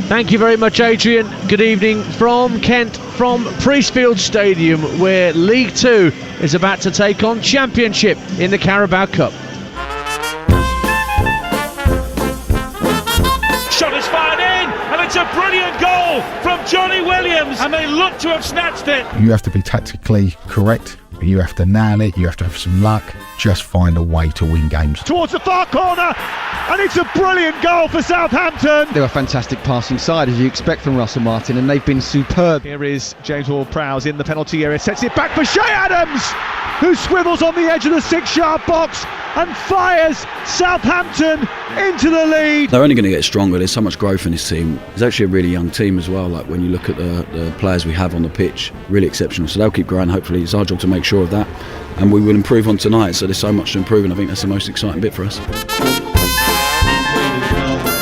Thank you very much, Adrian. Good evening from Kent, from Priestfield Stadium, where League Two is about to take on Championship in the Carabao Cup. Shot is fired in, and it's a brilliant goal from Johnny Williams, and they look to have snatched it. You have to be tactically correct, you have to nail it, you have to have some luck. Just find a way to win games. Towards the far corner, and it's a brilliant goal for Southampton. They're a fantastic passing side, as you expect from Russell Martin, and they've been superb. Here is James Ward-Prowse in the penalty area, sets it back for Shea Adams, who swivels on the edge of the 6-yard box and fires Southampton into the lead. They're only going to get stronger. There's so much growth in this team. It's actually a really young team as well. Like when you look at the players we have on the pitch, really exceptional. So they'll keep growing. Hopefully, it's our job to make sure of that, and we will improve on tonight. So there's so much to improve, and I think that's the most exciting bit for us.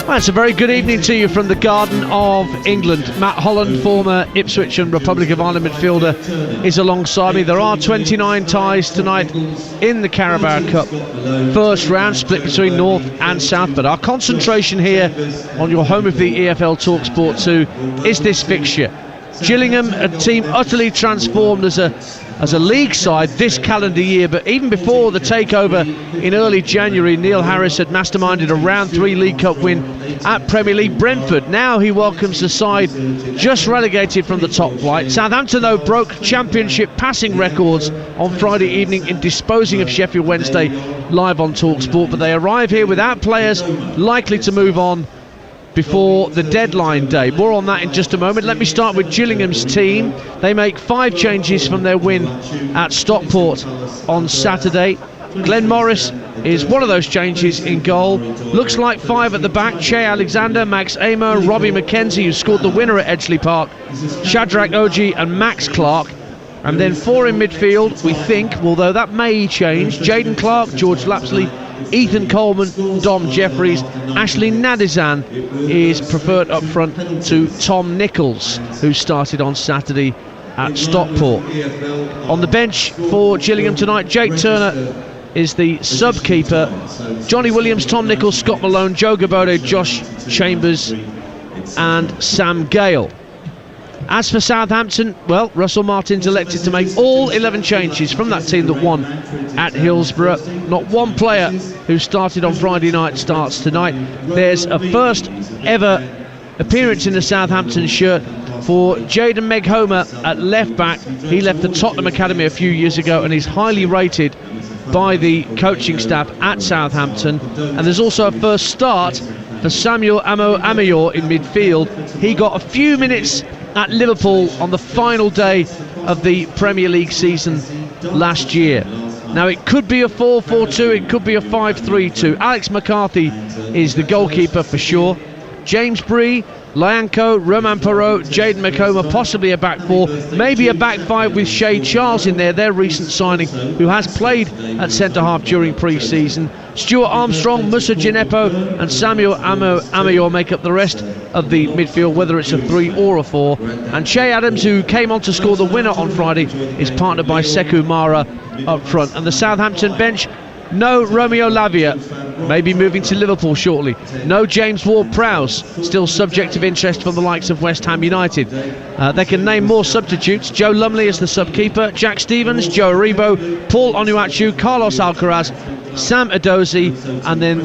That's a very good evening to you from the Garden of England. Matt Holland, former Ipswich and Republic of Ireland midfielder, is alongside me. There are 29 ties tonight in the Carabao Cup first round, split between North and South. But our concentration here on your home of the EFL Talksport 2 is this fixture. Gillingham, a team utterly transformed as a league side this calendar year, but even before the takeover in early January, Neil Harris had masterminded a round 3 League Cup win at Premier League Brentford. Now he welcomes the side just relegated from the top flight. Southampton, though, broke Championship passing records on Friday evening in disposing of Sheffield Wednesday live on Talksport, but they arrive here without players likely to move on before the deadline day. More on that in just a moment. Let me start with Gillingham's team. They make 5 changes from their win at Stockport on Saturday. Glenn Morris is one of those changes in goal. Looks like 5 at the back. Che Alexander, Max Amo, Robbie McKenzie, who scored the winner at Edgeley Park, Shadrach Oji and Max Clark. And then 4 in midfield, we think, although that may change. Jaden Clark, George Lapsley, Ethan Coleman, Dom Jeffries. Ashley Nadizan is preferred up front to Tom Nichols, who started on Saturday at Stockport. On the bench for Gillingham tonight, Jake Turner is the sub-keeper. Johnny Williams, Tom Nichols, Scott Malone, Joe Gabode, Josh Chambers and Sam Gale. As for Southampton, well, Russell Martin's elected to make all 11 changes from that team that won at Hillsborough. Not one player who started on Friday night starts tonight. There's a first ever appearance in the Southampton shirt for Jaden Meghomer at left back. He left the Tottenham Academy a few years ago and is highly rated by the coaching staff at Southampton. And there's also a first start for Samuel Amoyor in midfield. He got a few minutes at Liverpool on the final day of the Premier League season last year. Now it could be a 4-4-2, it could be a 5-3-2. Alex McCarthy is the goalkeeper for sure. James Bree, Lyanco, Roman Perot, Jaden McComber, possibly a back 4, maybe a back 5 with Shay Charles in there, their recent signing, who has played at centre-half during pre-season. Stuart Armstrong, Musa Gineppo and Samuel Amoyor make up the rest of the midfield, whether it's a 3 or a 4. And Che Adams, who came on to score the winner on Friday, is partnered by Sekou Mara up front. And the Southampton bench, no Romeo Lavia, maybe moving to Liverpool shortly. No James Ward-Prowse, still subject of interest from the likes of West Ham United. They can name more substitutes. Joe Lumley is the sub-keeper, Jack Stevens, Joe Aribo, Paul Onuachu, Carlos Alcaraz, Sam Adozi, and then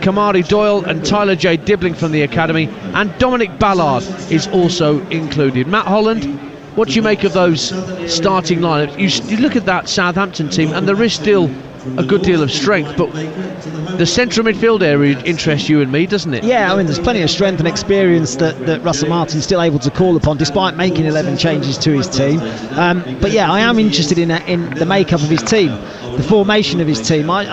Kamari Doyle and Tyler J. Dibbling from the academy, and Dominic Ballard is also included. Matt Holland, what do you make of those starting lineups? You look at that Southampton team and there is still a good deal of strength, but the central midfield area interests you and me, doesn't it? Yeah, I mean, there's plenty of strength and experience that Russell Martin's still able to call upon, despite making 11 changes to his team. But yeah, I am interested in the makeup of his team, the formation of his team. I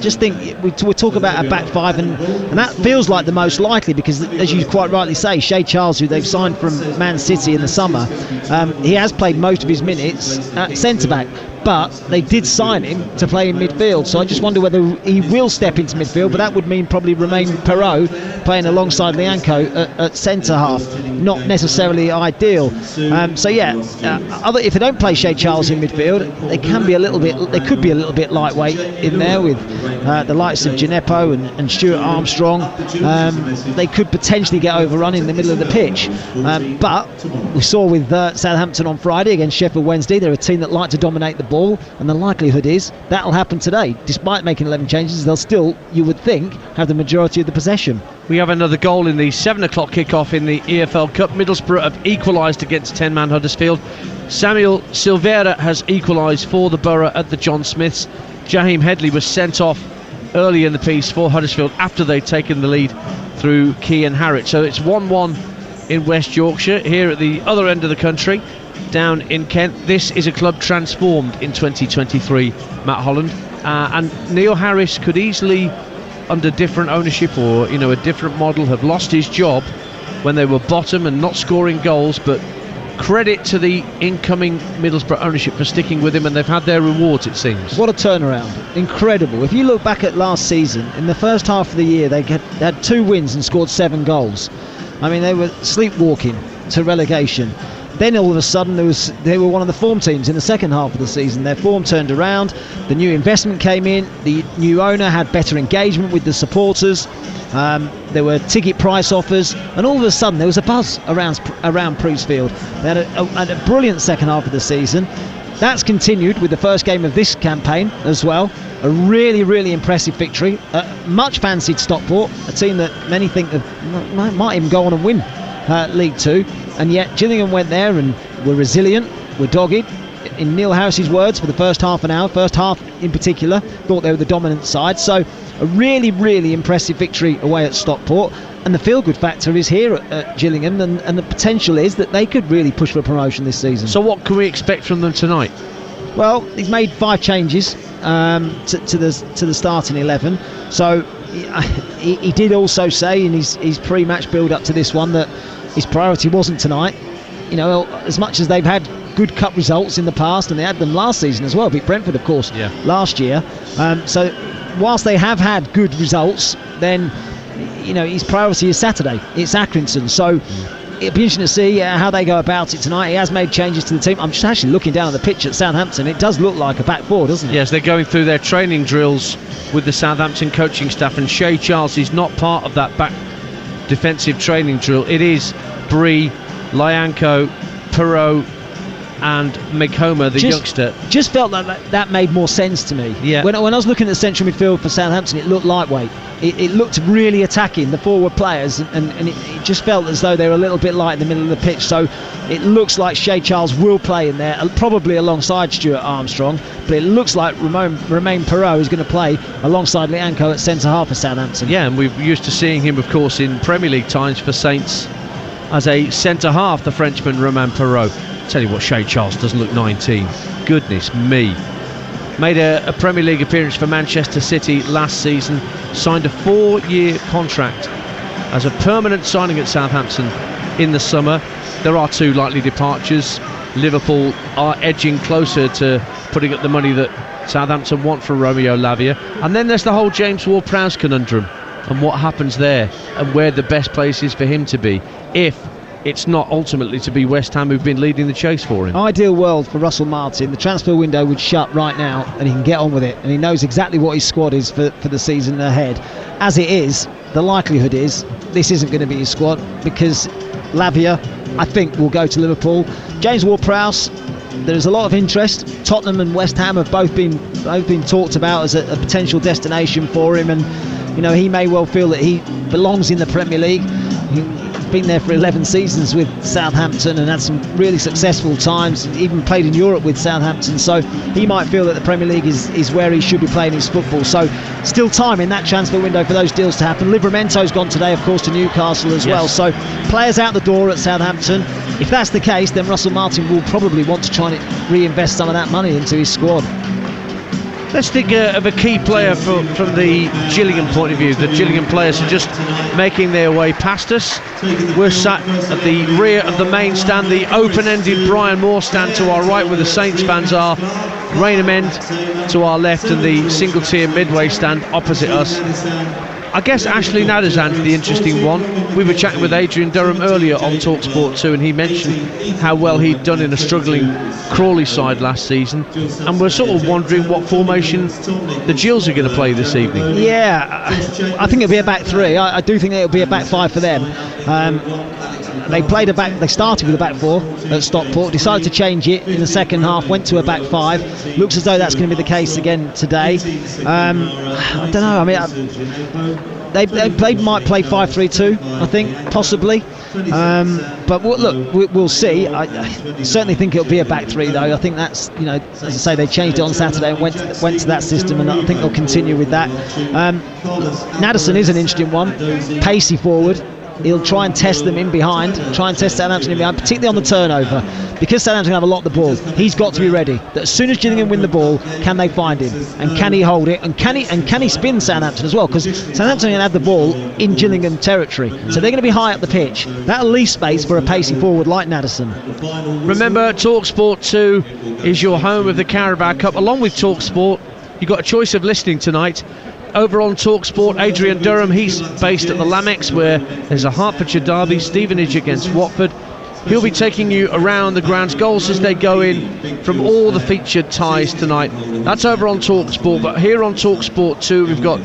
just think we talk about a back 5, and that feels like the most likely, because as you quite rightly say, Shay Charles, who they've signed from Man City in the summer, he has played most of his minutes at centre back. but they did sign him to play in midfield, so I just wonder whether he will step into midfield, but that would mean probably Romain Perraud playing alongside Lianco at centre half, not necessarily ideal. If they don't play Shea Charles in midfield, they could be a little bit lightweight in there with the likes of Gineppo and Stuart Armstrong. They could potentially get overrun in the middle of the pitch, but we saw with Southampton on Friday against Sheffield Wednesday, they're a team that like to dominate the ball, and the likelihood is that'll happen today. Despite making 11 changes, they'll still, you would think, have the majority of the possession. We have another goal in the 7 o'clock kickoff in the EFL Cup. Middlesbrough have equalised against 10-man Huddersfield. Samuel Silveira has equalised for the Borough at the John Smiths. Jaheim Headley was sent off early in the piece for Huddersfield after they'd taken the lead through Kean Harrett. So it's 1-1 in West Yorkshire. Here at the other end of the country, down in Kent, this is a club transformed in 2023, Matt Holland, and Neil Harris could easily, under different ownership or a different model, have lost his job when they were bottom and not scoring goals, but credit to the incoming Middlesbrough ownership for sticking with him, and they've had their rewards, it seems. What a turnaround. Incredible. If you look back at last season, in the first half of the year they had 2 wins and scored 7 goals. I mean, they were sleepwalking to relegation. Then all of a sudden they were one of the form teams in the second half of the season. Their form turned around, the new investment came in, the new owner had better engagement with the supporters, there were ticket price offers, and all of a sudden there was a buzz around Priestfield. They had a brilliant second half of the season. That's continued with the first game of this campaign as well. A really, really impressive victory. Much fancied Stockport, a team that many think might even go on and win League Two, and yet Gillingham went there and were resilient, were dogged. In Neil Harris's words, for the first half in particular, thought they were the dominant side. So a really, really impressive victory away at Stockport, and the feel-good factor is here at Gillingham, and the potential is that they could really push for promotion this season. So what can we expect from them tonight? Well, he's made 5 changes to the starting 11. So he did also say in his pre-match build-up to this one that his priority wasn't tonight. As much as they've had good cup results in the past, and they had them last season as well, beat Brentford of course last year, so whilst they have had good results, then his priority is Saturday. It's Accrington, so it'll be interesting to see how they go about it tonight. He has made changes to the team. I'm just actually looking down at the pitch at Southampton. It does look like a back four, doesn't it? Yes, they're going through their training drills with the Southampton coaching staff, and Shea Charles is not part of that back defensive training drill. It is Bree, Lianco, Perraud and Meghoma, the youngster. Just felt like that made more sense to me. Yeah. When I was looking at the central midfield for Southampton, it looked lightweight. It looked really attacking, the forward players, and it just felt as though they were a little bit light in the middle of the pitch. So it looks like Shea Charles will play in there, probably alongside Stuart Armstrong, but it looks like Romain Perraud is going to play alongside Lianco at centre half for Southampton. Yeah, and we're used to seeing him, of course, in Premier League times for Saints as a centre half, the Frenchman Romain Perraud. Tell you what, Shea Charles doesn't look 19. Goodness me. Made a Premier League appearance for Manchester City last season, signed a 4-year contract as a permanent signing at Southampton in the summer. There are 2 likely departures. Liverpool are edging closer to putting up the money that Southampton want for Romeo Lavia. And then there's the whole James Ward-Prowse conundrum and what happens there, and where the best place is for him to be if it's not ultimately to be West Ham who've been leading the chase for him. Ideal world for Russell Martin. The transfer window would shut right now and he can get on with it, and he knows exactly what his squad is for the season ahead. As it is, the likelihood is this isn't going to be his squad, because Lavia, I think, will go to Liverpool. James Ward-Prowse, there's a lot of interest. Tottenham and West Ham have both been talked about as a potential destination for him, and he may well feel that he belongs in the Premier League. He's been there for 11 seasons with Southampton and had some really successful times, even played in Europe with Southampton, so he might feel that the Premier League is where he should be playing his football. So still time in that transfer window for those deals to happen. Livramento's gone today, of course, to Newcastle as well, so players out the door at Southampton. If that's the case, then Russell Martin will probably want to try and reinvest some of that money into his squad. Let's think of a key player from the Gillingham point of view. The Gillingham players are just making their way past us. We're sat at the rear of the main stand, the open-ended Brian Moore stand to our right, where the Saints fans are. Rainham End to our left, and the single-tier Midway stand opposite us. I guess Ashley Nadazan's the interesting one. We were chatting with Adrian Durham earlier on Talksport 2, and he mentioned how well he'd done in a struggling Crawley side last season, and we're sort of wondering what formation the Gills are going to play this evening. Yeah, I think it'll be a back three. I do think it'll be a back five for them. They started with a back four at Stockport, decided to change it in the second half, went to a back five. Looks as though that's going to be the case again today. I don't know. I mean, they might play 5-3-2, I think, possibly. But we'll see. I certainly think it'll be a back three, though. I think that's, as I say, they changed it on Saturday and went to that system, and I think they'll continue with that. Nadesan is an interesting one, pacey forward. He'll try and test them in behind, try and test Southampton in behind, particularly on the turnover. Because Southampton have a lot of the ball, he's got to be ready. That as soon as Gillingham win the ball, can they find him? And can he hold it? And can he spin Southampton as well? Because Southampton can have the ball in Gillingham territory. So they're going to be high up the pitch. That'll leave space for a pacey forward like Nadesan. Remember, Talksport 2 is your home of the Carabao Cup. Along with Talksport, you've got a choice of listening tonight. Over on Talksport, Adrian Durham, he's based at the Lamex, where there's a Hertfordshire derby, Stevenage against Watford. He'll be taking you around the grounds, goals as they go in from all the featured ties tonight. That's over on Talksport, but here on Talksport 2, we've got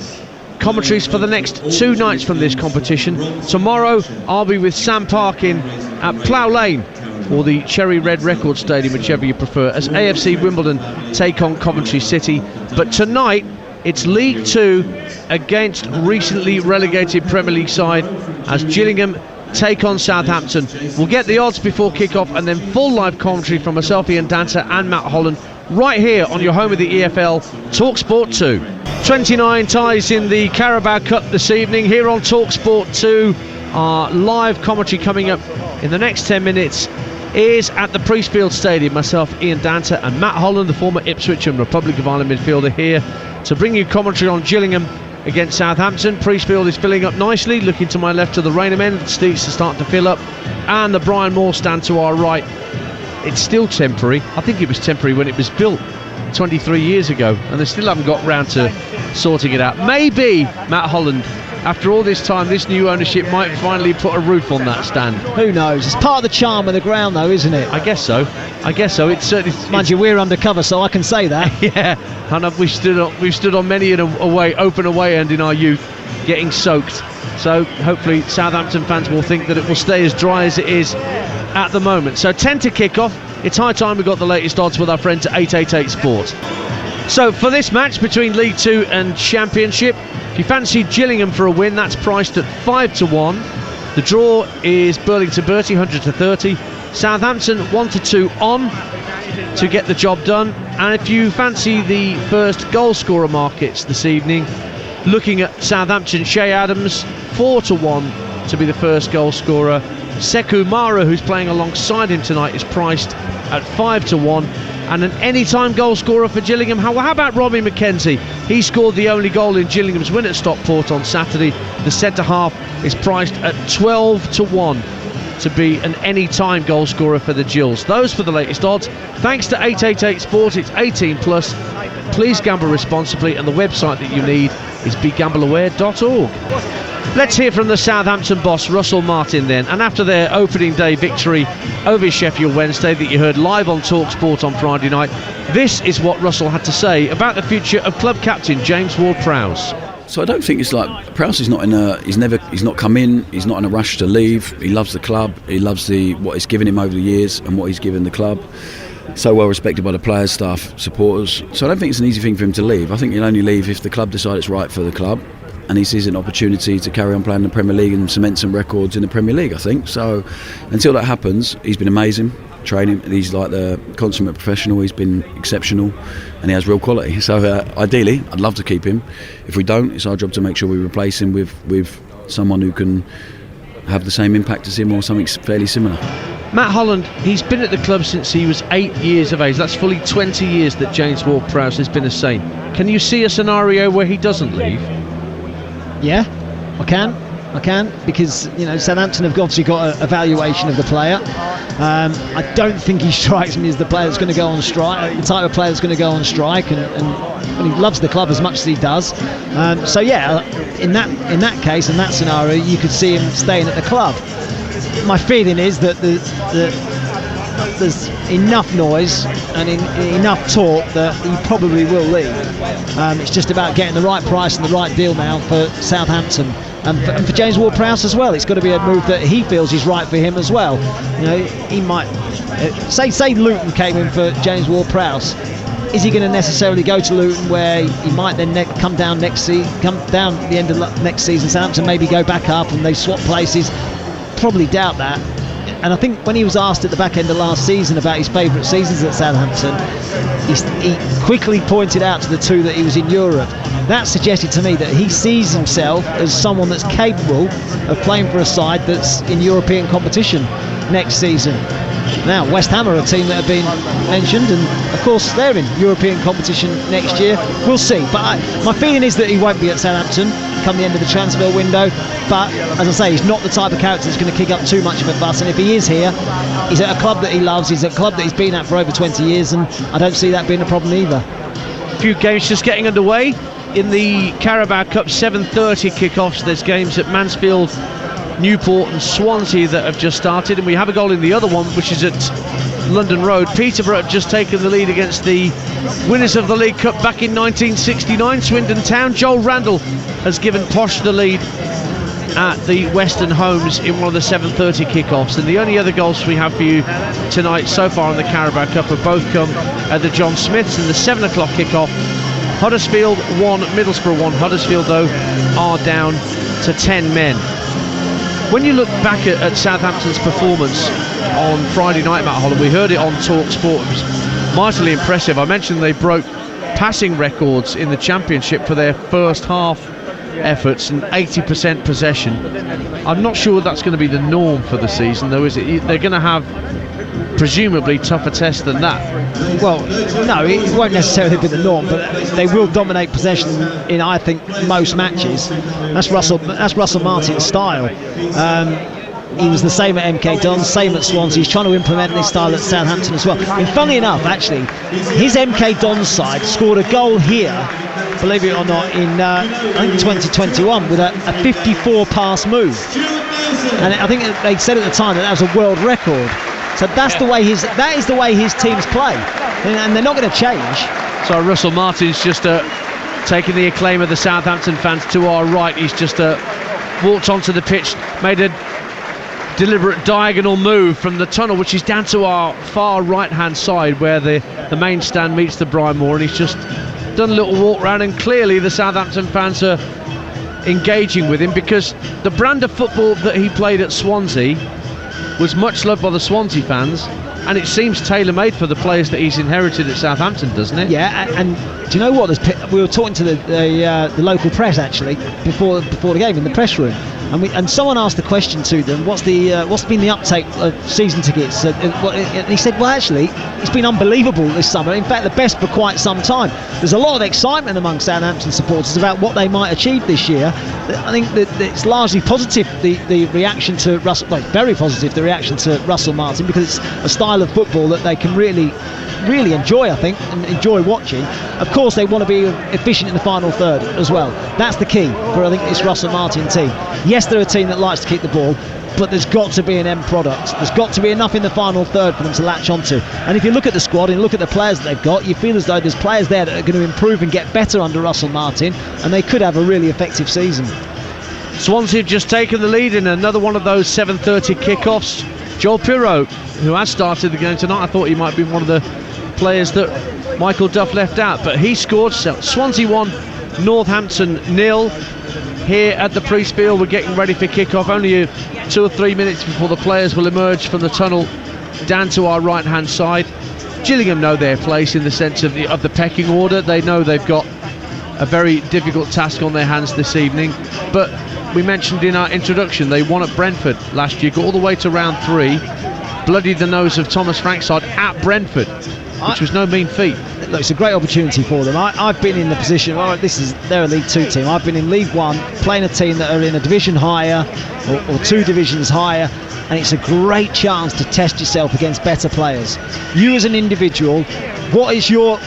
commentaries for the next 2 nights from this competition. Tomorrow, I'll be with Sam Parkin at Plough Lane, or the Cherry Red Record Stadium, whichever you prefer, as AFC Wimbledon take on Coventry City. But tonight, it's League 2 against recently relegated Premier League side as Gillingham take on Southampton. We'll get the odds before kick-off, and then full live commentary from myself, Ian Dancer, and Matt Holland right here on your home of the EFL, Talksport 2. 29 ties in the Carabao Cup this evening here on Talksport 2. Our live commentary coming up in the next 10 minutes is at the Priestfield Stadium. Myself, Ian Dancer, and Matt Holland, the former Ipswich and Republic of Ireland midfielder, here to bring you commentary on Gillingham against Southampton. Priestfield is filling up nicely. Looking to my left to the Rainham end, the seats are starting to fill up, and the Brian Moore stand to our right. It's still temporary. I think it was temporary when it was built 23 years ago, and they still haven't got round to sorting it out. Maybe, Matt Holland, after all this time, this new ownership might finally put a roof on that stand. Who knows? It's part of the charm of the ground, though, isn't it? I guess so. It's certainly. Mind you, we're undercover, so I can say that. Yeah, and we've stood on many an open away end in our youth, getting soaked. So hopefully Southampton fans will think that it will stay as dry as it is at the moment. So 10 to kick off. It's high time we got the latest odds with our friends at 888 Sport. So for this match between League 2 and Championship, if you fancy Gillingham for a win, that's priced at 5-1. The draw is Burlington Bertie 100-30. Southampton 1-2 on to get the job done. And if you fancy the first goal scorer markets this evening, looking at Southampton, Shea Adams 4-1 to be the first goal scorer. Sekou Mara, who's playing alongside him tonight, is priced at 5-1. And an anytime goal scorer for Gillingham. How about Robbie McKenzie? He scored the only goal in Gillingham's win at Stockport on Saturday. The centre half is priced at 12-1 to be an anytime goal scorer for the Gills. Those for the latest odds. Thanks to 888 Sport. It's 18 plus. Please gamble responsibly, and the website that you need is begambleaware.org. Let's hear from the Southampton boss, Russell Martin, then. And after their opening day victory over Sheffield Wednesday that you heard live on Talksport on Friday night, this is what Russell had to say about the future of club captain James Ward-Prowse. So I don't think it's like Prowse is not he's not come in, he's not in a rush to leave. He loves the club, he loves what it's given him over the years and what he's given the club. So well respected by the players, staff, supporters. So I don't think it's an easy thing for him to leave. I think he'll only leave if the club decide it's right for the club, and he sees an opportunity to carry on playing in the Premier League and cement some records in the Premier League, I think. So until that happens, he's been amazing training. He's like the consummate professional. He's been exceptional and he has real quality. So ideally, I'd love to keep him. If we don't, it's our job to make sure we replace him with someone who can have the same impact as him or something fairly similar. Matt Holland, he's been at the club since he was 8 years of age. That's fully 20 years that James Ward-Prowse has been a Saint. Can you see a scenario where he doesn't leave? Yeah, I can, because Southampton have obviously got a valuation of the player. I don't think he strikes me as the player that's going to go on strike, the type of player that's going to go on strike, and he loves the club as much as he does. So yeah, in that case, in that scenario, you could see him staying at the club. My feeling is that there's enough noise and enough talk that he probably will leave. It's just about getting the right price and the right deal now for Southampton. And for James Ward-Prowse as well, it's got to be a move that he feels is right for him as well. He might say Luton came in for James Ward-Prowse. Is he going to necessarily go to Luton, where he might then come down at the end of next season? Southampton maybe go back up and they swap places. Probably doubt that. And I think when he was asked at the back end of last season about his favourite seasons at Southampton, he quickly pointed out to the two that he was in Europe. That suggested to me that he sees himself as someone that's capable of playing for a side that's in European competition next season. Now, West Ham are a team that have been mentioned, and of course they're in European competition next year. We'll see. But my feeling is that he won't be at Southampton come the end of the transfer window. But as I say, he's not the type of character that's going to kick up too much of a fuss. And if he is here, he's at a club that he loves. He's at a club that he's been at for over 20 years, and I don't see that being a problem either. A few games just getting underway in the Carabao Cup. 7:30 kickoffs. There's games at Mansfield, Newport and Swansea that have just started, and we have a goal in the other one, which is at London Road. Peterborough have just taken the lead against the winners of the League Cup back in 1969, Swindon Town. Joel Randall has given Posh the lead at the Western Homes in one of the 7:30 kickoffs, and the only other goals we have for you tonight so far in the Carabao Cup have both come at the John Smiths in the 7 o'clock kickoff. Huddersfield 1, Middlesbrough 1. Huddersfield though are down to 10 men. When you look back at Southampton's performance on Friday night, Matt Holland, we heard it on Talksport, it was mightily impressive. I mentioned they broke passing records in the Championship for their first half efforts and 80% possession. I'm not sure that's going to be the norm for the season though, is it? They're going to have presumably tougher tests than that. Well, no, it won't necessarily be the norm, but they will dominate possession in, I think, most matches. That's Russell Martin's style. He was the same at MK Dons, same at Swansea. He's trying to implement this style at Southampton as well. And funnily enough, actually, his MK Dons side scored a goal here, believe it or not, in I think 2021 with a 54 pass move. And I think they said at the time that was a world record. So that is the way his teams play, and they're not going to change. So Russell Martin's just taking the acclaim of the Southampton fans to our right. He's just walked onto the pitch, made a deliberate diagonal move from the tunnel, which is down to our far right hand side where the main stand meets the Brian Moore, and he's just done a little walk round, and clearly the Southampton fans are engaging with him, because the brand of football that he played at Swansea was much loved by the Swansea fans, and it seems tailor-made for the players that he's inherited at Southampton, doesn't it? Yeah, and do you know what? We were talking to the local press actually before the game in the press room, and someone asked the question to them, what's been the uptake of season tickets? And he said, well, actually, it's been unbelievable this summer. In fact, the best for quite some time. There's a lot of excitement among Southampton supporters about what they might achieve this year. I think that it's largely positive, the reaction to Russell, well, very positive, the reaction to Russell Martin, because it's a style of football that they can really enjoy, I think, and enjoy watching. Of course, they want to be efficient in the final third as well. That's the key for, I think, this Russell Martin team. Yes, they're a team that likes to keep the ball, but there's got to be an end product. There's got to be enough in the final third for them to latch onto. And if you look at the squad and look at the players that they've got, you feel as though there's players there that are going to improve and get better under Russell Martin, and they could have a really effective season. Swansea have just taken the lead in another one of those 7:30 kickoffs. Joel Pirot, who has started the game tonight, I thought he might be one of the players that Michael Duff left out, but he scored. Swansea 1, Northampton 0. Here at the Priestfield, we're getting ready for kickoff. Only 2 or 3 minutes before the players will emerge from the tunnel down to our right hand side. Gillingham know their place in the sense of the pecking order. They know they've got a very difficult task on their hands this evening, but we mentioned in our introduction they won at Brentford last year, got all the way to round 3, bloodied the nose of Thomas Frankside at Brentford, which was no mean feat. Look, it's a great opportunity for them. I've been in the position, they're a League 2 team. I've been in League 1 playing a team that are in a division higher or 2 divisions higher, and it's a great chance to test yourself against better players. You as an individual, what is your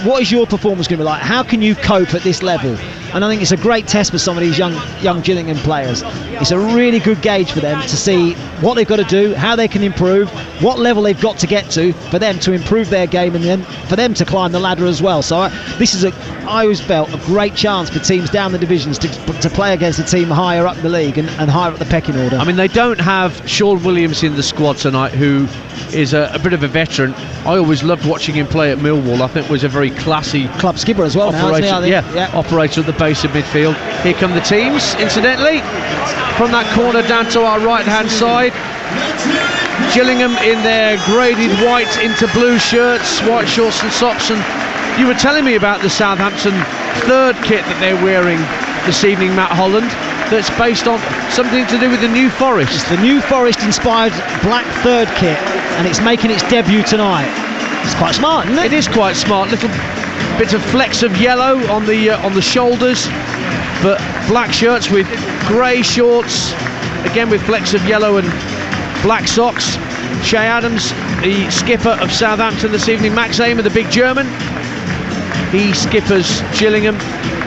performance going to be like? How can you cope at this level? And I think it's a great test for some of these young Gillingham players. It's a really good gauge for them to see what they've got to do, how they can improve, what level they've got to get to for them to improve their game, and then for them to climb the ladder as well. So this is I always felt a great chance for teams down the divisions to play against a team higher up the league and higher up the pecking order. I mean, they don't have Sean Williams in the squad tonight, who is a bit of a veteran. I always loved watching him play at Millwall. I think was a very classy club skipper as well operator, now, isn't he? Operator at the base of midfield. Here come the teams, incidentally, from that corner down to our right hand side. Gillingham in their graded white into blue shirts, white shorts and socks, and you were telling me about the Southampton third kit that they're wearing this evening, Matt Holland, that's based on something to do with the New Forest. It's the New Forest inspired black third kit, and it's making its debut tonight. It's quite smart, isn't it? It is quite smart. Little bit of flecks of yellow on the shoulders, but black shirts with grey shorts, again with flecks of yellow and black socks. Shay Adams, the skipper of Southampton this evening. Max Ehmer, the big German, he skippers Gillingham,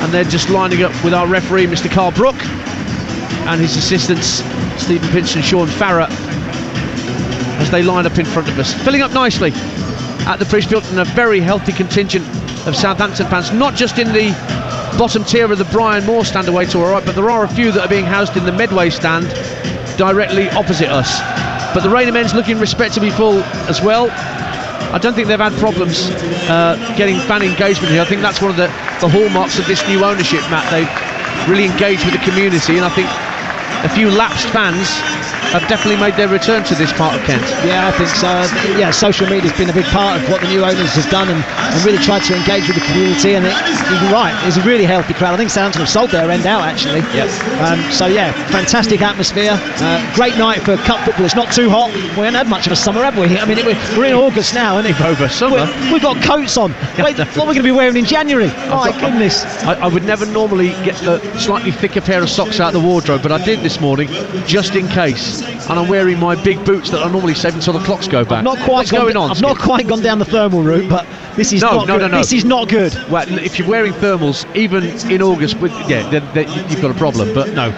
and they're just lining up with our referee, Mr. Carl Brook, and his assistants, Stephen Pinson and Sean Farrer, as they line up in front of us. Filling up nicely at the Priestfield, and a very healthy contingent of Southampton fans, not just in the bottom tier of the Brian Moore stand away to our right, but there are a few that are being housed in the Medway stand directly opposite us. But the Rainer men's looking respectably full as well. I don't think they've had problems getting fan engagement here. I think that's one of the hallmarks of this new ownership, Matt. They've really engaged with the community, and I think a few lapsed fans have definitely made their return to this part of Kent. Yeah, I think so. Yeah, social media's been a big part of what the new owners have done, and really tried to engage with the community. And you're right, it's a really healthy crowd. I think Southampton have sold their end out, actually. Yes. So yeah, fantastic atmosphere. Great night for cup football. It's not too hot. We haven't had much of a summer, have we? I mean, we're in August now, isn't it? Over summer. We've got coats on. Wait, what are we going to be wearing in January? My goodness. I would never normally get the slightly thicker pair of socks out of the wardrobe, but I did this morning just in case. And I'm wearing my big boots that I normally save until the clocks go back. What's going on? I've not quite gone down the thermal route, but this is not good. This is not good. Well, if you're wearing thermals, even in August, you've got a problem. But no,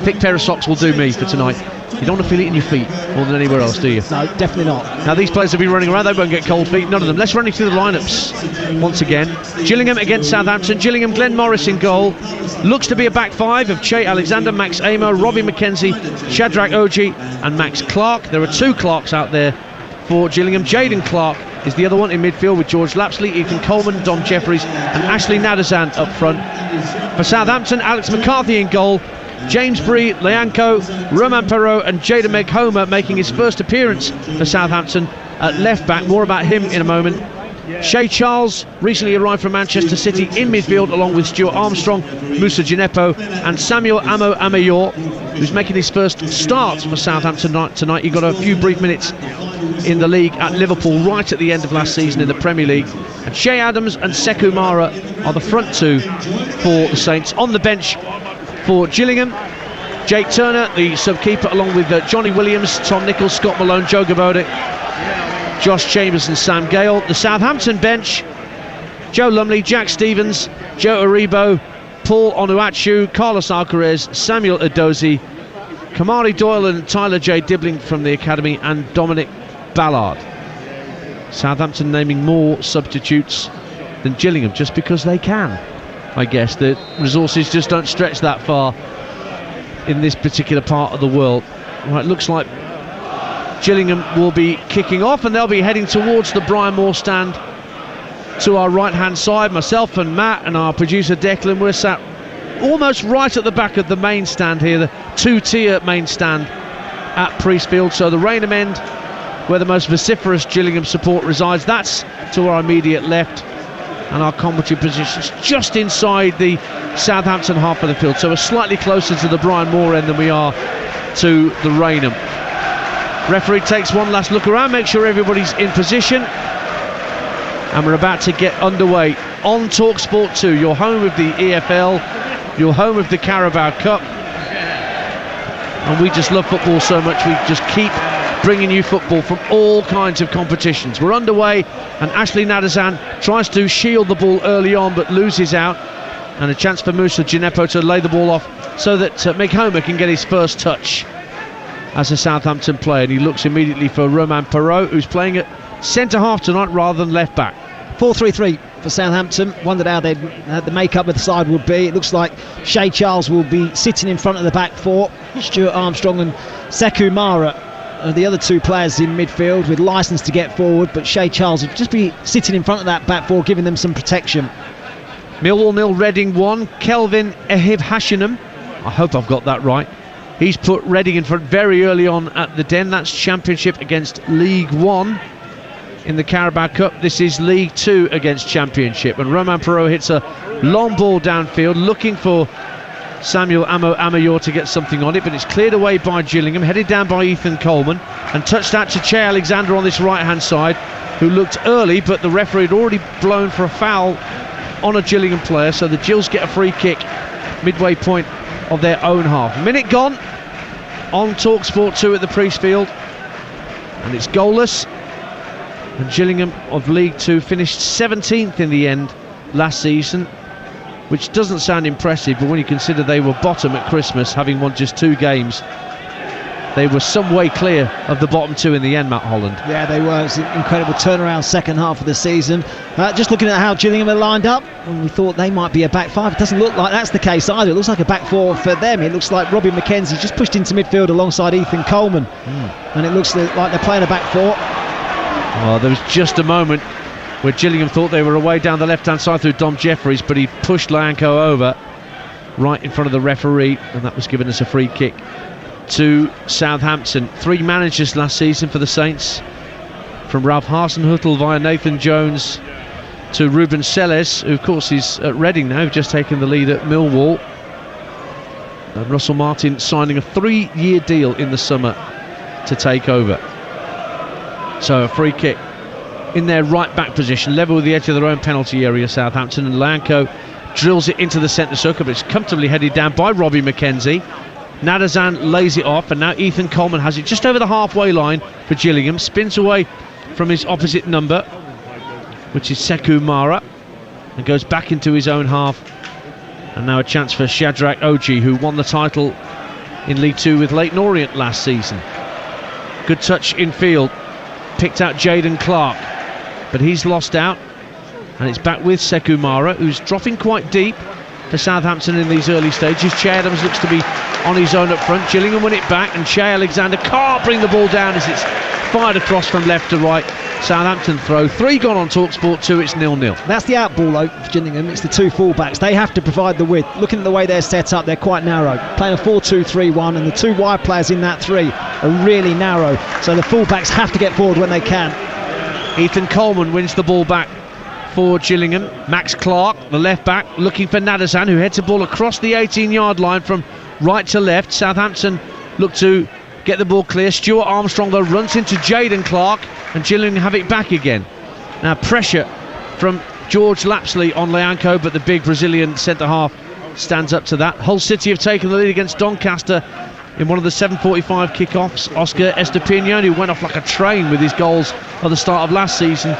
thick pair of socks will do me for tonight. You don't want to feel it in your feet more than anywhere else, do you? No, definitely not. Now these players will be running around, they won't get cold feet, none of them. Let's run through the lineups once again. Gillingham against Southampton. Gillingham, Glenn Morris in goal. Looks to be a back five of Che Alexander, Max Ehmer, Robbie McKenzie, Shadrach Oji and Max Clark. There are two Clarks out there for Gillingham. Jaden Clark is the other one in midfield, with George Lapsley, Ethan Coleman, Dom Jeffries and Ashley Nadazan up front. For Southampton, Alex McCarthy in goal. James Bree, Leanco, Roman Perrault and Jada Meg Homer making his first appearance for Southampton at left back. More about him in a moment. Shay Charles recently arrived from Manchester City in midfield, along with Stuart Armstrong, Moussa Gineppo and Samuel Amo Amayor, who's making his first start for Southampton tonight. He got a few brief minutes in the league at Liverpool right at the end of last season in the Premier League. And Shay Adams and Sekou Mara are the front two for the Saints. On the bench for Gillingham, Jake Turner, the sub-keeper, along with Johnny Williams, Tom Nichols, Scott Malone, Joe Gabodic, Josh Chambers and Sam Gale. The Southampton bench: Joe Lumley, Jack Stevens, Joe Aribo, Paul Onuachu, Carlos Alcaraz, Samuel Edozie, Kamari Doyle and Tyler J. Dibbling from the academy, and Dominic Ballard. Southampton naming more substitutes than Gillingham just because they can. I guess the resources just don't stretch that far in this particular part of the world. Right, looks like Gillingham will be kicking off, and they'll be heading towards the Brian Moore stand to our right hand side. Myself and Matt and our producer Declan, we're sat almost right at the back of the main stand here, the two-tier main stand at Priestfield. So the Rainham end, where the most vociferous Gillingham support resides, that's to our immediate left, and our commentary positions just inside the Southampton half of the field, so we're slightly closer to the Brian Moore end than we are to the Rainham. Referee takes one last look around, make sure everybody's in position, and we're about to get underway on Talksport 2, your home of the EFL, your home of the Carabao Cup. And we just love football so much, we just keep bringing you football from all kinds of competitions. We're underway, and Ashley Nadazan tries to shield the ball early on but loses out, and a chance for Moussa Djenepo to lay the ball off so that Mick Homer can get his first touch as a Southampton player, and he looks immediately for Romain Perraud, who's playing at centre half tonight rather than left back. 4-3-3 for Southampton. Wondered how the makeup of the side would be. It looks like Shea Charles will be sitting in front of the back four. Stuart Armstrong and Sekou Mara are the other two players in midfield with licence to get forward, but Shea Charles will just be sitting in front of that back four, giving them some protection. Millwall 0, Reading 1. Kelvin Ehib Hashinam, I hope I've got that right, he's put Reading in front very early on at the Den. That's Championship against League 1 in the Carabao Cup. This is League 2 against Championship, and Romain Perraud hits a long ball downfield looking for Samuel Amayor to get something on it, but it's cleared away by Gillingham, headed down by Ethan Coleman, and touched out to Che Alexander on this right hand side, who looked early, but the referee had already blown for a foul on a Gillingham player, so the Gills get a free kick midway point of their own half. Minute gone on Talksport 2 at the Priestfield, and it's goalless, and Gillingham of League 2 finished 17th in the end last season, which doesn't sound impressive, but when you consider they were bottom at Christmas, having won just 2 games, they were some way clear of the bottom 2 in the end, Matt Holland. Yeah, they were. It was an incredible turnaround second half of the season. Just looking at how Gillingham are lined up, and we thought they might be a back 5. It doesn't look like that's the case either. It looks like a back 4 for them. It looks like Robbie McKenzie just pushed into midfield alongside Ethan Coleman, and it looks like they're playing a back 4. Well, there was just a moment where Gillingham thought they were away down the left-hand side through Dom Jeffries, but he pushed Lyanco over right in front of the referee, and that was giving us a free kick to Southampton. 3 managers last season for the Saints, from Ralph Hasenhüttl via Nathan Jones to Ruben Selles, who of course is at Reading now, just taken the lead at Millwall, and Russell Martin signing a 3-year deal in the summer to take over. So a free kick in their right back position, level with the edge of their own penalty area, Southampton, and Lyanco drills it into the centre circle, but it's comfortably headed down by Robbie McKenzie. Nadazan lays it off, and now Ethan Coleman has it just over the halfway line for Gillingham, spins away from his opposite number, which is Sekou Mara, and goes back into his own half. And now a chance for Shadrach Oji, who won the title in League 2 with Leyton Orient last season. Good touch in field, picked out Jaden Clark, but he's lost out, and it's back with Sekou Mara, who's dropping quite deep for Southampton in these early stages. Che Adams looks to be on his own up front. Gillingham win it back, and Che Alexander can't bring the ball down as it's fired across from left to right. Southampton throw. 3 gone on Talksport 2, it's 0-0. That's the out ball though for Gillingham. It's the 2 fullbacks. They have to provide the width. Looking at the way they're set up, they're quite narrow. Playing a 4-2-3-1, and the 2 wide players in that 3 are really narrow. So the fullbacks have to get forward when they can. Ethan Coleman wins the ball back for Gillingham. Max Clark, the left back, looking for Nadazan, who heads the ball across the 18-yard line from right to left. Southampton look to get the ball clear. Stuart Armstrong though runs into Jaden Clark, and Gillingham have it back again. Now pressure from George Lapsley on Lyanco, but the big Brazilian centre-half stands up to that. Hull City have taken the lead against Doncaster in one of the 7:45 kickoffs. Oscar Estepinian, who went off like a train with his goals at the start of last season,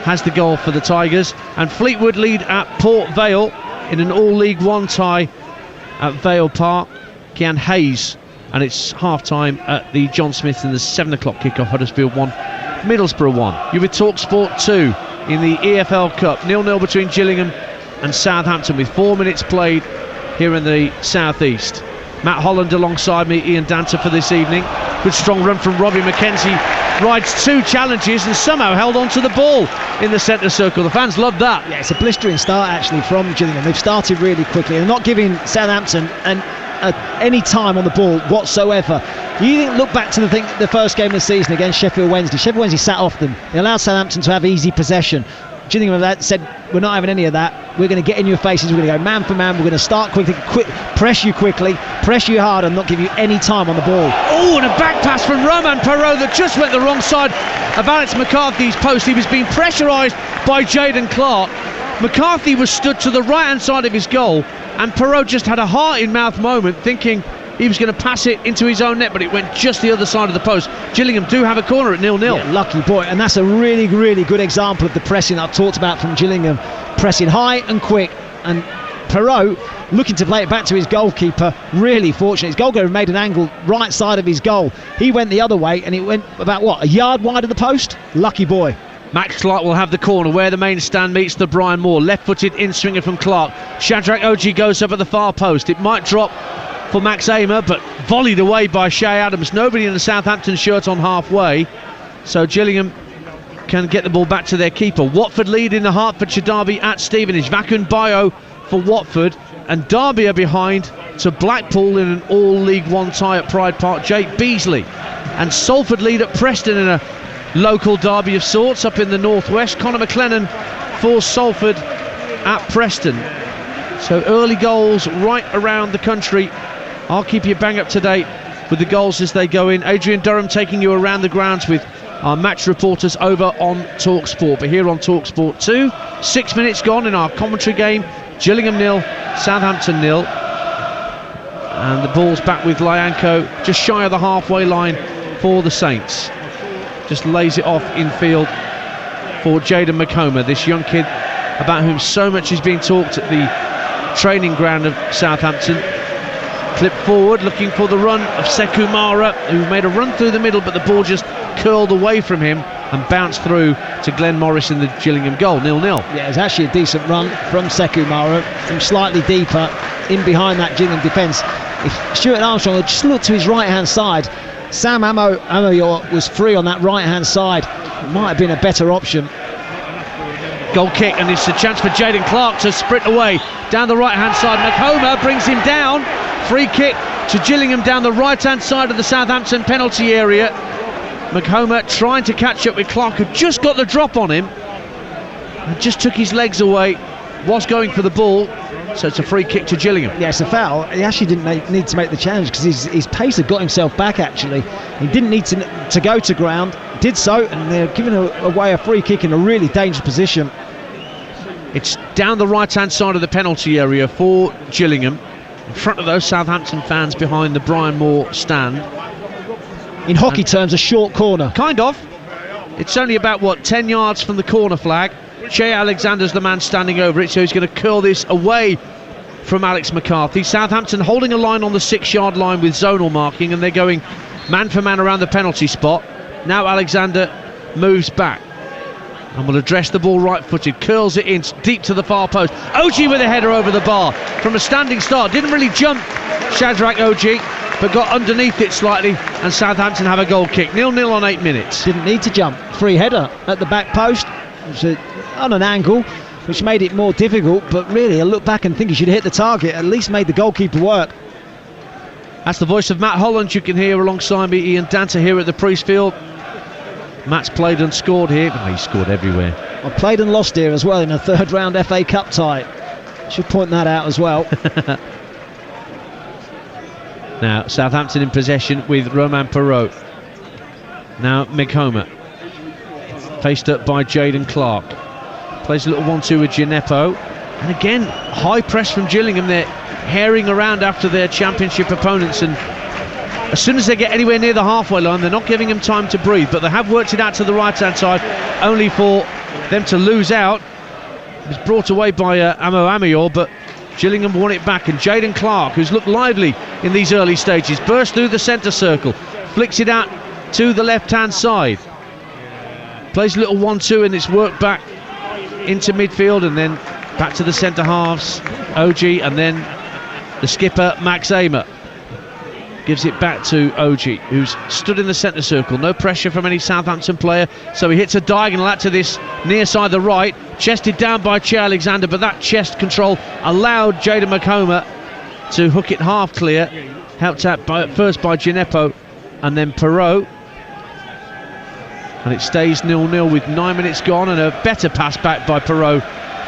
has the goal for the Tigers. And Fleetwood lead at Port Vale in an all-League 1 tie at Vale Park. Kian Hayes, and it's half-time at the John Smith in the 7 o'clock kickoff. Huddersfield 1, Middlesbrough 1. You're with Talksport 2 in the EFL Cup. 0-0 between Gillingham and Southampton with 4 minutes played here in the southeast. Matt Holland alongside me, Ian Danter for this evening. Good strong run from Robbie McKenzie. Rides 2 challenges and somehow held on to the ball in the centre circle. The fans love that. Yeah, it's a blistering start actually from Gillingham. They've started really quickly. They're not giving Southampton any time on the ball whatsoever. You look back to the first game of the season against Sheffield Wednesday. Sheffield Wednesday sat off them. They allowed Southampton to have easy possession. Gillingham have said, we're not having any of that. We're going to get in your faces. We're going to go man for man. We're going to start quickly, press you quickly, press you hard, and not give you any time on the ball. Oh, and a back pass from Romain Perrault that just went the wrong side of Alex McCarthy's post. He was being pressurised by Jayden Clark. McCarthy was stood to the right-hand side of his goal, and Perrault just had a heart-in-mouth moment, thinking he was going to pass it into his own net, but it went just the other side of the post. Gillingham do have a corner at 0-0. Yeah, lucky boy, and that's a really, really good example of the pressing I've talked about from Gillingham. Pressing high and quick, and Perrault looking to play it back to his goalkeeper. Really fortunate. His goalkeeper made an angle right side of his goal. He went the other way, and it went about, a yard wide of the post? Lucky boy. Max Clark will have the corner where the main stand meets the Brian Moore. Left-footed in-swinger from Clark. Shadrach Oji goes up at the far post. It might drop for Max Amer, but volleyed away by Shay Adams. Nobody in the Southampton shirt on halfway, so Gillingham can get the ball back to their keeper. Watford lead in the Hertfordshire derby at Stevenage. Vakun Bayo for Watford, and Derby are behind to Blackpool in an all-League One tie at Pride Park. Jake Beasley. And Salford lead at Preston in a local derby of sorts up in the northwest. Conor McLennan for Salford at Preston. So early goals right around the country. I'll keep you bang up to date with the goals as they go in. Adrian Durham taking you around the grounds with our match reporters over on Talksport. But here on Talksport 2, 6 minutes gone in our commentary game. Gillingham 0, Southampton 0. And the ball's back with Lyanco, just shy of the halfway line for the Saints. Just lays it off in field for Jayden McComber, this young kid about whom so much is being talked at the training ground of Southampton. Clip forward, looking for the run of Sekou Mara, who made a run through the middle, but the ball just curled away from him and bounced through to Glenn Morris in the Gillingham goal. 0-0. Yeah, it was actually a decent run from Sekou Mara, from slightly deeper in behind that Gillingham defence. If Stuart Armstrong had just looked to his right-hand side, Sam Amoyor was free on that right-hand side. It might have been a better option. Goal kick, and it's a chance for Jayden Clark to sprint away down the right-hand side. McComber brings him down. Free kick to Gillingham down the right-hand side of the Southampton penalty area. McComber trying to catch up with Clark, who just got the drop on him and just took his legs away, was going for the ball. So it's a free kick to Gillingham. Yeah, it's a foul. He actually didn't need to make the challenge because his pace had got himself back, actually. He didn't need to go to ground, did so, and they're giving away a free kick in a really dangerous position. It's down the right-hand side of the penalty area for Gillingham, in front of those Southampton fans behind the Brian Moore stand. In hockey terms, a short corner. Kind of. It's only about, 10 yards from the corner flag. Shea Alexander's the man standing over it, so he's going to curl this away from Alex McCarthy. Southampton holding a line on the 6-yard line with zonal marking, and they're going man for man around the penalty spot. Now Alexander moves back and will address the ball right-footed, curls it in deep to the far post. Oji with a header over the bar from a standing start. Didn't really jump, Shadrach Oji, but got underneath it slightly, and Southampton have a goal kick. 0-0 on 8 minutes. Didn't need to jump. Free header at the back post, on an angle, which made it more difficult, but really I look back and think he should have hit the target, at least made the goalkeeper work. That's the voice of Matt Holland you can hear alongside me, Ian Danta, here at the Priestfield. Matt's played and scored here. Oh, he scored everywhere. I played and lost here as well in a third round FA Cup tie. Should point that out as well. Now Southampton in possession with Romain Perrault. Now McComber, faced up by Jayden Clark. Plays a little 1-2 with Gineppo. And again, high press from Gillingham. They're herring around after their championship opponents, and as soon as they get anywhere near the halfway line, they're not giving them time to breathe. But they have worked it out to the right-hand side, only for them to lose out. It was brought away by Amo Amoyor, but Gillingham won it back. And Jayden Clark, who's looked lively in these early stages, bursts through the centre circle, flicks it out to the left-hand side. Plays a little 1-2, and it's worked back into midfield and then back to the centre halves. OG, and then the skipper Max Amer gives it back to OG, who's stood in the centre circle. No pressure from any Southampton player, so he hits a diagonal out to this near side the right, chested down by Che Alexander, but that chest control allowed Jayden McComber to hook it half clear, helped out first by Gineppo and then Perrault. And it stays 0-0 with 9 minutes gone, and a better pass back by Perrault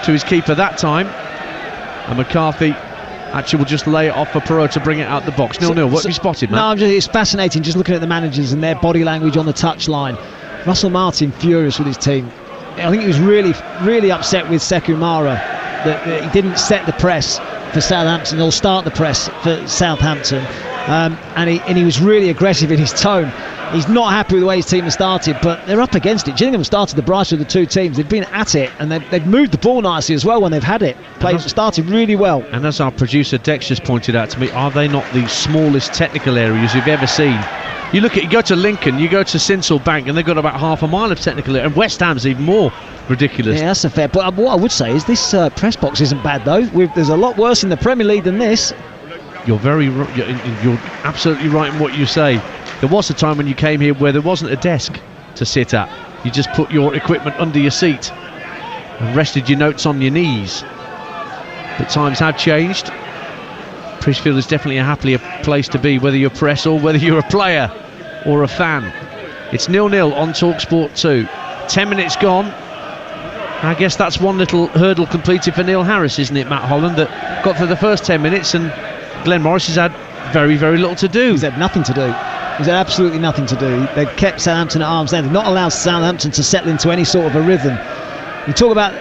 to his keeper that time. And McCarthy actually will just lay it off for Perrault to bring it out the box. 0-0. What have you spotted, Matt? No, it's fascinating just looking at the managers and their body language on the touchline. Russell Martin furious with his team. I think he was really upset with Sekou Mara that he didn't set the press for Southampton or start the press for Southampton, and he was really aggressive in his tone. He's not happy with the way his team has started, but they're up against it. Gillingham started the brighter of the two teams. They've been at it, and they've moved the ball nicely as well when they've had it. Started really well. And as our producer Dex just pointed out to me, are they not the smallest technical areas you've ever seen? You go to Lincoln, you go to Sinsel Bank, and they've got about half a mile of technical area, and West Ham's even more ridiculous. Yeah, that's a fair. But what I would say is this press box isn't bad though. There's a lot worse in the Premier League than this. You're absolutely right in what you say. There was a time when you came here where there wasn't a desk to sit at. You just put your equipment under your seat and rested your notes on your knees. But times have changed. Priestfield is definitely a happier place to be, whether you're press or whether you're a player or a fan. It's 0-0 on Talksport 2. 10 minutes gone. I guess that's one little hurdle completed for Neil Harris, isn't it, Matt Holland, that got through the first 10 minutes, and Glenn Morris has had very, very little to do. He's had nothing to do. He's had absolutely nothing to do. They've kept Southampton at arm's length. They've not allowed Southampton to settle into any sort of a rhythm. You talk about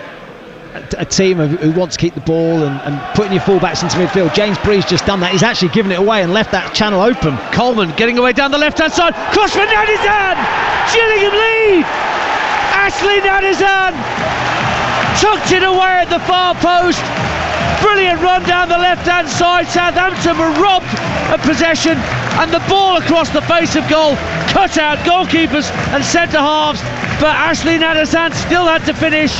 a team who want to keep the ball and putting your fullbacks into midfield. James Bree's just done that. He's actually given it away and left that channel open. Coleman getting away down the left-hand side. Cross for Nadizan! Gillingham lead! Ashley Nadizan tucked it away at the far post. Brilliant run down the left-hand side. Southampton were robbed of possession, and the ball across the face of goal cut out goalkeepers and centre-halves, but Ashley Nadizan still had to finish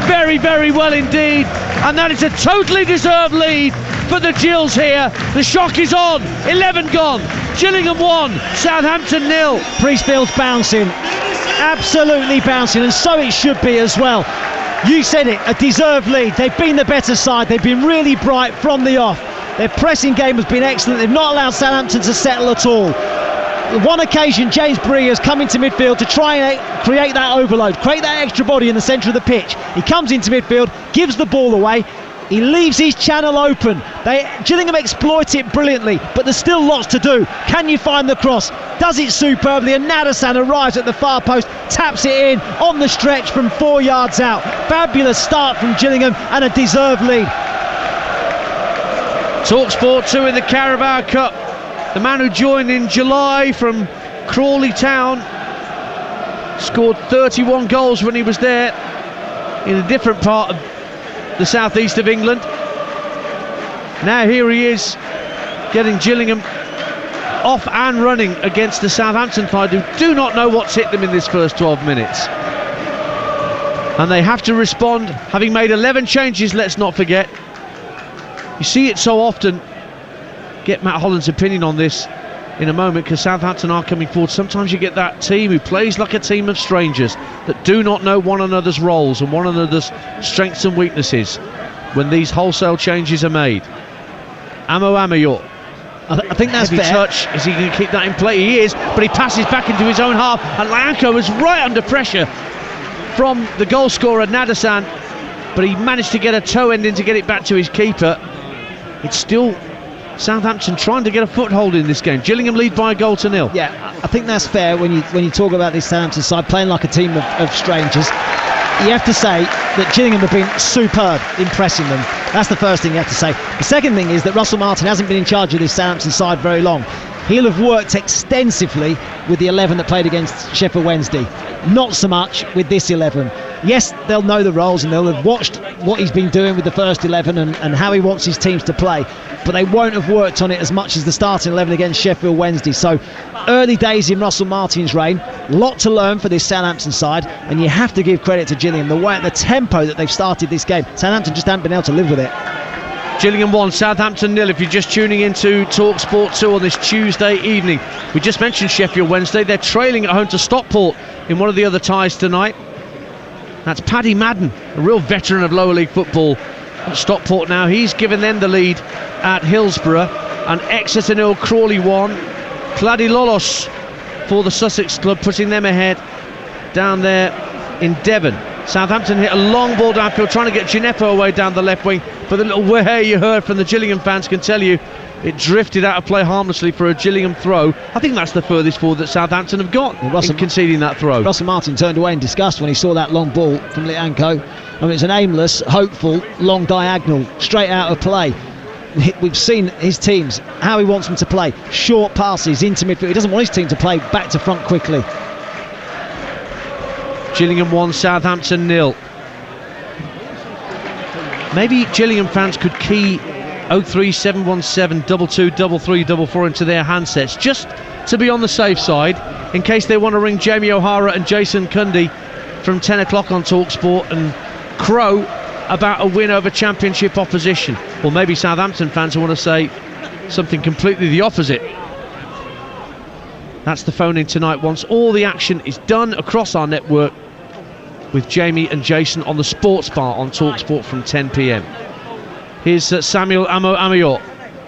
very, very well indeed, and that is a totally deserved lead for the Gills here. The shock is on. 11 gone. Gillingham 1, Southampton 0. Priestfield's bouncing, absolutely bouncing, and so it should be as well. You said it, a deserved lead. They've been the better side. They've been really bright from the off. Their pressing game has been excellent. They've not allowed Southampton to settle at all. On one occasion, James Bree has come into midfield to try and create that overload, create that extra body in the centre of the pitch. He comes into midfield, gives the ball away. He leaves his channel open. Gillingham exploit it brilliantly, but there's still lots to do. Can you find the cross? Does it superbly, and Nadizan arrives at the far post, taps it in on the stretch from 4 yards out. Fabulous start from Gillingham and a deserved lead. Talksport 2 in the Carabao Cup. The man who joined in July from Crawley Town scored 31 goals when he was there in a different part of the southeast of England. Now here he is getting Gillingham off and running against the Southampton side, who do not know what's hit them in this first 12 minutes. And they have to respond, having made 11 changes, let's not forget. You see it so often. Get Matt Holland's opinion on this in a moment, because Southampton are coming forward. Sometimes you get that team who plays like a team of strangers that do not know one another's roles and one another's strengths and weaknesses when these wholesale changes are made. Amo Amayor, I think that's heavy fair. touch. Is he going to keep that in play? He is, but he passes back into his own half, and Lanko was right under pressure from the goal scorer Nadizan, but he managed to get a toe end in to get it back to his keeper. It's still Southampton trying to get a foothold in this game. Gillingham lead by a goal to nil. Yeah, I think that's fair when you talk about this Southampton side playing like a team of strangers. You have to say that Gillingham have been superb in pressing them. That's the first thing you have to say. The second thing is that Russell Martin hasn't been in charge of this Southampton side very long. He'll have worked extensively with the 11 that played against Sheffield Wednesday. Not so much with this 11. Yes, they'll know the roles and they'll have watched what he's been doing with the first 11 and how he wants his teams to play, but they won't have worked on it as much as the starting 11 against Sheffield Wednesday. So early days in Russell Martin's reign, a lot to learn for this Southampton side, and you have to give credit to Gillingham, the tempo that they've started this game. Southampton just haven't been able to live with it. Gillingham 1, Southampton 0. If you're just tuning into Talksport 2 on this Tuesday evening, we just mentioned Sheffield Wednesday. They're trailing at home to Stockport in one of the other ties tonight. That's Paddy Madden, a real veteran of lower league football at Stockport now. He's given them the lead at Hillsborough. And Exeter 0, Crawley 1. Clady Lolos for the Sussex club, putting them ahead down there in Devon. Southampton hit a long ball downfield, trying to get Gineppo away down the left wing, but the little whir you heard from the Gillingham fans can tell you it drifted out of play harmlessly for a Gillingham throw. I think that's the furthest forward that Southampton have got in conceding that throw. Russell Martin turned away in disgust when he saw that long ball from Lianco. I mean, it's an aimless, hopeful, long diagonal, straight out of play. We've seen his teams, how he wants them to play. Short passes into midfield. He doesn't want his team to play back to front quickly. Gillingham 1, Southampton 0. Maybe Gillingham fans could key 03717 22 3344 into their handsets just to be on the safe side, in case they want to ring Jamie O'Hara and Jason Cundy from 10 o'clock on Talksport and crow about a win over championship opposition. Or maybe Southampton fans want to say something completely the opposite. That's the phone in tonight once all the action is done across our network, with Jamie and Jason on the Sports Bar on Talksport from 10 p.m. Here's Samuel Amo-Ameor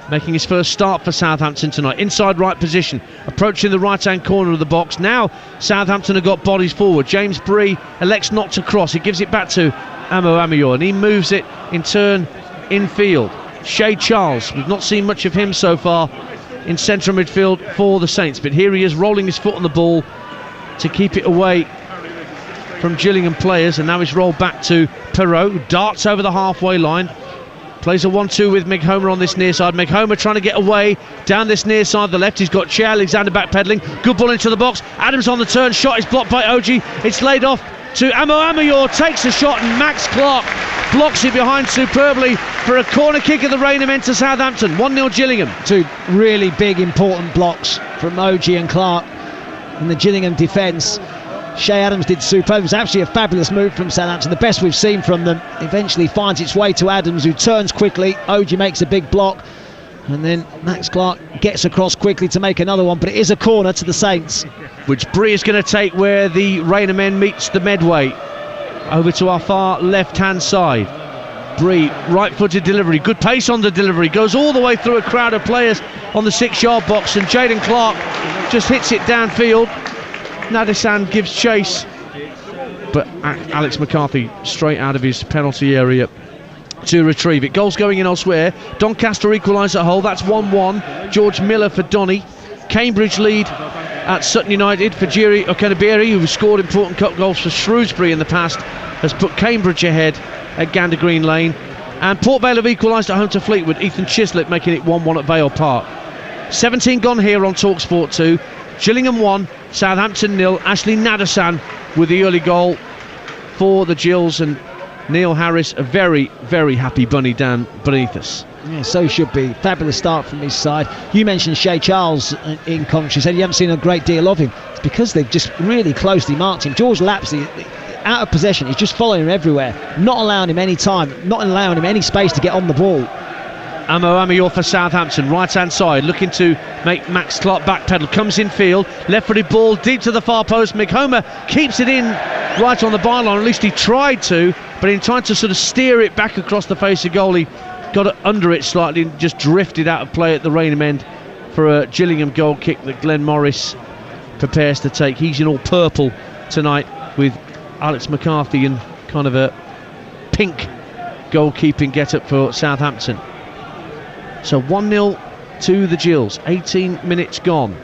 making his first start for Southampton tonight. Inside right position, approaching the right-hand corner of the box. Now Southampton have got bodies forward. James Bree elects not to cross. He gives it back to Amo-Ameor, and he moves it in turn infield. Shea Charles, we've not seen much of him so far in central midfield for the Saints, but here he is rolling his foot on the ball to keep it away from Gillingham players, and now he's rolled back to Perrault, who darts over the halfway line, plays a 1-2 with Meg-Homer on this near side. Meg-Homer trying to get away down this near side, the left. He's got Che Alexander backpedaling, good ball into the box. Adams on the turn, shot is blocked by Oji. It's laid off to Amo-Ameor, takes a shot, and Max Clark blocks it behind superbly for a corner kick of the Rainham to Southampton. 1-0 Gillingham. Two really big important blocks from Oji and Clark in the Gillingham defence. Shea Adams did superb. It was actually a fabulous move from Southampton, the best we've seen from them. Eventually finds its way to Adams, who turns quickly. Oji makes a big block, and then Max Clark gets across quickly to make another one, but it is a corner to the Saints, which Bree is going to take where the Rainham end meets the Medway, over to our far left hand side. Bree, right-footed delivery, good pace on the delivery, goes all the way through a crowd of players on the 6-yard box, and Jaden Clark just hits it downfield. Nadesan gives chase, but Alex McCarthy straight out of his penalty area to retrieve it. Goals going in elsewhere. Doncaster equalise at Hull, that's 1-1. George Miller for Donny. Cambridge lead at Sutton United for Jiri Okenabiri, who scored important cup goals for Shrewsbury in the past, has put Cambridge ahead at Gander Green Lane. And Port Vale have equalised at home to Fleetwood, Ethan Chislett making it 1-1 at Vale Park. 17 gone here on Talksport 2. Gillingham 1, Southampton 0. Ashley Nadesan with the early goal for the Gills, and Neil Harris, a very, very happy bunny down beneath us. Yeah, so should be. Fabulous start from his side. You mentioned Shea Charles in commentary, said you haven't seen a great deal of him. It's because they've just really closely marked him. George Lapsley, out of possession, he's just following him everywhere, not allowing him any time, not allowing him any space to get on the ball. Amo-Ameor for Southampton, right hand side, looking to make Max Clark backpedal, comes in field, left footed ball deep to the far post. Meg-Homer keeps it in right on the byline, at least he tried to, but in trying to sort of steer it back across the face of goal, he got it under it slightly and just drifted out of play at the Rainham end for a Gillingham goal kick that Glenn Morris prepares to take. He's in all purple tonight with Alex McCarthy in kind of a pink goalkeeping get-up for Southampton. So 1-0 to the Gills, 18 minutes gone.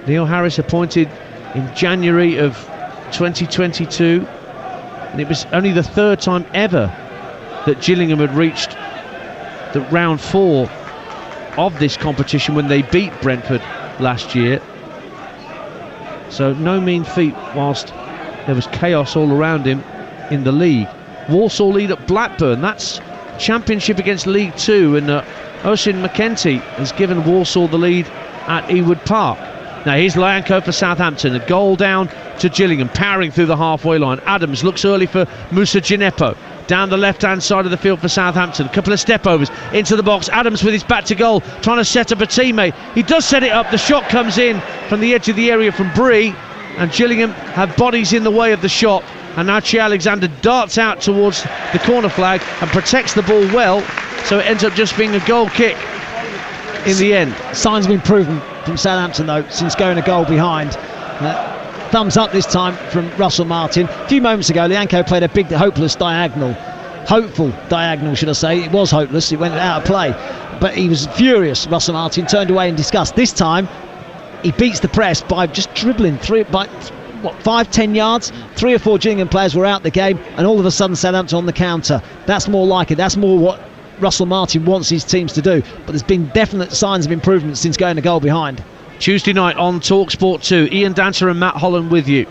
Neil Harris appointed in January of 2022, and it was only the third time ever that Gillingham had reached the round 4 of this competition when they beat Brentford last year. So no mean feat whilst there was chaos all around him in the league. Walsall lead at Blackburn, that's Championship against League 2, and Oisin McKenty has given Walsall the lead at Ewood Park. Now here's Lianco for Southampton, a goal down to Gillingham, powering through the halfway line. Adams looks early for Moussa Gineppo, down the left hand side of the field for Southampton, a couple of step overs into the box. Adams with his back to goal, trying to set up a teammate. He does set it up, the shot comes in from the edge of the area from Bree, and Gillingham have bodies in the way of the shot, and now Che Alexander darts out towards the corner flag and protects the ball well, so it ends up just being a goal kick in the end. Signs of improvement from Southampton though since going a goal behind. Thumbs up this time from Russell Martin. A few moments ago Lianco played a big hopeful diagonal should I say. It was hopeless, it went out of play, but he was furious. Russell Martin turned away in disgust. This time he beats the press by just dribbling 5-10 yards. 3 or 4 Gillingham players were out the game, and all of a sudden Southampton on the counter. That's more like it. That's more what Russell Martin wants his teams to do. But there's been definite signs of improvement since going a goal behind. Tuesday night on Talksport 2, Ian Dancer and Matt Holland with you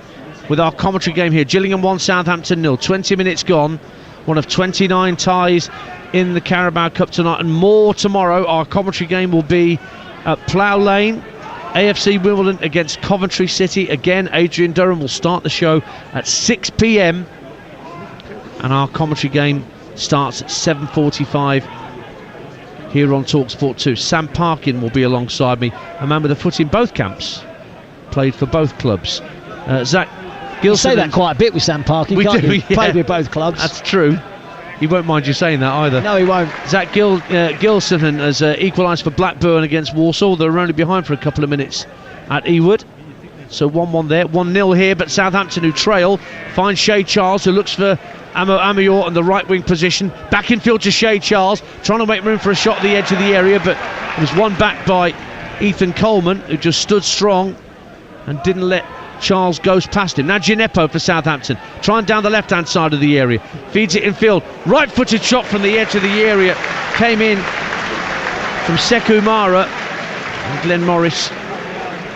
with our commentary game here. Gillingham 1, Southampton 0. 20 minutes gone. One of 29 ties in the Carabao Cup tonight, and more tomorrow. Our commentary game will be at Plough Lane, AFC Wimbledon against Coventry City. Again, Adrian Durham will start the show at 6 p.m. and our commentary game starts at 7:45 here on Talksport 2. Sam Parkin will be alongside me, a man with a foot in both camps, played for both clubs. Zach Gilson. You say that quite a bit with Sam Parkin, can't you? Yeah. Played with both clubs. That's true. He won't mind you saying that either. No, he won't. Zach Gilson has equalised for Blackburn against Walsall. They're only behind for a couple of minutes at Ewood. So 1-1 there. 1-0 here, but Southampton, who trail, find Shay Charles, who looks for Amo Amayor in the right wing position. Back in field to Shay Charles, trying to make room for a shot at the edge of the area, but it was won back by Ethan Coleman, who just stood strong and didn't let Charles goes past him. Now Gineppo for Southampton, trying down the left-hand side of the area, feeds it in field, right-footed shot from the edge of the area, came in from Sekou Mara, and Glenn Morris,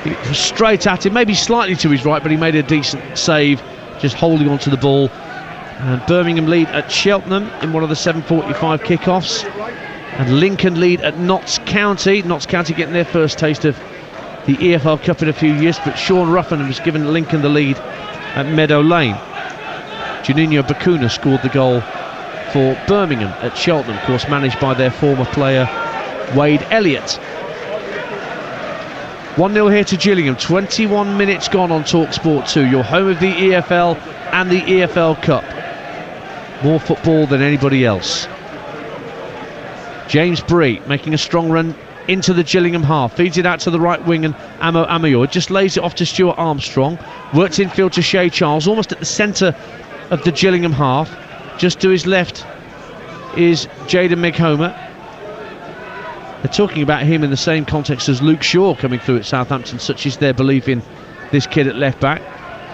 he was straight at him, maybe slightly to his right, but he made a decent save, just holding on to the ball. And Birmingham lead at Cheltenham in one of the 7:45 kickoffs, and Lincoln lead at Notts County. Notts County getting their first taste of the EFL Cup in a few years, but Sean Ruffin has given Lincoln the lead at Meadow Lane. Juninho Bakuna scored the goal for Birmingham at Cheltenham, of course managed by their former player Wade Elliott. 1-0 here to Gillingham, 21 minutes gone on Talksport 2, your home of the EFL and the EFL Cup. More football than anybody else. James Bree making a strong run into the Gillingham half, feeds it out to the right wing, and Amo Amayor just lays it off to Stuart Armstrong, works infield to Shay Charles, almost at the centre of the Gillingham half. Just to his left is Jaden Meghomer. They're talking about him in the same context as Luke Shaw coming through at Southampton, such is their belief in this kid at left back,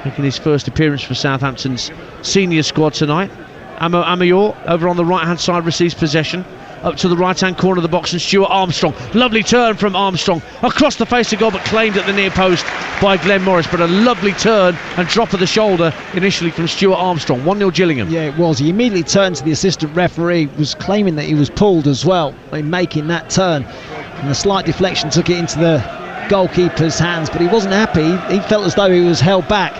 making his first appearance for Southampton's senior squad tonight. Amo Amayor over on the right hand side receives possession, up to the right hand corner of the box, and Stuart Armstrong, lovely turn from Armstrong across the face of goal, but claimed at the near post by Glenn Morris, but a lovely turn and drop of the shoulder initially from Stuart Armstrong. 1-0 Gillingham. Yeah, it was. He immediately turned to the assistant referee, was claiming that he was pulled as well in making that turn, and a slight deflection took it into the goalkeeper's hands, but he wasn't happy. He felt as though he was held back,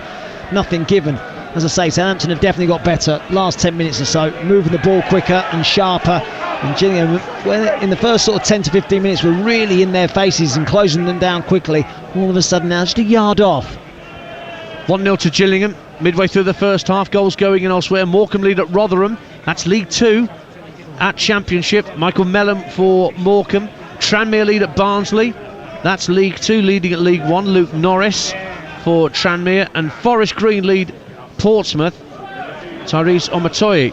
nothing given. As I say, Southampton have definitely got better last 10 minutes or so, moving the ball quicker and sharper. And Gillingham, in the first sort of 10 to 15 minutes, were really in their faces and closing them down quickly. All of a sudden now, just a yard off. 1-0 to Gillingham, midway through the first half. Goals going in elsewhere. Morecambe lead at Rotherham. That's League 2 at Championship. Michael Mellon for Morecambe. Tranmere lead at Barnsley. That's League 2, leading at League 1. Luke Norris for Tranmere. And Forest Green lead Portsmouth. Tyrese Omatoye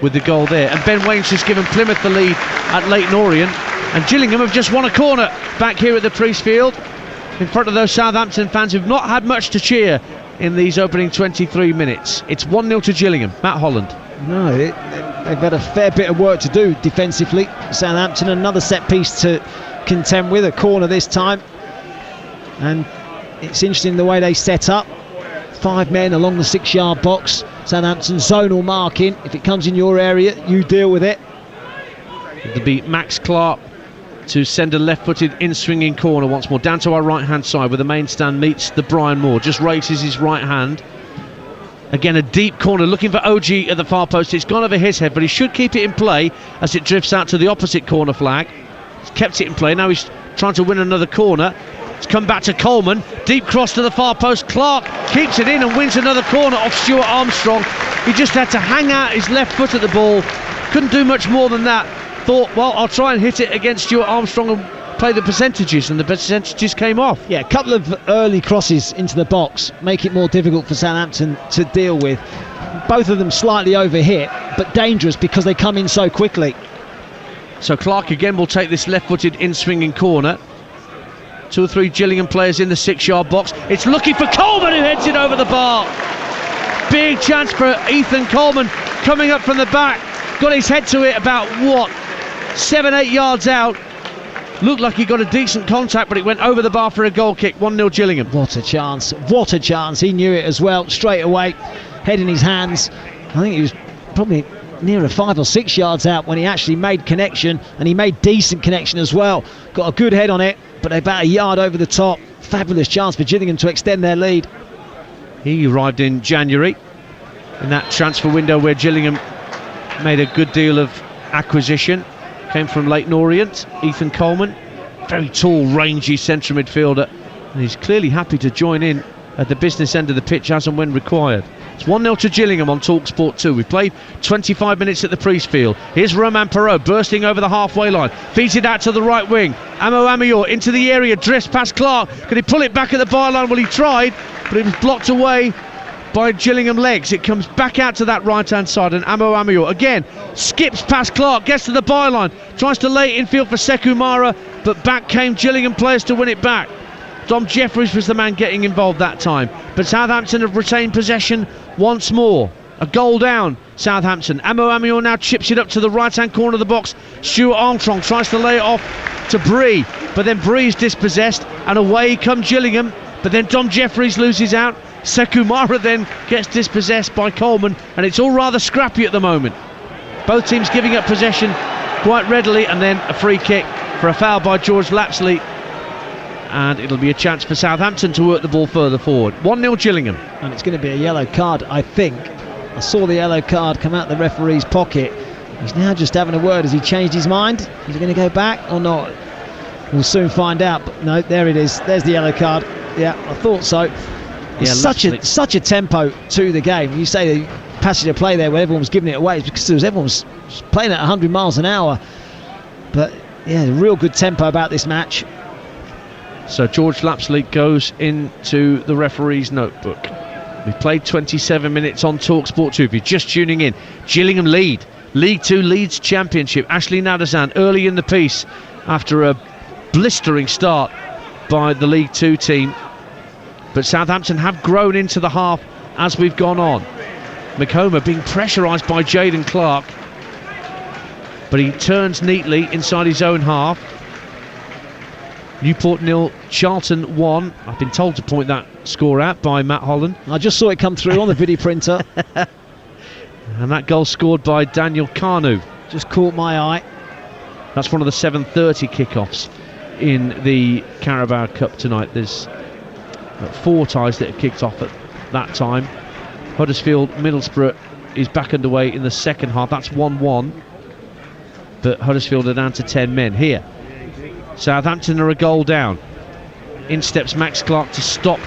with the goal there, and Ben Wain's just given Plymouth the lead at Leyton Orient, and Gillingham have just won a corner back here at the Priestfield in front of those Southampton fans who've not had much to cheer in these opening 23 minutes. It's 1-0 to Gillingham. Matt Holland. No, they've had a fair bit of work to do defensively. Southampton, another set piece to contend with, a corner this time, and it's interesting the way they set up. 5 men along the 6-yard box. Southampton zonal marking. If it comes in your area, you deal with it. It'll be Max Clark to send a left-footed in-swinging corner once more down to our right-hand side, where the main stand meets the Brian Moore. Just raises his right hand. Again, a deep corner looking for OG at the far post. It's gone over his head, but he should keep it in play as it drifts out to the opposite corner flag. He's kept it in play. Now he's trying to win another corner. It's come back to Coleman, deep cross to the far post. Clark keeps it in and wins another corner off Stuart Armstrong. He just had to hang out his left foot at the ball, couldn't do much more than that. Thought, well, I'll try and hit it against Stuart Armstrong and play the percentages, and the percentages came off. Yeah, a couple of early crosses into the box make it more difficult for Southampton to deal with. Both of them slightly overhit, but dangerous because they come in so quickly. So Clark again will take this left-footed in-swinging corner. 2 or 3 Gillingham players in the 6-yard box. It's looking for Coleman, who heads it over the bar. Big chance for Ethan Coleman coming up from the back. Got his head to it about, 7-8 yards out. Looked like he got a decent contact, but it went over the bar for a goal kick. 1-0 Gillingham. What a chance. What a chance. He knew it as well, straight away. Head in his hands. I think he was probably nearer 5 or 6 yards out when he actually made connection, and he made decent connection as well. Got a good head on it, but about a yard over the top. Fabulous chance for Gillingham to extend their lead. He arrived in January in that transfer window where Gillingham made a good deal of acquisition. Came from Leyton Orient. Ethan Coleman, very tall, rangy central midfielder, and he's clearly happy to join in at the business end of the pitch as and when required. It's 1-0 to Gillingham on Talksport 2. We've played 25 minutes at the Priestfield. Here's Romain Perrault bursting over the halfway line. Feeds it out to the right wing. Amo Amayor into the area, drifts past Clark. Can he pull it back at the byline? Well, he tried, but it was blocked away by Gillingham legs. It comes back out to that right-hand side, and Amo Amayor again skips past Clark, gets to the byline, tries to lay it infield for Sekumara, but back came Gillingham players to win it back. Dom Jeffries was the man getting involved that time, but Southampton have retained possession once more. A goal down, Southampton. Amo Amayor now chips it up to the right-hand corner of the box. Stuart Armstrong tries to lay it off to Bree, but then Bree is dispossessed, and away come Gillingham, but then Dom Jeffries loses out. Sekumara then gets dispossessed by Coleman, and it's all rather scrappy at the moment. Both teams giving up possession quite readily, and then a free kick for a foul by George Lapsley, and it'll be a chance for Southampton to work the ball further forward. 1-0 Gillingham. And it's going to be a yellow card, I think. I saw the yellow card come out the referee's pocket. He's now just having a word. Has he changed his mind? Is he going to go back or not? We'll soon find out. But no, there it is. There's the yellow card. Yeah, I thought so. It's such a tempo to the game. You say the passage of play there where everyone was giving it away, it's because everyone was playing at 100 miles an hour. But yeah, real good tempo about this match. So George Lapsley goes into the referee's notebook. We've played 27 minutes on Talksport 2. If you're just tuning in, Gillingham lead. League 2 Leeds Championship. Ashley Nadazan early in the piece after a blistering start by the League 2 team. But Southampton have grown into the half as we've gone on. McComber being pressurised by Jaden Clark, but he turns neatly inside his own half. Newport 0, Charlton 1. I've been told to point that score out by Matt Holland. I just saw it come through on the video printer. And that goal scored by Daniel Kanu. Just caught my eye. That's one of the 7:30 kickoffs in the Carabao Cup tonight. There's 4 ties that have kicked off at that time. Huddersfield Middlesbrough is back underway in the second half. That's 1-1, but Huddersfield are down to 10 men here. Southampton are a goal down. In steps Max Clark to stop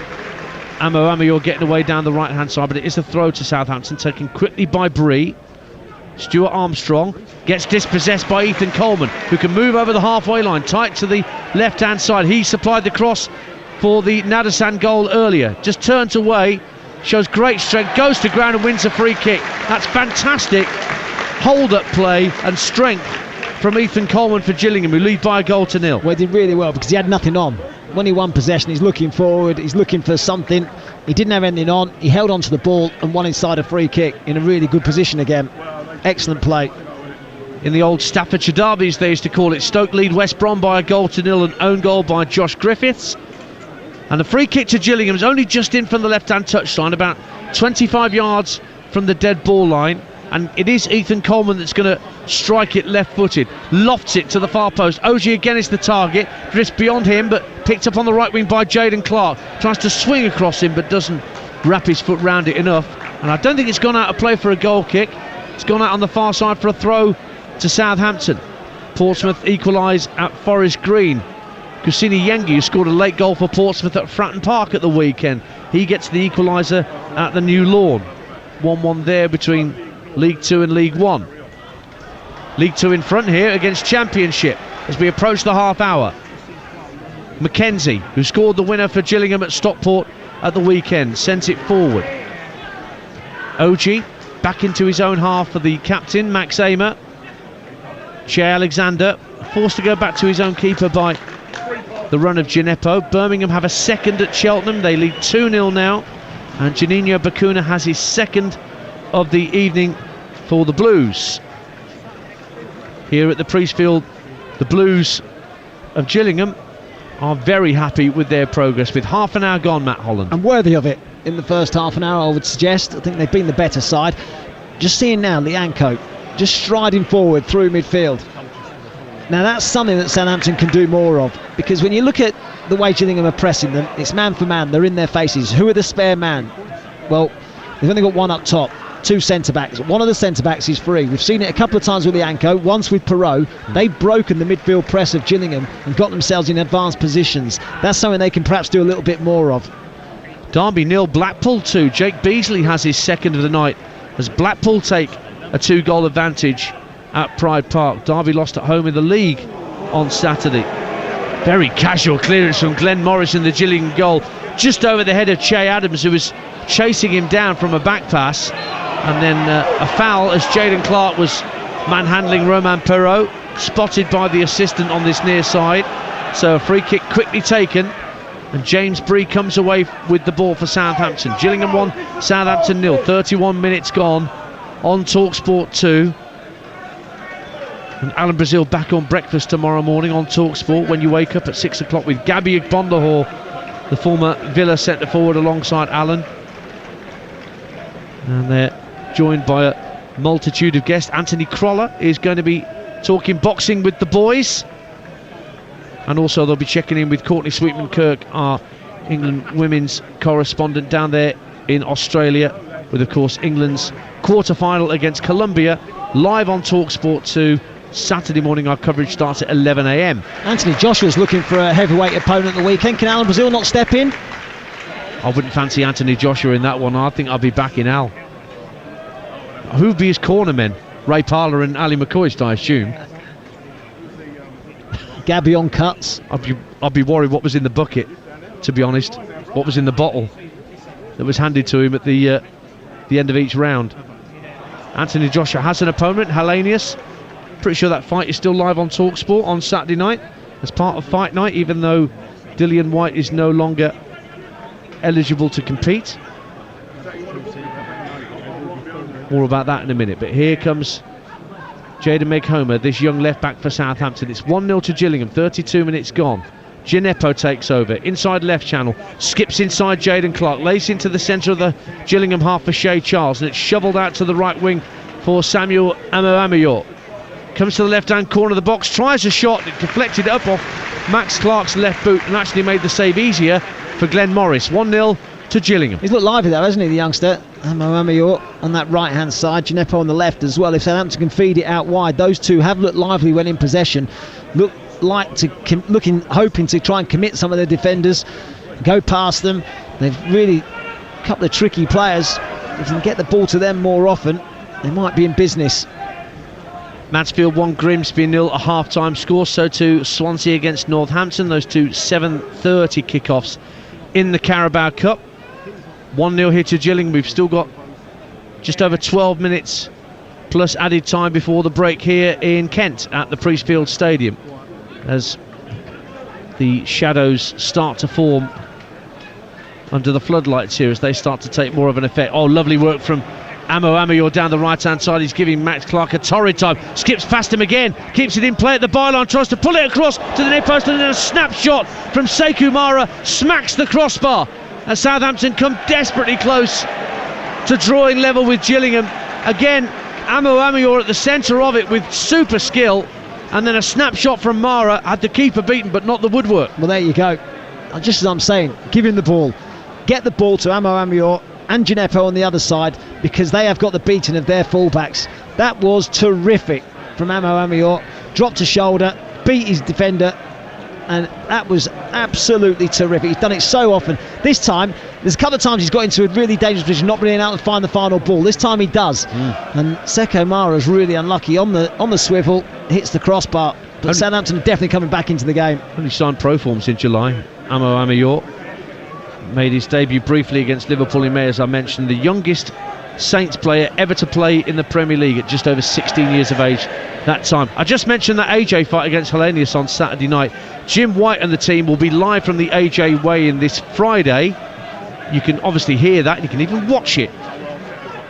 Amo Amayor getting away down the right hand side, but it is a throw to Southampton, taken quickly by Bree. Stuart Armstrong gets dispossessed by Ethan Coleman, who can move over the halfway line tight to the left hand side. He supplied the cross for the Nadasan goal earlier, just turns away, shows great strength, goes to ground and wins a free kick. That's fantastic hold-up play and strength from Ethan Coleman for Gillingham, who lead by a goal to 0. Well, he did really well because he had nothing on. When he won possession, he's looking forward, he's looking for something. He didn't have anything on, he held on to the ball and won inside a free kick in a really good position again. Excellent play. In the old Staffordshire derbies, they used to call it, Stoke lead West Brom by a goal to 0, an own goal by Josh Griffiths. And the free kick to Gillingham is only just in from the left-hand touchline, about 25 yards from the dead ball line. And it is Ethan Coleman that's going to strike it left-footed. Lofts it to the far post. Oji again is the target. Drifts beyond him, but picked up on the right wing by Jaden Clark. Tries to swing across him, but doesn't wrap his foot round it enough. And I don't think it's gone out of play for a goal kick. It's gone out on the far side for a throw to Southampton. Portsmouth equalise at Forest Green. Kusini Yengi, who scored a late goal for Portsmouth at Fratton Park at the weekend, he gets the equaliser at the New Lawn. 1-1 there between League 2 and League 1. League 2 in front here against Championship as we approach the half hour. Mackenzie, who scored the winner for Gillingham at Stockport at the weekend, sent it forward. OG back into his own half for the captain, Max Amer. Shea Alexander forced to go back to his own keeper by the run of Gineppo. Birmingham have a second at Cheltenham. They lead 2-0 now, and Juninho Bacuna has his second of the evening for the Blues. Here at the Priestfield, the Blues of Gillingham are very happy with their progress, with half an hour gone, Matt Holland. And worthy of it in the first half an hour, I would suggest. I think they've been the better side. Just seeing now Lianco just striding forward through midfield. Now that's something that Southampton can do more of, because when you look at the way Gillingham are pressing them, it's man for man, they're in their faces. Who are the spare man? Well, they've only got one up top, two centre-backs. One of the centre-backs is free. We've seen it a couple of times with Lianco, once with Perot. They've broken the midfield press of Gillingham and got themselves in advanced positions. That's something they can perhaps do a little bit more of. Derby 0, Blackpool 2. Jake Beasley has his second of the night as Blackpool take a 2-goal advantage at Pride Park. Derby lost at home in the league on Saturday. Very casual clearance from Glenn Morris in the Gillingham goal, just over the head of Che Adams, who was chasing him down from a back pass. And then a foul as Jaden Clark was manhandling Romain Perot, spotted by the assistant on this near side. So a free kick quickly taken, and James Bree comes away with the ball for Southampton. Gillingham 1, Southampton 0. 31 minutes gone on Talksport 2. And Alan Brazil back on breakfast tomorrow morning on Talksport when you wake up at 6 o'clock with Gabby Igbondahor, the former Villa centre forward, alongside Alan. And they're joined by a multitude of guests. Anthony Croller is going to be talking boxing with the boys. And also they'll be checking in with Courtney Sweetman-Kirk, our England women's correspondent down there in Australia, with of course England's quarter-final against Colombia, live on Talksport 2. Saturday morning our coverage starts at 11 a.m. Anthony Joshua's looking for a heavyweight opponent the weekend. Can Alan Brazil not step in? I wouldn't fancy Anthony Joshua in that one. I think I'll be backing Al. Who'd be his cornermen? Ray Parler and Ali McCoist, I assume. Gabby on cuts. I'd be worried what was in the bucket, to be honest. What was in the bottle that was handed to him at the end of each round. Anthony Joshua has an opponent, Hellenius. Pretty sure that fight is still live on Talksport on Saturday night as part of Fight Night, even though Dillian White is no longer eligible to compete. More about that in a minute, but here comes Jaden Meghomer, this young left back for Southampton. It's 1-0 to Gillingham, 32 minutes gone. Gineppo takes over, inside left channel, skips inside Jaden Clark, lays into the centre of the Gillingham half for Shea Charles, and it's shovelled out to the right wing for Samuel Amoamayor. Comes to the left-hand corner of the box, tries a shot, it deflected up off Max Clark's left boot and actually made the save easier for Glenn Morris. 1-0 to Gillingham. He's looked lively though, hasn't he, the youngster? Amoamayor on that right-hand side, Gineppo on the left as well. If Southampton can feed it out wide, those two have looked lively when in possession. Look like to hoping to try and commit some of their defenders, go past them. They've really a couple of tricky players. If they can get the ball to them more often, they might be in business. Mansfield 1, Grimsby 0, a half-time score. So too Swansea against Northampton. Those two 7:30 kickoffs in the Carabao Cup. 1-0 here to Gillingham. We've still got just over 12 minutes plus added time before the break here in Kent at the Priestfield Stadium, as the shadows start to form under the floodlights here, as they start to take more of an effect. Oh, lovely work from Amoamayor down the right-hand side. He's giving Max Clark a torrid time. Skips past him again, keeps it in play at the byline, tries to pull it across to the near post, and then a snapshot from Sekou Mara smacks the crossbar. And Southampton come desperately close to drawing level with Gillingham. Again, Amoamayor at the centre of it with super skill, and then a snapshot from Mara had the keeper beaten, but not the woodwork. Well, there you go. Just as I'm saying, give him the ball. Get the ball to Amoamayor and Gineppo on the other side, because they have got the beating of their fullbacks. That was terrific from Amoamayor. Dropped a shoulder, beat his defender, and that was absolutely terrific. He's done it so often. This time, there's a couple of times he's got into a really dangerous position, not being able to find the final ball. This time he does. And Sekou Mara's really unlucky on the swivel, hits the crossbar. But Southampton are definitely coming back into the game. Only signed pro form since July. Amo Amayor made his debut briefly against Liverpool in May, as I mentioned. The youngest Saints player ever to play in the Premier League at just over 16 years of age that time. I just mentioned that AJ fight against Hellenius on Saturday night. Jim White and the team will be live from the AJ weigh-in this Friday. You can obviously hear that, and you can even watch it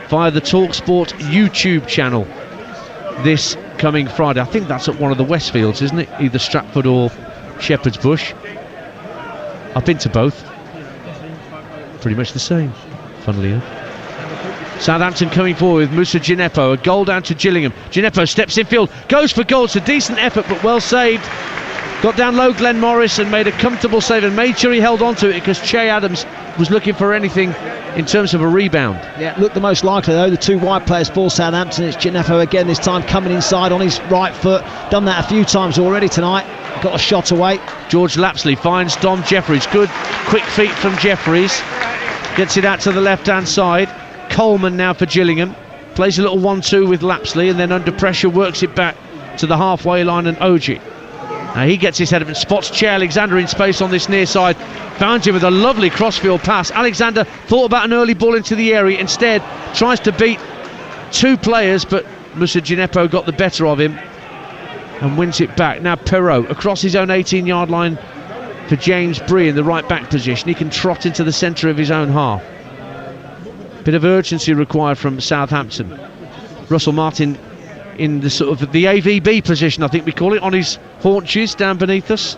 via the Talksport YouTube channel this coming Friday. I think that's at one of the Westfields, isn't it? Either Stratford or Shepherd's Bush. I've been to both. Pretty much the same, funnily enough. Southampton coming forward with Moussa Djenepo. A goal down to Gillingham. Djenepo steps in field, goes for goal. It's a decent effort, but well saved. Got down low Glenn Morris and made a comfortable save, and made sure he held on to it, because Che Adams was looking for anything in terms of a rebound. Yeah, looked the most likely though. The two wide players for Southampton. It's Djenepo again, this time coming inside on his right foot. Done that a few times already tonight. Got a shot away. George Lapsley finds Dom Jeffries. Good quick feet from Jeffries. Gets it out to the left hand side. Coleman now for Gillingham. Plays a little 1-2 with Lapsley, and then under pressure works it back to the halfway line, and Oji. Now he gets his head up and spots Che Alexander in space on this near side. Found him with a lovely crossfield pass. Alexander thought about an early ball into the area. Instead tries to beat two players, but Moussa Djenepo got the better of him and wins it back. Now Perrault across his own 18-yard line for James Bree in the right back position. He can trot into the centre of his own half. Bit of urgency required from Southampton. Russell Martin in the sort of the AVB position, I think we call it, on his haunches down beneath us.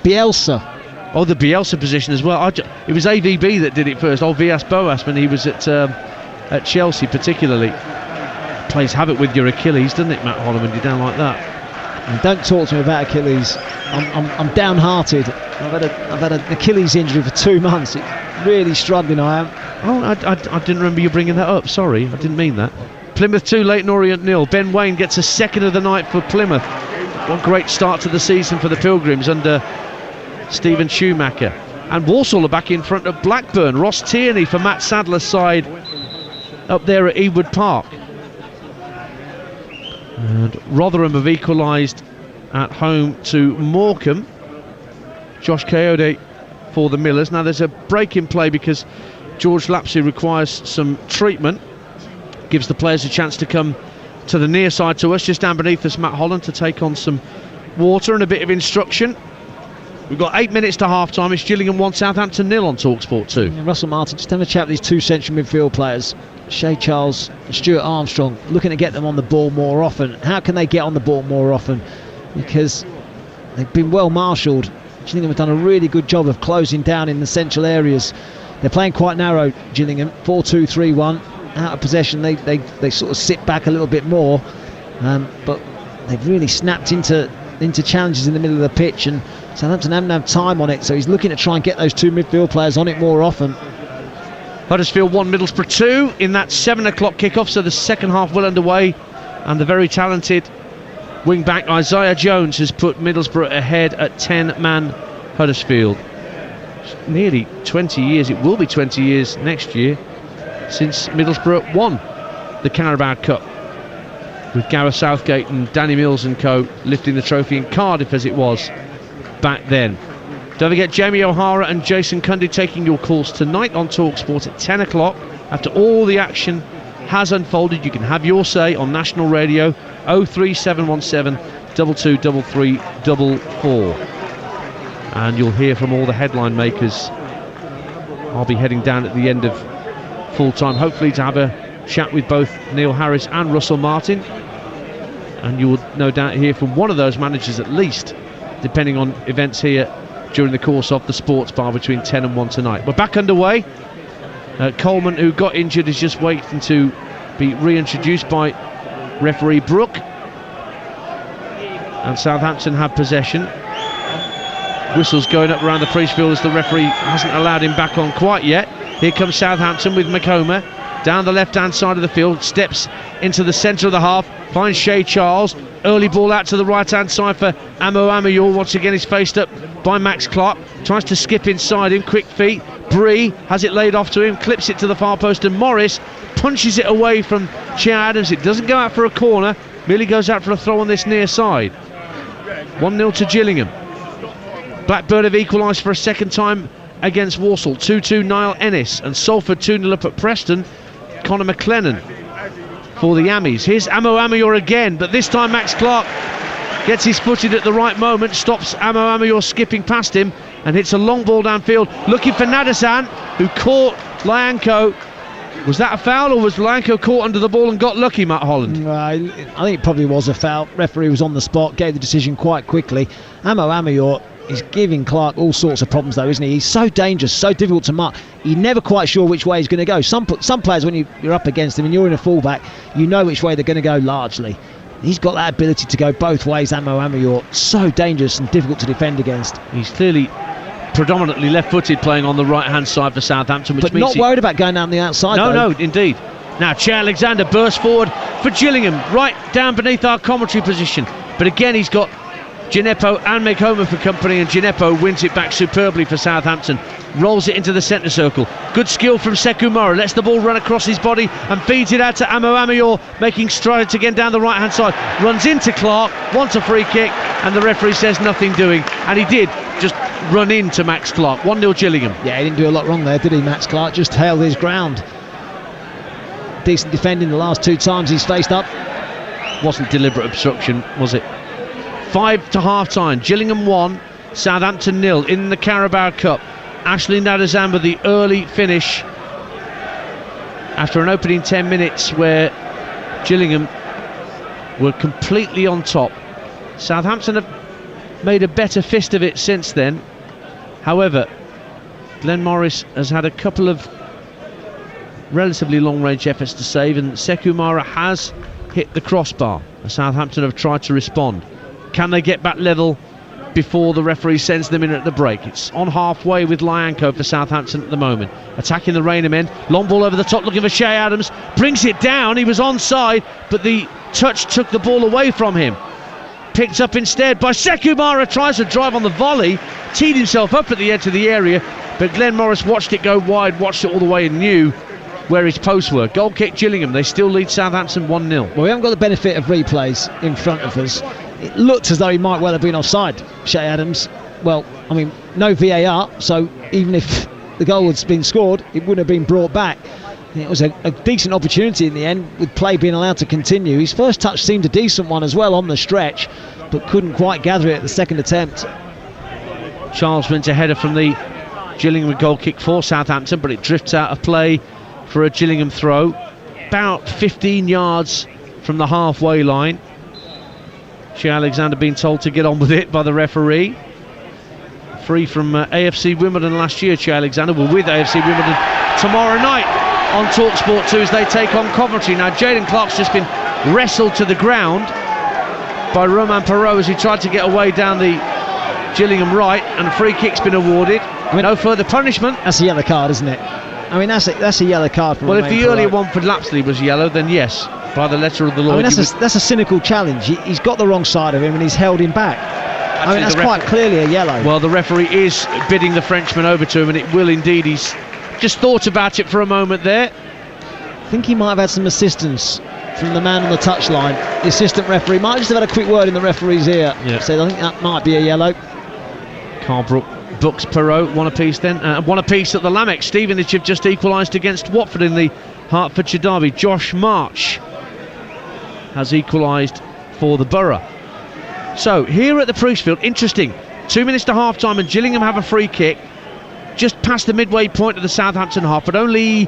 Bielsa. Oh, the Bielsa position as well. It was AVB that did it first. Oh, Villas Boas when he was at Chelsea particularly. Plays havoc with your Achilles, doesn't it, Matt Holland, when you're down like that? And don't talk to me about Achilles. I'm downhearted. I've had an Achilles injury for 2 months. It's really struggling, I am. Oh, I didn't remember you bringing that up. Sorry, I didn't mean that. Plymouth 2, Leyton Orient 0. Ben Waine gets a second of the night for Plymouth. What great start to the season for the Pilgrims under Stephen Schumacher. And Walsall are back in front of Blackburn. Ross Tierney for Matt Sadler's side up there at Ewood Park. And Rotherham have equalised at home to Morecambe. Josh Kayode for the Millers. Now there's a break in play because George Lapsley requires some treatment. Gives the players a chance to come to the near side to us, just down beneath us, Matt Holland, to take on some water and a bit of instruction. We've got 8 minutes to half time. It's Gillingham 1, Southampton 0 on Talksport 2. And Russell Martin just having a chat with these two central midfield players, Shea Charles and Stuart Armstrong, looking to get them on the ball more often. How can they get on the ball more often? Because they've been well marshalled. Gillingham have done a really good job of closing down in the central areas. They're playing quite narrow, Gillingham, 4-2-3-1. Out of possession, they sort of sit back a little bit more, but they've really snapped into challenges in the middle of the pitch, and Southampton haven't had time on it, so he's looking to try and get those two midfield players on it more often. Huddersfield 1, Middlesbrough 2 in that 7 o'clock kickoff, so the second half well underway, and the very talented wing back Isaiah Jones has put Middlesbrough ahead at 10-man Huddersfield. It's nearly 20 years, it will be 20 years next year, since Middlesbrough won the Carabao Cup, with Gareth Southgate and Danny Mills and co lifting the trophy in Cardiff as it was back then. Don't forget Jamie O'Hara and Jason Cundy taking your calls tonight on Talksport at 10 o'clock. After all the action has unfolded, you can have your say on national radio 03717 223344, and you'll hear from all the headline makers. I'll be heading down at the end of full time, hopefully to have a chat with both Neil Harris and Russell Martin, and you will no doubt hear from one of those managers at least, depending on events here during the course of the Sports Bar between 10 and 1 tonight. We're back underway. Coleman, who got injured, is just waiting to be reintroduced by referee Brooke, and Southampton have possession. Whistles going up around the Priestfield as the referee hasn't allowed him back on quite yet. Here comes Southampton with Makoma down the left-hand side of the field, steps into the centre of the half, finds Shea Charles, early ball out to the right-hand side for Amo Amayor. Once again he's faced up by Max Clark, tries to skip inside him, quick feet. Bree has it laid off to him, clips it to the far post, and Morris punches it away from Che Adams. It doesn't go out for a corner, merely goes out for a throw on this near side. 1-0 to Gillingham. Blackburn have equalised for a second time against Walsall. 2-2 Niall Ennis, and Salford 2-0 up at Preston. Conor McLennan for the Ammies. Here's Amo Ameyor again, but this time Max Clark gets his foot in at the right moment, stops Amo Ameyor skipping past him, and hits a long ball downfield, looking for Nadasan, who caught Lyanco. Was that a foul, or was Lyanco caught under the ball and got lucky, Matt Holland? I think it probably was a foul. Referee was on the spot, gave the decision quite quickly. Amo Ameyor is giving Clark all sorts of problems, though, isn't he? He's so dangerous, so difficult to mark. You're never quite sure which way he's going to go. Some players, when you're up against him and you're in a fullback, you know which way they're going to go largely. He's got that ability to go both ways, Amo Ameyor. So dangerous and difficult to defend against. He's clearly predominantly left-footed, playing on the right-hand side for Southampton, which but means not worried about going down the outside. No, indeed. Now Che Alexander bursts forward for Gillingham, right down beneath our commentary position. But again, he's got Gineppo and Makoma for company, and Gineppo wins it back superbly for Southampton. Rolls it into the centre circle. Good skill from Sekumara. Lets the ball run across his body and feeds it out to Amo Ameyor, making strides again down the right-hand side. Runs into Clark, wants a free kick, and the referee says nothing doing. And he did just run into Max Clark. 1-0 Gillingham. Yeah, he didn't do a lot wrong there, did he, Max Clark? Just held his ground. Decent defending the last two times he's faced up. Wasn't deliberate obstruction, was it? 5 to half-time. Gillingham 1, Southampton 0 in the Carabao Cup. Ashley Nadazan with the early finish after an opening 10 minutes where Gillingham were completely on top. Southampton have made a better fist of it since then. However, Glenn Morris has had a couple of relatively long-range efforts to save, and Sekumara has hit the crossbar. Southampton have tried to respond. Can they get back level before the referee sends them in at the break? It's on halfway with Lyanco for Southampton at the moment. Attacking the Raynham end. Long ball over the top, looking for Shea Adams. Brings it down. He was onside, but the touch took the ball away from him. Picked up instead by Sekumara. Tries to drive on the volley. Teed himself up at the edge of the area, but Glenn Morris watched it go wide, watched it all the way, and knew where his posts were. Goal kick Gillingham. They still lead Southampton 1-0. Well, we haven't got the benefit of replays in front of us. It looked as though he might well have been offside, Shea Adams. Well, I mean, no VAR, so even if the goal had been scored, it wouldn't have been brought back. It was a decent opportunity in the end, with play being allowed to continue. His first touch seemed a decent one as well on the stretch, but couldn't quite gather it at the second attempt. Charles wins a header from the Gillingham goal kick for Southampton, but it drifts out of play for a Gillingham throw, about 15 yards from the halfway line. Che Alexander being told to get on with it by the referee. Free from AFC Wimbledon last year. Che Alexander will with AFC Wimbledon tomorrow night on Talksport 2 as they take on Coventry. Now Jaden Clark's just been wrestled to the ground by Romain Perrault as he tried to get away down the Gillingham right, and a free kick's been awarded. No further punishment. That's a yellow card, isn't it? I mean, that's a yellow card for Well, Romain if the Perrault. earlier one for Lapsley was yellow, then yes, by the letter of the law. I mean, that's a cynical challenge. He's got the wrong side of him and he's held him back. I mean, that's quite clearly a yellow. Well, the referee is bidding the Frenchman over to him, and it will indeed. He's just thought about it for a moment there. I think he might have had some assistance from the man on the touchline. The assistant referee might just have had a quick word in the referee's ear. Yeah. So I think that might be a yellow. Carbrook books Perrault, one apiece then. One apiece at the Lamex. Stevenage have just equalised against Watford in the Hertfordshire derby. Josh March has equalised for the Borough. So here at the Priestfield, interesting. 2 minutes to half time, and Gillingham have a free kick just past the midway point of the Southampton half, but only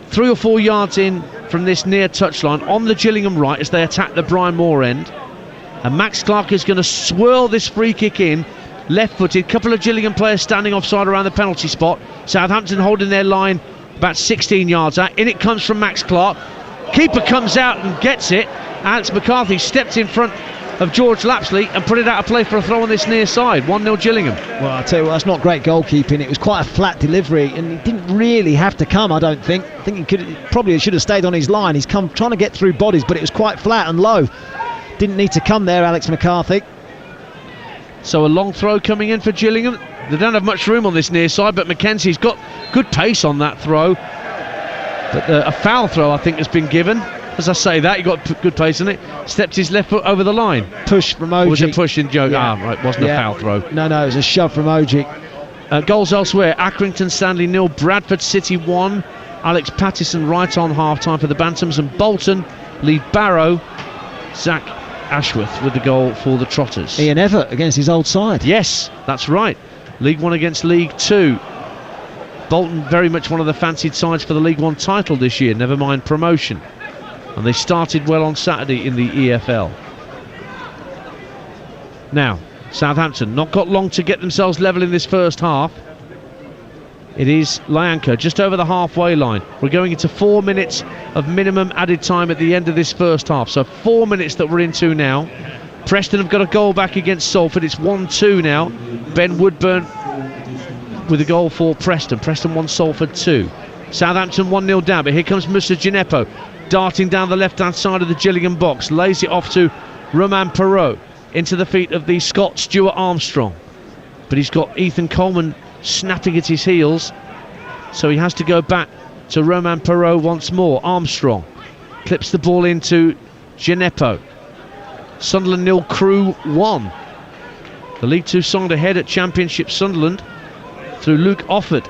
3 or 4 yards in from this near touchline on the Gillingham right as they attack the Brian Moore end. And Max Clark is going to swirl this free kick in, left-footed. Couple of Gillingham players standing offside around the penalty spot. Southampton holding their line about 16 yards out. In it comes from Max Clark. Keeper comes out and gets it. Alex McCarthy steps in front of George Lapsley and put it out of play for a throw on this near side. 1-0 Gillingham. Well, I tell you what, that's not great goalkeeping. It was quite a flat delivery, and he didn't really have to come, I don't think. I think he probably should have stayed on his line. He's come trying to get through bodies, but it was quite flat and low. Didn't need to come there, Alex McCarthy. So a long throw coming in for Gillingham. They don't have much room on this near side, but Mackenzie's got good pace on that throw. But a foul throw, I think, has been given. As I say that, he got good pace in it. Stepped his left foot over the line. Push from Oji. Was a push in Joe? Yeah. Right, wasn't a foul throw. No, it was a shove from Oji. Goals elsewhere. Accrington Stanley 0, Bradford City 1. Alex Pattison right on half-time for the Bantams, and Bolton lead Barrow. Zach Ashworth with the goal for the Trotters. Ian Everett against his old side. Yes, that's right. League 1 against League 2. Bolton very much one of the fancied sides for the League 1 title this year, never mind promotion. And they started well on Saturday in the EFL. Now, Southampton not got long to get themselves level in this first half. It is Lyanco just over the halfway line. We're going into 4 minutes of minimum added time at the end of this first half. So 4 minutes that we're into now. Preston have got a goal back against Salford. It's 1-2 now. Ben Woodburn with a goal for Preston. Preston 1, Salford 2. Southampton 1-0 down, but here comes Moussa Djenepo darting down the left-hand side of the Gillingham box. Lays it off to Romain Perrault into the feet of the Scot Stuart Armstrong. But he's got Ethan Coleman snapping at his heels, so he has to go back to Romain Perrault once more. Armstrong clips the ball into Djenepo. Sunderland 0, Crewe 1. The League 2 side ahead at Championship Sunderland through Luke Offord.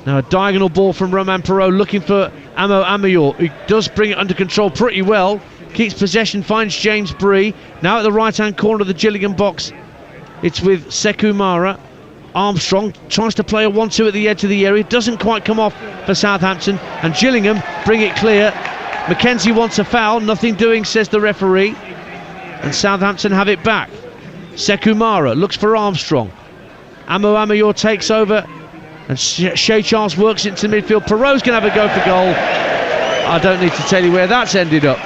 Now a diagonal ball from Romain Perrault looking for Amo Amayor, who does bring it under control pretty well. Keeps possession, finds James Bree. Now at the right-hand corner of the Gillingham box, it's with Sekou Mara. Armstrong tries to play a 1-2 at the edge of the area, doesn't quite come off for Southampton, and Gillingham bring it clear. Mackenzie wants a foul, nothing doing, says the referee, and Southampton have it back. Sekou Mara looks for Armstrong. Amo Amayor takes over, and Shea Charles works into midfield. Perrault's going to have a go for goal. I don't need to tell you where that's ended up.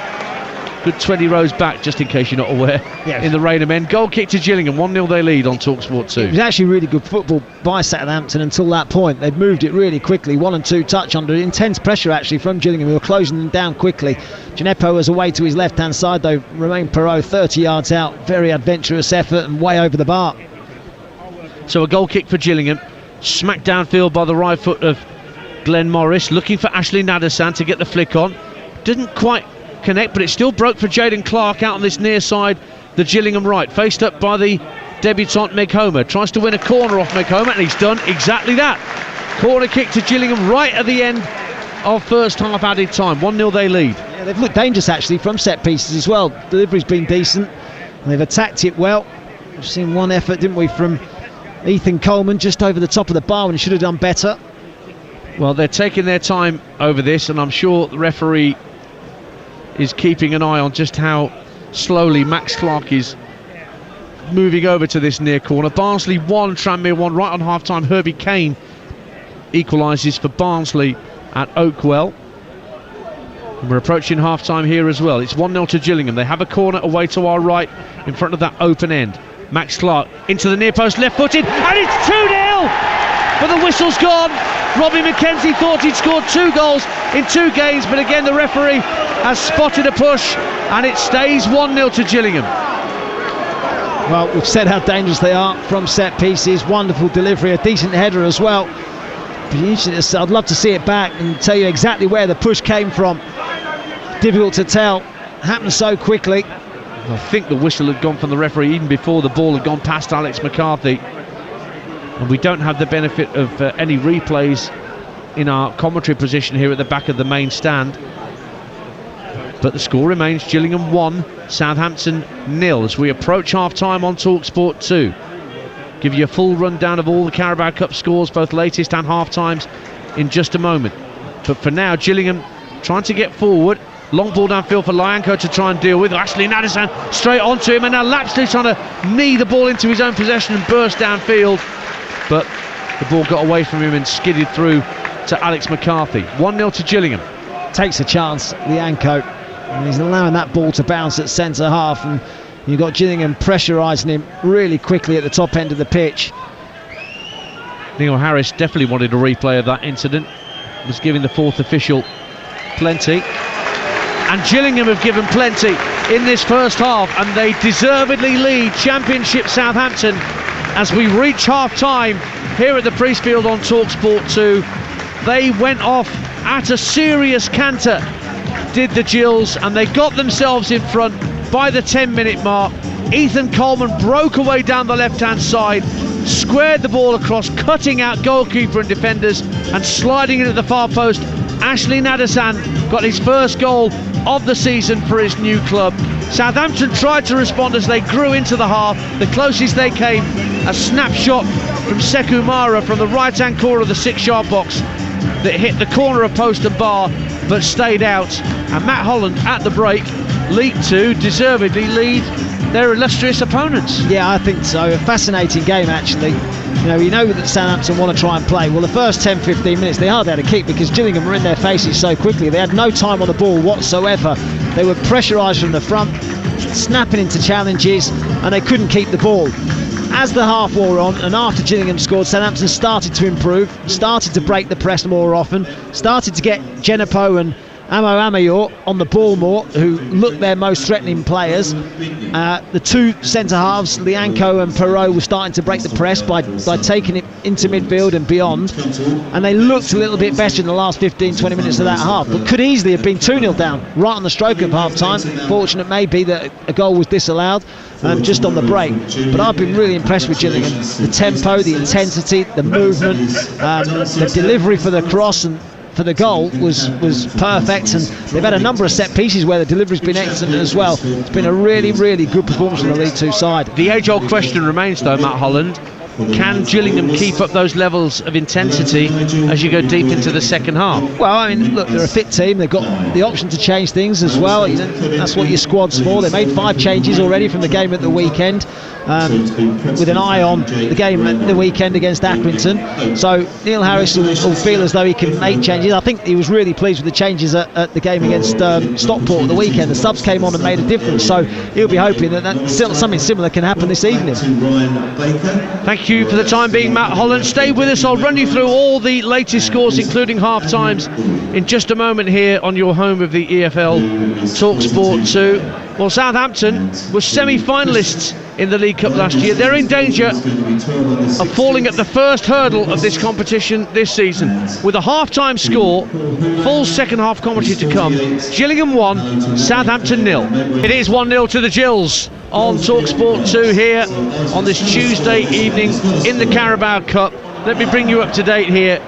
Good 20 rows back, just in case you're not aware. Yes. In the rain of men. Goal kick to Gillingham, 1-0 they lead on Talksport 2. It was actually really good football by Southampton until that point. They'd moved it really quickly, 1 and 2 touch under intense pressure actually from Gillingham, who were closing them down quickly. Djenepo was away to his left-hand side though. Romain Perrault 30 yards out, very adventurous effort and way over the bar. So a goal kick for Gillingham, smacked downfield by the right foot of Glenn Morris, looking for Ashley Nadesan to get the flick on. Didn't quite connect, but it still broke for Jaden Clark out on this near side, the Gillingham right, faced up by the debutant Meg Homer. Tries to win a corner off Meg Homer, and he's done exactly that. Corner kick to Gillingham right at the end of first half added time. 1-0 they lead. Yeah, they've looked dangerous actually from set pieces as well. Delivery's been decent and they've attacked it well. We've seen one effort, didn't we, from Ethan Coleman just over the top of the bar when he should have done better. Well, they're taking their time over this, and I'm sure the referee is keeping an eye on just how slowly Max Clark is moving over to this near corner. Barnsley 1, Tranmere 1, right on half-time. Herbie Kane equalises for Barnsley at Oakwell. And we're approaching half-time here as well. It's 1-0 to Gillingham. They have a corner away to our right in front of that open end. Max Clark into the near post, left-footed, and it's 2-0! But the whistle's gone. Robbie McKenzie thought he'd scored 2 goals in 2 games, but again the referee has spotted a push, and it stays 1-0 to Gillingham. Well, we've said how dangerous they are from set pieces. Wonderful delivery, a decent header as well. I'd love to see it back and tell you exactly where the push came from. Difficult to tell. Happened so quickly. I think the whistle had gone from the referee even before the ball had gone past Alex McCarthy. And we don't have the benefit of any replays in our commentary position here at the back of the main stand. But the score remains Gillingham 1, Southampton 0 as we approach half-time on Talksport 2. Give you a full rundown of all the Carabao Cup scores, both latest and half-times, in just a moment. But for now, Gillingham trying to get forward. Long ball downfield for Lyanco to try and deal with. Ashley Nadesan straight onto him, and now Lapsley trying to knee the ball into his own possession and burst downfield. But the ball got away from him and skidded through to Alex McCarthy. 1-0 to Gillingham. Takes a chance, Lyanco, and he's allowing that ball to bounce at centre half, and you've got Gillingham pressurising him really quickly at the top end of the pitch. Neil Harris definitely wanted a replay of that incident. Was giving the fourth official plenty. And Gillingham have given plenty in this first half, and they deservedly lead Championship Southampton as we reach half-time here at the Priestfield on Talksport 2. They went off at a serious canter did the Gills, and they got themselves in front by the 10-minute mark. Ethan Coleman broke away down the left-hand side, squared the ball across, cutting out goalkeeper and defenders and sliding into the far post. Ashley Nadasan got his first goal of the season for his new club. Southampton tried to respond as they grew into the half. The closest they came, a snapshot from Sekou Mara from the right-hand corner of the 6-yard box that hit the corner of post and bar but stayed out. And Matt Holland at the break, League Two deservedly lead their illustrious opponents. Yeah, I think so. A fascinating game, actually. You know that Southampton want to try and play. Well, the first 10-15 minutes they hardly had a kick because Gillingham were in their faces so quickly. They had no time on the ball whatsoever. They were pressurised from the front, snapping into challenges, and they couldn't keep the ball. As the half wore on, and after Gillingham scored, Southampton started to improve, started to break the press more often, started to get Genepo and Amo Amayor on the ball more, who looked their most threatening players. The two centre-halves, Lianco and Perot, were starting to break the press by taking it into midfield and beyond. And they looked a little bit better in the last 15-20 minutes of that half, but could easily have been 2-0 down right on the stroke of half-time. Fortunate maybe that a goal was disallowed just on the break. But I've been really impressed with Gillingham. The tempo, the intensity, the movement, the delivery for the cross and for the goal was perfect, and they've had a number of set pieces where the delivery's been excellent as well. It's been a really, really good performance from the League Two side. The age-old question remains, though, Matt Holland. Can Gillingham keep up those levels of intensity as you go deep into the second half? Well, I mean, look, they're a fit team. They've got the option to change things as well. That's what your squad's for. They made 5 changes already from the game at the weekend, with an eye on the game at the weekend against Accrington. So Neil Harris will feel as though he can make changes. I think he was really pleased with the changes at the game against Stockport at the weekend. The subs came on and made a difference, so he'll be hoping that something similar can happen this evening. Thank you for the time being, Matt Holland. Stay with us. I'll run you through all the latest scores, including half times, in just a moment here on your home of the EFL, Talksport 2. Well, Southampton were semi-finalists in the League Cup last year. They're in danger of falling at the first hurdle of this competition this season. With a half-time score, full second half commentary to come. Gillingham 1, Southampton 0. It is 1-0 to the Gills on Talksport 2 here on this Tuesday evening in the Carabao Cup. Let me bring you up to date here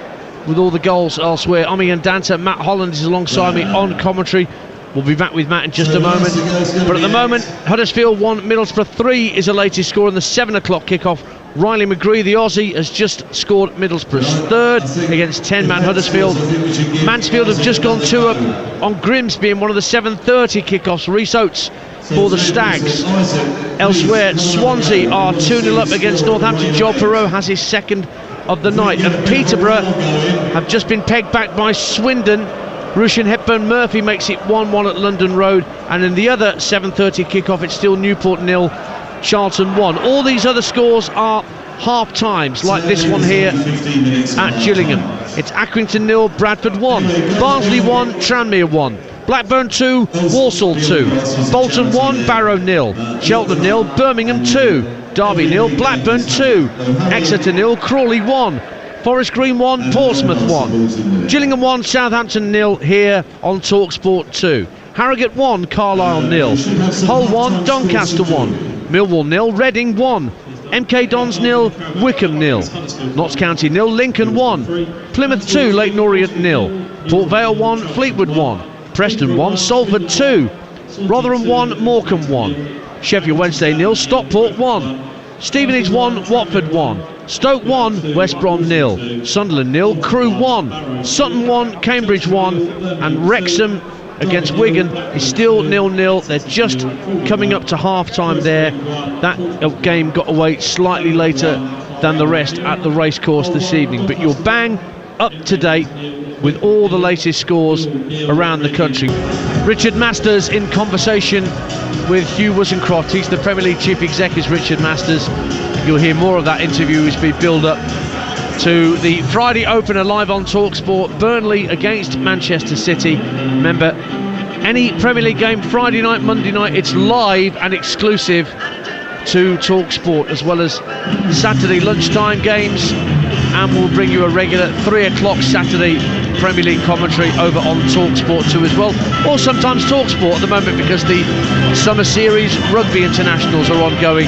with all the goals elsewhere. Omi and Danta, Matt Holland is alongside me on commentary. We'll be back with Matt in just a moment. But at the moment, Huddersfield 1, Middlesbrough 3 is the latest score in the 7 o'clock kickoff. Riley McGree, the Aussie, has just scored Middlesbrough's third against 10-man Huddersfield. Mansfield have just gone 2 up on Grimsby in one of the 7:30 kickoffs. Rhys Oates for the Stags. Elsewhere, Swansea are 2-0 up against Northampton. Joel Perreault has his second of the night. And Peterborough have just been pegged back by Swindon. Rushan Hepburn-Murphy makes it 1-1 at London Road, and in the other 7:30 kickoff it's still Newport 0, Charlton 1. All these other scores are half times, like this one here at Gillingham. It's Accrington 0, Bradford 1, Barnsley 1, Tranmere 1, Blackburn 2, Walsall 2, Bolton 1, Barrow 0, Cheltenham 0, Birmingham 2, Derby 0, Blackburn 2, Exeter 0, Crawley 1, Forest Green 1, Portsmouth 1. Gillingham 1, Southampton 0 here on Talksport 2. Harrogate 1, Carlisle 0. Hull 1, Doncaster 1. Millwall 0, Reading 1. MK Dons 0, Wickham 0. Notts County 0, Lincoln 1. Plymouth 2, Leyton Orient 0. Port Vale 1, Fleetwood 1. Preston 1, Salford 2. Rotherham 1, Morecambe 1. Sheffield Wednesday 0, Stockport 1. Stevenage 1, Watford 1. Stoke 1, West Brom 0, Sunderland 0, Crewe 1, Sutton 1, Cambridge 1, and Wrexham against Wigan is still 0-0. They're just coming up to half-time there. That game got away slightly later than the rest at the racecourse this evening. But you're bang up to date with all the latest scores around the country. Richard Masters in conversation with Hugh Woozencroft. He's the Premier League Chief Exec, is Richard Masters. You'll hear more of that interview as we build up to the Friday opener live on TalkSport. Burnley against Manchester City. Remember, any Premier League game Friday night, Monday night, it's live and exclusive to TalkSport, as well as Saturday lunchtime games and we'll bring you a regular 3 o'clock Saturday Premier League commentary over on Talksport 2 as well, or sometimes Talksport at the moment because the Summer Series Rugby Internationals are ongoing.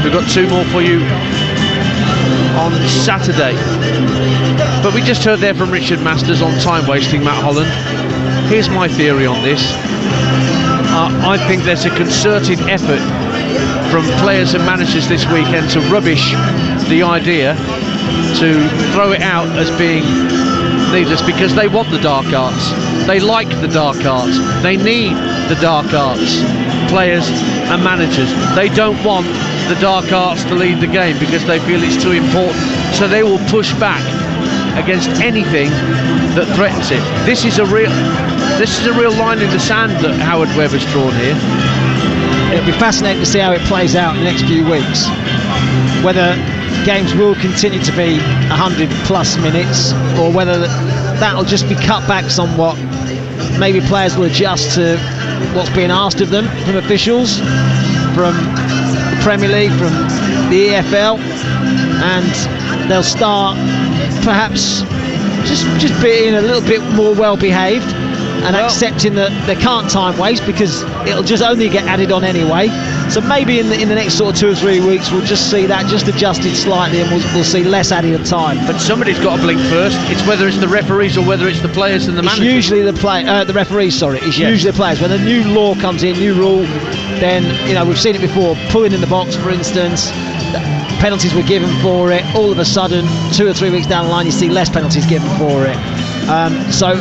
We've got 2 more for you on Saturday. But we just heard there from Richard Masters on time wasting, Matt Holland. Here's my theory on this. I think there's a concerted effort from players and managers this weekend to rubbish the idea, to throw it out as being needless, because they want the dark arts, they like the dark arts, they need the dark arts, players and managers. They don't want the dark arts to lead the game because they feel it's too important, so they will push back against anything that threatens it. This is a real line in the sand that Howard Webb has drawn here. It'll be fascinating to see how it plays out in the next few weeks, whether games will continue to be 100 plus minutes or whether that'll just be cut back somewhat. Maybe players will adjust to what's being asked of them from officials, from the Premier League, from the EFL, and they'll start perhaps just being a little bit more well behaved and accepting that they can't time waste because it'll just only get added on anyway. So maybe in the next sort of 2 or 3 weeks we'll just see that just adjusted slightly, and we'll see less added time. But somebody's got to blink first. It's whether it's the referees or whether it's the players and the managers. It's usually the referees. Sorry, it's usually the players. When a new law comes in, new rule, then we've seen it before. Pulling in the box, for instance, penalties were given for it. All of a sudden, 2 or 3 weeks down the line, you see less penalties given for it. So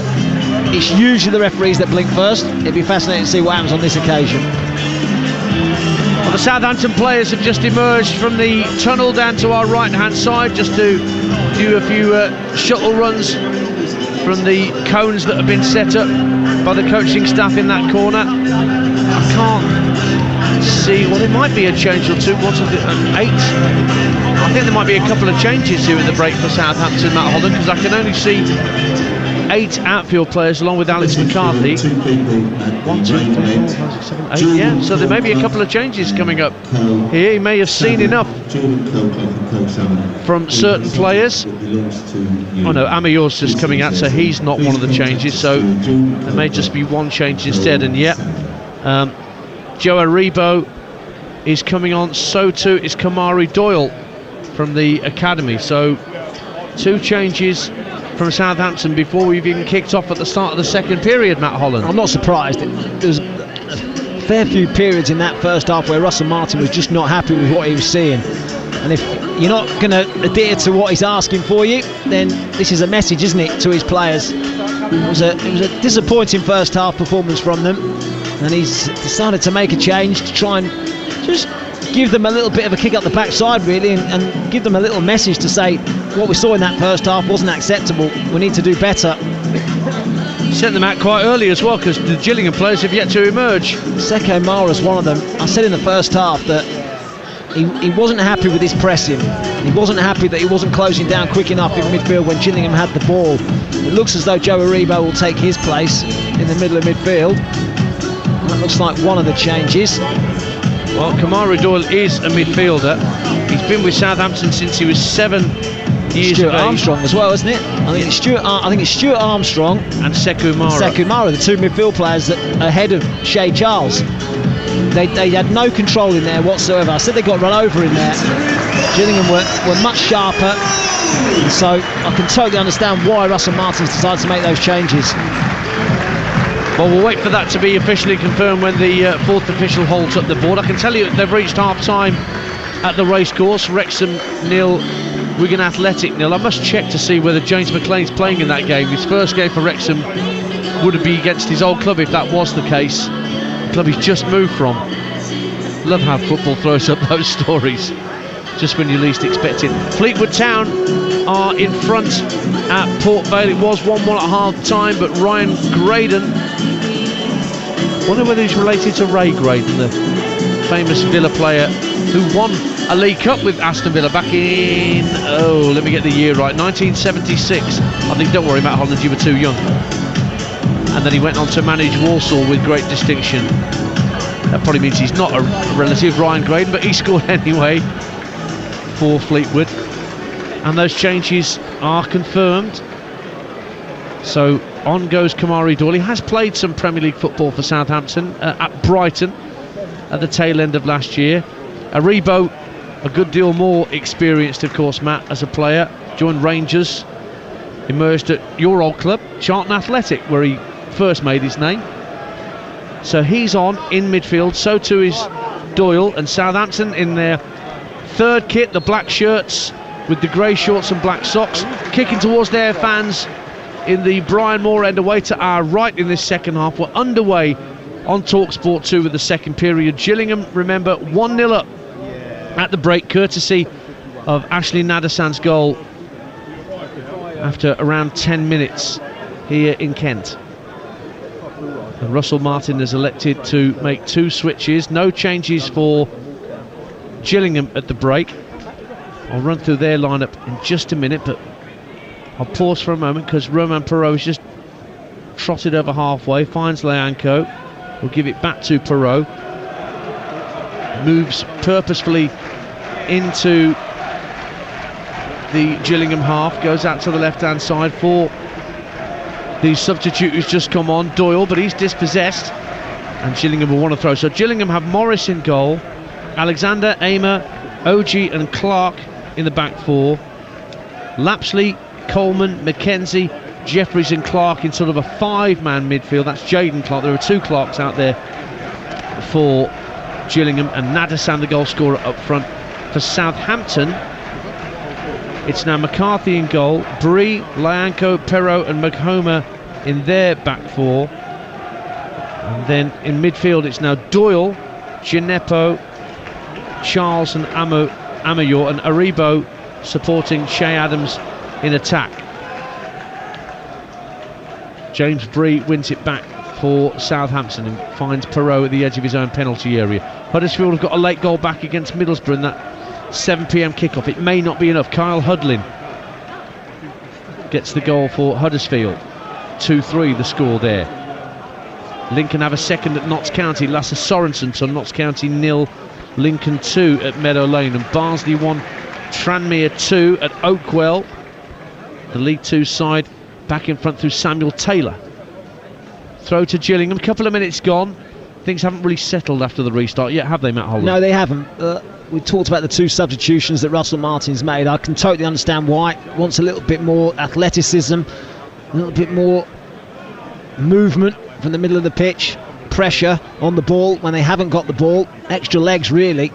it's usually the referees that blink first. It'd be fascinating to see what happens on this occasion. Well, the Southampton players have just emerged from the tunnel down to our right-hand side just to do a few shuttle runs from the cones that have been set up by the coaching staff in that corner. I can't see, well, there might be a change or two. What's it, 8? I think there might be a couple of changes here in the break for Southampton, Matt Holland, because I can only see 8 outfield players along with Alex McCarthy. 1, 2, 3, 4, 5, 6, 7, 8. Yeah, so there may be a couple of changes coming up here. He may have seen enough from certain players. Oh no, Amayor's just coming out, so he's not one of the changes. So there may just be 1 change instead. And yet, Joe Aribo is coming on. So too is Kamari Doyle from the academy. So 2 changes from Southampton before we've even kicked off at the start of the second period, Matt Holland. I'm not surprised. There was a fair few periods in that first half where Russell Martin was just not happy with what he was seeing. And if you're not going to adhere to what he's asking for you, then this is a message, isn't it, to his players. It was a disappointing first half performance from them, and he's decided to make a change to try and just give them a little bit of a kick up the backside, really, and give them a little message to say what we saw in that first half wasn't acceptable. We need to do better. Sent them out quite early as well, because the Gillingham players have yet to emerge. Seko Mara's one of them. I said in the first half that he wasn't happy with his pressing. He wasn't happy that he wasn't closing down quick enough in midfield when Gillingham had the ball. It looks as though Joe Aribo will take his place in the middle of midfield. That looks like one of the changes. Well, Kamari Doyle is a midfielder. He's been with Southampton since he was 7 years Stuart of age. Armstrong as well, isn't it? I think it's Stuart Armstrong and Sekou Mara. The 2 midfield players that are ahead of Shea Charles. They had no control in there whatsoever. I said they got run over in there. Gillingham were much sharper, so I can totally understand why Russell Martin's decided to make those changes. Well, we'll wait for that to be officially confirmed when the 4th official holds up the board. I can tell you they've reached half-time at the racecourse. Wrexham 0, Wigan Athletic 0. I must check to see whether James McLean's playing in that game. His first game for Wrexham would be against his old club if that was the case. The club he's just moved from. Love how football throws up those stories just when you least expect it. Fleetwood Town are in front at Port Vale. It was 1-1 at half-time, but Ryan Graydon, wonder whether he's related to Ray Graydon, the famous Villa player who won a League Cup with Aston Villa back in, let me get the year right, 1976. I think, don't worry, Matt Holland, you were too young. And then he went on to manage Walsall with great distinction. That probably means he's not a relative, Ryan Graydon, but he scored anyway for Fleetwood. And those changes are confirmed. So on goes Kamari Doyle. He has played some Premier League football for Southampton at Brighton at the tail end of last year. Aribo, a good deal more experienced, of course, Matt, as a player. Joined Rangers, emerged at your old club, Charlton Athletic, where he first made his name. So he's on in midfield, so too is Doyle. And Southampton in their third kit, the black shirts with the grey shorts and black socks, kicking towards their fans in the Brian Moore end away to our right in this second half. We're underway on Talksport 2 with the second period. Gillingham, remember, 1-0 up at the break, courtesy of Ashley Nadasan's goal after around 10 minutes here in Kent. And Russell Martin has elected to make 2 switches. No changes for Gillingham at the break. I'll run through their lineup in just a minute, but I'll pause for a moment because Romain Perraud has just trotted over halfway, finds Leanco, will give it back to Perraud, moves purposefully into the Gillingham half, goes out to the left hand side for the substitute who's just come on, Doyle, but he's dispossessed and Gillingham will want to throw. So Gillingham have Morris in goal, Alexander, Aymer, OG and Clark in the back 4, Lapsley, Coleman, McKenzie, Jeffries and Clark in sort of a 5-man midfield. That's Jaden Clark. There are 2 Clarks out there for Gillingham, and Nadasan the goal scorer up front. For Southampton, it's now McCarthy in goal, Bree, Lyanco, Perraud and McHomer in their back 4. And then in midfield it's now Doyle, Gineppo, Charles and Amayor, and Aribo supporting Shea Adams in attack. James Bree wins it back for Southampton and finds Perraud at the edge of his own penalty area. Huddersfield have got a late goal back against Middlesbrough in that 7 p.m. kickoff. It may not be enough. Kyle Hudlin gets the goal for Huddersfield. 2-3 the score there. Lincoln have a second at Notts County. Lasse Sorensen, so Notts County 0, Lincoln 2 at Meadow Lane, and Barnsley 1, Tranmere 2 at Oakwell. The League 2 side back in front through Samuel Taylor. Throw to Gillingham, a couple of minutes gone. Things haven't really settled after the restart yet, have they, Matt Holland? No, they haven't. We talked about the 2 substitutions that Russell Martin's made. I can totally understand why. Wants a little bit more athleticism, a little bit more movement from the middle of the pitch, pressure on the ball when they haven't got the ball, extra legs really.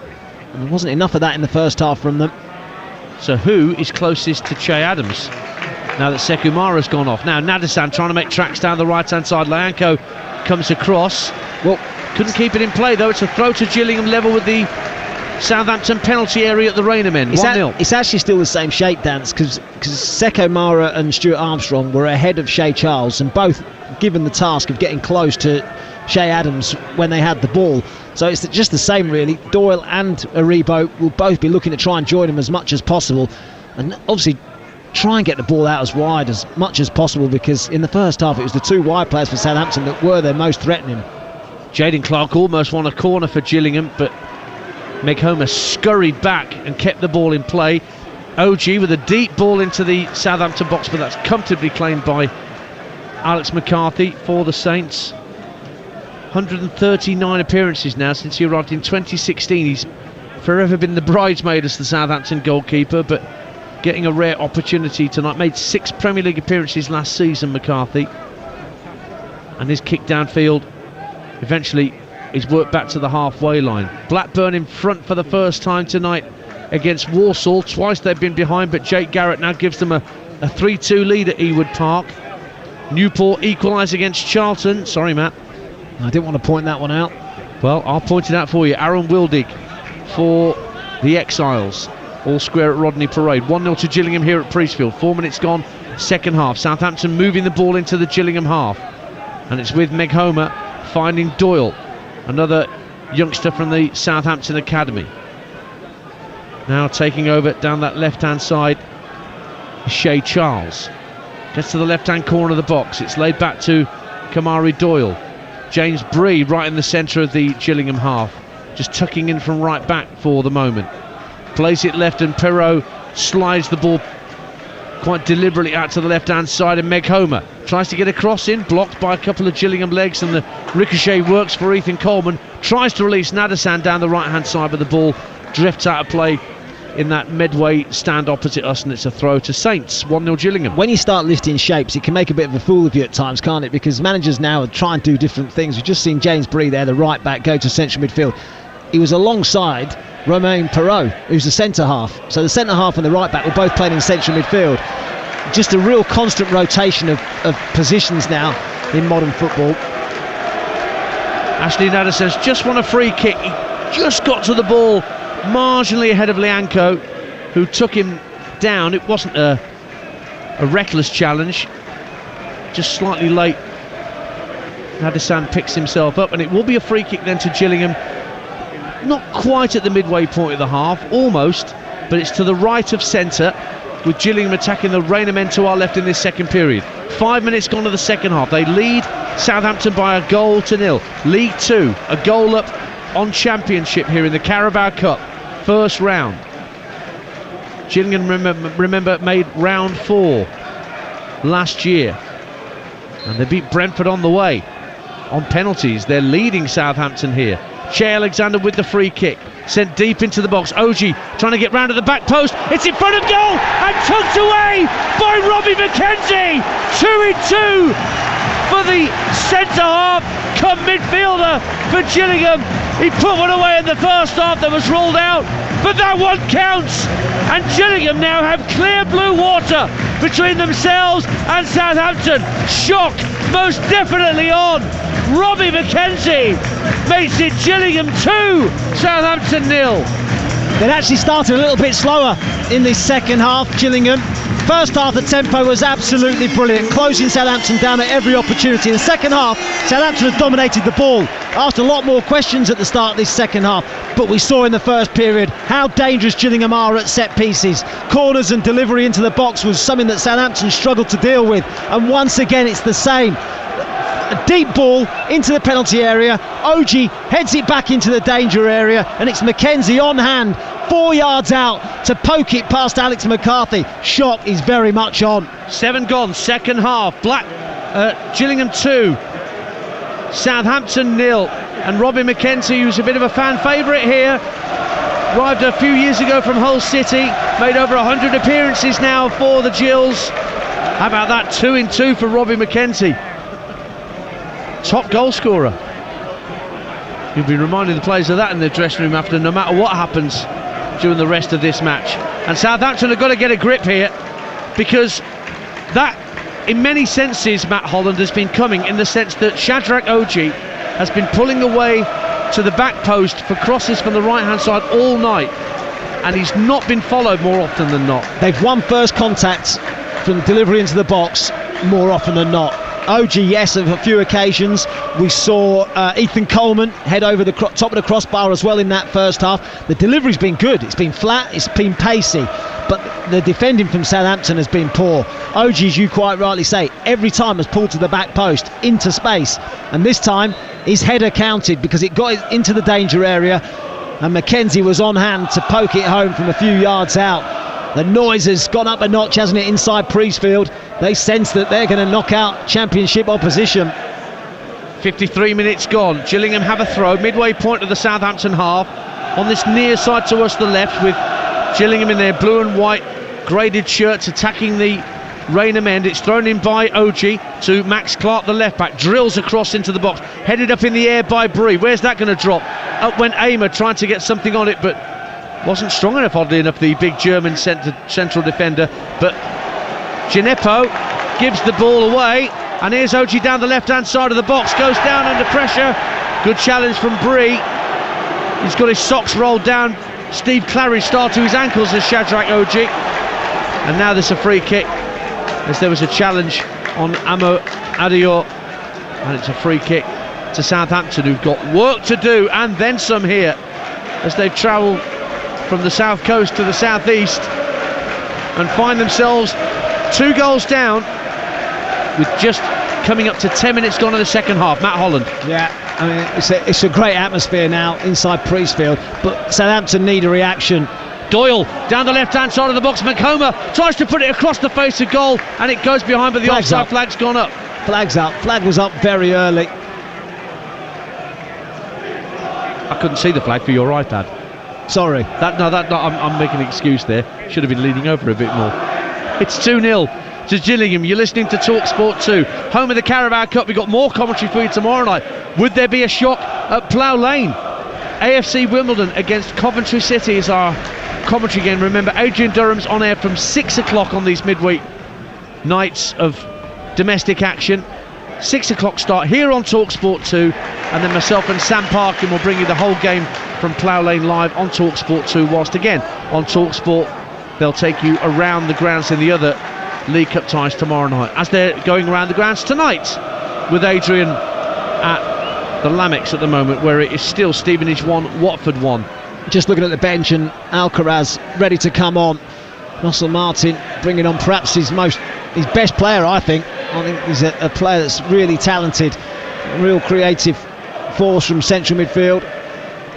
And there wasn't enough of that in the first half from them. So who is closest to Che Adams now that Sekumara's gone off? Now Nadasan trying to make tracks down the right hand side. Leanco comes across, well, couldn't keep it in play though. It's a throw to Gillingham, level with the Southampton penalty area at the Raynham end. 1-0. It's actually still the same shape dance because Sekumara and Stuart Armstrong were ahead of Shea Charles and both given the task of getting close to Shea Adams when they had the ball. So it's just the same really. Doyle and Aribo will both be looking to try and join him as much as possible, and obviously try and get the ball out as wide as much as possible, because in the first half it was the 2 wide players for Southampton that were their most threatening. Jaden Clark almost won a corner for Gillingham, but Meg Homer scurried back and kept the ball in play. OG with a deep ball into the Southampton box, but that's comfortably claimed by Alex McCarthy for the Saints. 139 appearances now since he arrived in 2016. He's forever been the bridesmaid as the Southampton goalkeeper, but getting a rare opportunity tonight. Made 6 Premier League appearances last season, McCarthy, and his kick downfield eventually is worked back to the halfway line. Blackburn in front for the first time tonight against Walsall. Twice they've been behind, but Jake Garrett now gives them a 3-2 lead at Ewood Park. Newport equalise against Charlton. Sorry, Matt, I didn't want to point that one out. Well, I'll point it out for you. Aaron Wildig for the Exiles. All square at Rodney Parade. 1-0 to Gillingham here at Priestfield. 4 minutes gone, second half. Southampton moving the ball into the Gillingham half. And it's with Meg Homer finding Doyle, another youngster from the Southampton Academy. Now taking over down that left-hand side, Shea Charles. Gets to the left-hand corner of the box. It's laid back to Kamari Doyle. James Bree right in the centre of the Gillingham half, just tucking in from right back for the moment. Plays it left and Perraud slides the ball quite deliberately out to the left-hand side, and Meg Homer tries to get a cross in, blocked by a couple of Gillingham legs, and the ricochet works for Ethan Coleman. Tries to release Nadasan down the right-hand side, but the ball drifts out of play in that Medway stand opposite us, and it's a throw to Saints. 1-0 Gillingham. When you start lifting shapes, it can make a bit of a fool of you at times, can't it? Because managers now are trying to do different things. We've just seen James Bree there, the right back, go to central midfield. He was alongside Romain Perrault, who's the centre half. So the centre half and the right back were both playing in central midfield. Just a real constant rotation of positions now in modern football. Ashley Nadasan's just won a free kick. He just got to the ball marginally ahead of Lianco, who took him down. It wasn't a reckless challenge, just slightly late. Nadasan picks himself up, and it will be a free kick then to Gillingham. Not quite at the midway point of the half, almost, but it's to the right of centre, with Gillingham attacking the Rainer men to our left in this second period. 5 minutes gone to the second half. They lead Southampton by 1-0. League Two, a goal up on Championship here in the Carabao Cup, first round. Gillingham, remember, made round 4 last year, and they beat Brentford on the way on penalties. They're leading Southampton here. Shea Alexander with the free kick, sent deep into the box. Oji trying to get round to the back post. It's in front of goal and tucked away by Robbie McKenzie. 2-2 for the centre-half come midfielder for Gillingham. He put one away in the first half that was ruled out, but that one counts, and Gillingham now have clear blue water between themselves and Southampton. Shock most definitely on. Robbie McKenzie makes it Gillingham 2, Southampton 0. They'd actually started a little bit slower in this second half, Gillingham. First half, the tempo was absolutely brilliant, closing Southampton down at every opportunity. In the second half, Southampton has dominated the ball, asked a lot more questions at the start of this second half, but we saw in the first period how dangerous Gillingham are at set pieces. Corners and delivery into the box was something that Southampton struggled to deal with, and once again it's the same. A deep ball into the penalty area. Oji heads it back into the danger area, and it's McKenzie on hand, 4 yards out to poke it past Alex McCarthy. Shock is very much on. 7 gone, second half. Gillingham 2, Southampton 0, and Robbie McKenzie, who's a bit of a fan favourite here, arrived a few years ago from Hull City, made over 100 appearances now for the Gills. How about that? 2-2 for Robbie McKenzie. Top goal scorer. You'll be reminding the players of that in the dressing room after, no matter what happens during the rest of this match. And Southampton have got to get a grip here, because that, in many senses, Matt Holland, has been coming in the sense that Shadrach Oji has been pulling away to the back post for crosses from the right hand side all night, and he's not been followed more often than not. They've won first contacts from delivery into the box more often than not. Oji, yes, of a few occasions. We saw Ethan Coleman head over the top of the crossbar as well in that first half. The delivery's been good. It's been flat, it's been pacey, but the defending from Southampton has been poor. Oji, as you quite rightly say, every time has pulled to the back post into space, and this time his header counted because it got into the danger area, and McKenzie was on hand to poke it home from a few yards out. The noise has gone up a notch, hasn't it, inside Priestfield. They sense that they're going to knock out Championship opposition. 53 minutes gone. Gillingham have a throw, midway point of the Southampton half, on this near side to us, the left, with Gillingham in their blue and white graded shirts attacking the Raynham end. It's thrown in by Oji to Max Clark, the left back, drills across into the box, headed up in the air by Bree. Where's that going to drop? Up went Aymer trying to get something on it, but wasn't strong enough, oddly enough, the big German central defender. But Gineppo gives the ball away, and here's Oji down the left hand side of the box, goes down under pressure. Good challenge from Bree. He's got his socks rolled down. Steve Claridge started to his ankles as Shadrach Oji, and now there's a free kick, as there was a challenge on Amo Adeor, and it's a free kick to Southampton, who've got work to do and then some here, as they've travelled from the south coast to the southeast and find themselves 2 goals down with just coming up to 10 minutes gone in the second half. Matt Holland. Yeah, I mean, it's a great atmosphere now inside Priestfield, but Southampton need a reaction Doyle down the left-hand side of the box. Makoma tries to put it across the face of goal, and it goes behind, but the offside flag's gone up. Flag's up. Flag was up very early. I couldn't see the flag for your iPad. Sorry. I'm making an excuse there. Should have been leaning over a bit more. It's 2-0 to Gillingham. You're listening to Talksport 2, home of the Carabao Cup. We've got more commentary for you tomorrow night. Would there be a shock at Plough Lane? AFC Wimbledon against Coventry City is our commentary game. Remember, Adrian Durham's on air from 6 o'clock on these midweek nights of domestic action. 6 o'clock start here on Talksport 2, and then myself and Sam Parkin will bring you the whole game from Plough Lane live on Talksport 2, whilst again on Talksport they'll take you around the grounds in the other League Cup ties tomorrow night, as they're going around the grounds tonight with Adrian at the Lamex at the moment, where it is still Stevenage 1, Watford 1. Just looking at the bench, and Alcaraz ready to come on. Russell Martin bringing on perhaps his best player, I think. I think he's a player that's really talented, a real creative force from central midfield,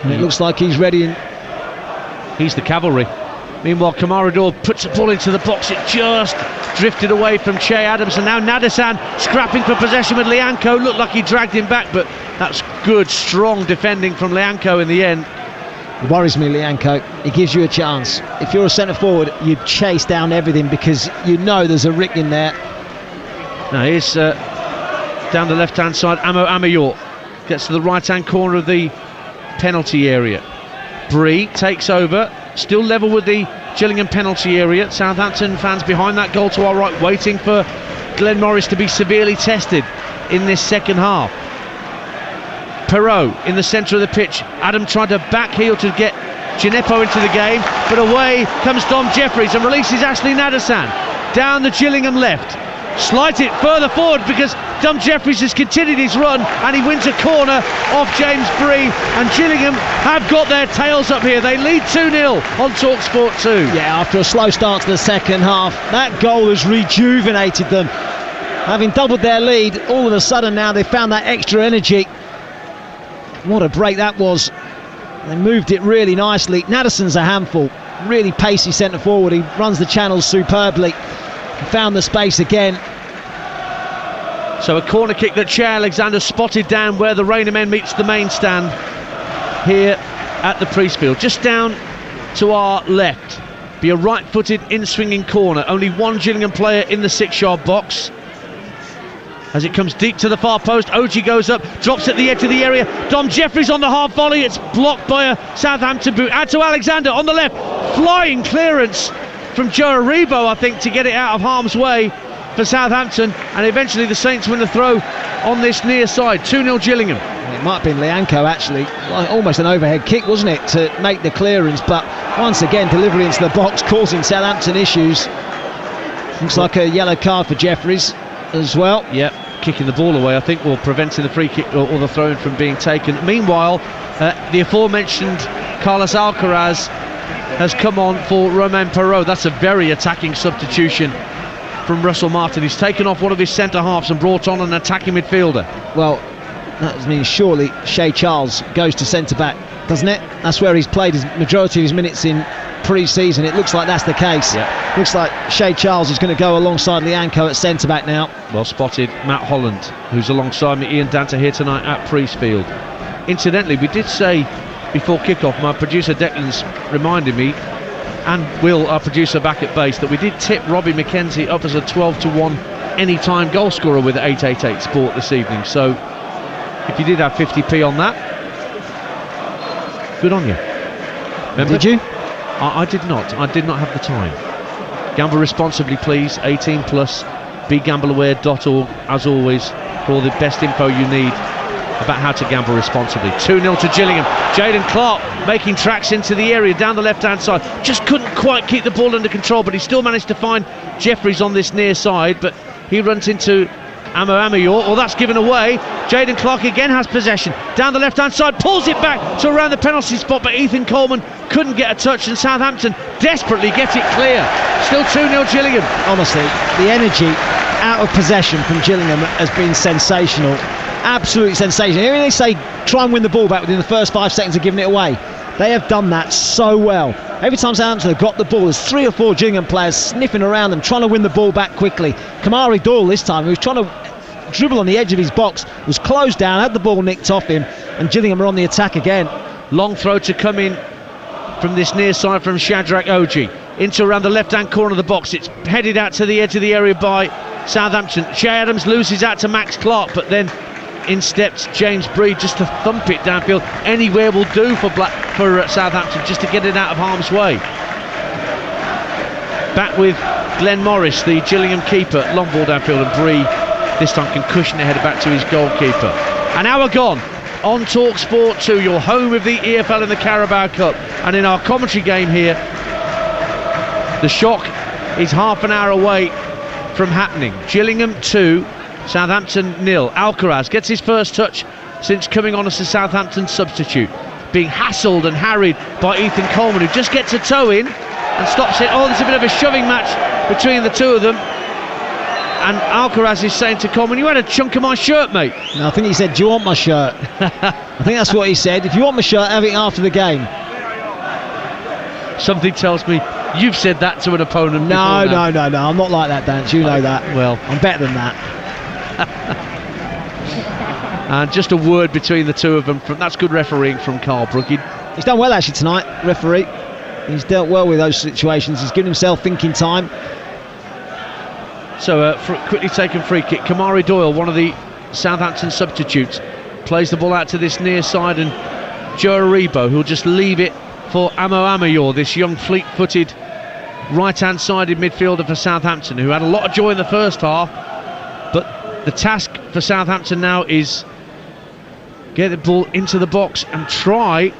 and it looks like he's ready. He's the cavalry. Meanwhile, Kamarador puts the ball into the box. It just drifted away from Che Adams, and now Nadasan scrapping for possession with Lianco. Looked like he dragged him back, but that's good, strong defending from Lianco in the end. It worries me, Lianco. He gives you a chance. If you're a centre forward, you chase down everything because you know there's a rick in there. Now here's down the left-hand side. Amo Amayor gets to the right-hand corner of the penalty area. Bree takes over, still level with the Gillingham penalty area. Southampton fans behind that goal to our right, waiting for Glenn Morris to be severely tested in this second half. Perrault in the centre of the pitch. Adam tried to backheel to get Gineppo into the game, but away comes Dom Jeffries and releases Ashley Nadasan down the Gillingham left. Slides it further forward because Dom Jeffries has continued his run, and he wins a corner off James Bree, and Gillingham have got their tails up here. They lead 2-0 on Talksport 2. Yeah, after a slow start to the second half, that goal has rejuvenated them. Having doubled their lead, all of a sudden now they've found that extra energy. What a break that was. They moved it really nicely. Nadasan's a handful, really pacey centre forward. He runs the channels superbly. He found the space again. So a corner kick that Che Alexander spotted down where the Rainer men meets the main stand here at the Priestfield. Just down to our left. Be a right-footed in-swinging corner. Only one Gillingham player in the 6-yard box. As it comes deep to the far post, Oji goes up, drops at the edge of the area. Dom Jeffries on the half volley. It's blocked by a Southampton boot. Add to Alexander on the left. Flying clearance from Joe Aribo, I think, to get it out of harm's way for Southampton. And eventually the Saints win the throw on this near side. 2-0 Gillingham. It might have been Lianco, actually. Almost an overhead kick, wasn't it, to make the clearance. But once again, delivery into the box, causing Southampton issues. Looks like a yellow card for Jeffries as well. Yep, kicking the ball away, I think, or preventing the free kick or the throw-in from being taken. Meanwhile, the aforementioned Carlos Alcaraz has come on for Romain Perrault. That's a very attacking substitution from Russell Martin. He's taken off one of his centre-halves and brought on an attacking midfielder. Well, that means surely Shea Charles goes to centre-back, doesn't it? That's where he's played his majority of his minutes in pre-season. It looks like that's the case. Yep. Looks like Shea Charles is going to go alongside Lianco at centre-back now. Well spotted, Matt Holland, who's alongside me, Ian Danta, here tonight at Priestfield. Incidentally, we did say before kick-off, my producer Declan's reminded me, and Will, our producer back at base, that we did tip Robbie McKenzie up as a 12-1 anytime goal scorer with 888 Sport this evening. So if you did have 50p on that, good on you. Remember? Did you? I did not. I did not have the time. Gamble responsibly, please. 18 plus. BeGambleAware.org, as always, for all the best info you need about how to gamble responsibly. 2-0 to Gillingham. Jaden Clark making tracks into the area down the left-hand side. Just couldn't quite keep the ball under control, but he still managed to find Jeffries on this near side, but he runs into Amo Amayor. Well, that's given away. Jaden Clark again has possession down the left-hand side, pulls it back to around the penalty spot, but Ethan Coleman couldn't get a touch, and Southampton desperately get it clear. Still 2-0 Gillingham. Honestly, the energy out of possession from Gillingham has been sensational. Absolutely sensational. Here they say try and win the ball back within the first 5 seconds of giving it away, They have done that so well. Every time Southampton have got the ball, there's 3 or 4 Gillingham players sniffing around them, trying to win the ball back quickly. Kamari Doyle this time, who was trying to dribble on the edge of his box, was closed down, had the ball nicked off him, and Gillingham are on the attack again. Long throw to come in from this near side from Shadrach Oji. Into around the left-hand corner of the box. It's headed out to the edge of the area by Southampton. Shay Adams loses out to Max Clark, but then in steps James Breed just to thump it downfield. Anywhere will do for Southampton, just to get it out of harm's way. Back with Glenn Morris, the Gillingham keeper. Long ball downfield, and Breed this time can cushion the header back to his goalkeeper. An hour gone on Talksport 2, your home of the EFL in the Carabao Cup. And in our commentary game here, the shock is half an hour away from happening. Gillingham 2, Southampton 0. Alcaraz gets his first touch since coming on as a Southampton substitute, being hassled and harried by Ethan Coleman, who just gets a toe in and stops it. Oh, there's a bit of a shoving match between the two of them, and Alcaraz is saying to Coleman, "You had a chunk of my shirt, mate." No, I think he said, "Do you want my shirt?" I think that's what he said. If you want my shirt, have it after the game. Something tells me you've said that to an opponent. No, I'm not like that, Dance. You know that. Well, I'm better than that. And just a word between the two of them. That's good refereeing from Carl Brookie. He's done well actually tonight, referee. He's dealt well with those situations. He's given himself thinking time. So quickly taken free kick. Kamari Doyle, one of the Southampton substitutes, plays the ball out to this near side, and Joe Aribo, who'll just leave it for Amo Amayor, this young fleet-footed right-hand sided midfielder for Southampton, who had a lot of joy in the first half. But the task for Southampton now is get the ball into the box and try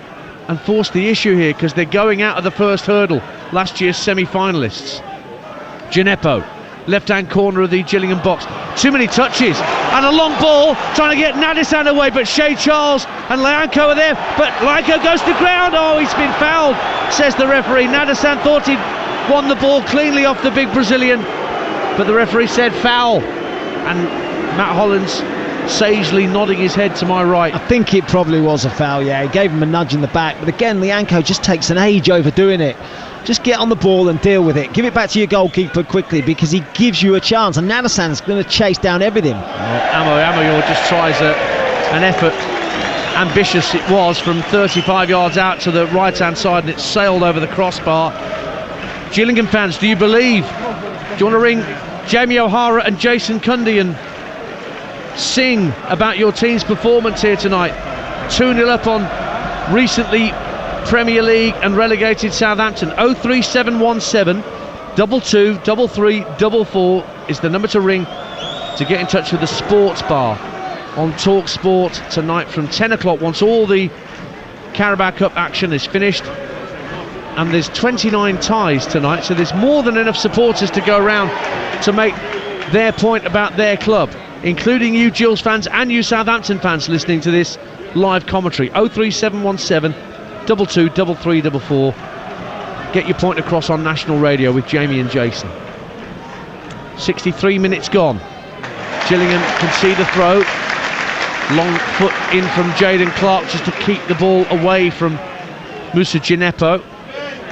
and force the issue here, because they're going out of the first hurdle, last year's semi-finalists. Gineppo, left-hand corner of the Gillingham box. Too many touches and a long ball trying to get Nadisan away, but Shea Charles and Lianco are there, but Lianco goes to ground. Oh, he's been fouled, says the referee. Nadisan thought he'd won the ball cleanly off the big Brazilian, but the referee said foul, and Matt Holland's sagely nodding his head to my right. I think it probably was a foul, yeah. He gave him a nudge in the back, but again, Lianco just takes an age over doing it. Just get on the ball and deal with it. Give it back to your goalkeeper quickly, because he gives you a chance, and Nadisan's going to chase down everything. Amayor just tries an effort. Ambitious it was, from 35 yards out to the right hand side, and it sailed over the crossbar. Gillingham fans, do you believe? Do you want to ring Jamie O'Hara and Jason Cundy and sing about your team's performance here tonight? 2-0 up on recently Premier League and relegated Southampton. 03717 22 33 44 is the number to ring to get in touch with the Sports Bar on Talksport tonight from 10 o'clock, once all the Carabao Cup action is finished. And there's 29 ties tonight, so there's more than enough supporters to go around to make their point about their club, including you Gills fans and you Southampton fans listening to this live commentary. 03717 22 33 44. Get your point across on national radio with Jamie and Jason. 63 minutes gone. Gillingham can see the throw. Long foot in from Jaden Clark just to keep the ball away from Moussa Gineppo.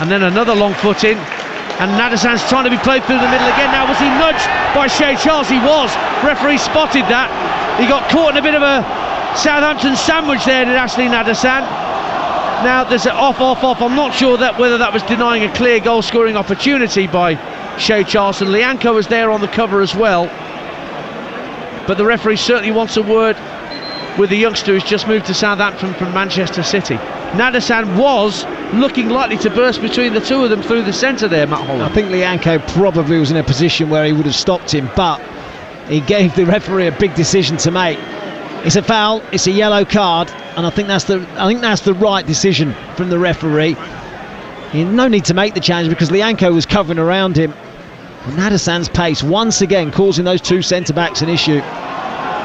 And then another long foot in, and Nadisan's trying to be played through the middle again. Now, was he nudged by Shea Charles? He was. Referee spotted that. He got caught in a bit of a Southampton sandwich there, did Ashley Nadisan. Now there's an off. I'm not sure whether that was denying a clear goal scoring opportunity by Shea Charles, and Lianco was there on the cover as well. But the referee certainly wants a word with the youngster who's just moved to Southampton from Manchester City. Nadisan was looking likely to burst between the two of them through the centre there, Matt Holland. I think Lianco probably was in a position where he would have stopped him, but he gave the referee a big decision to make. It's a foul, it's a yellow card, and I think that's the right decision from the referee. No need to make the challenge because Lianco was covering around him. And Nadisan's pace once again causing those two centre-backs an issue.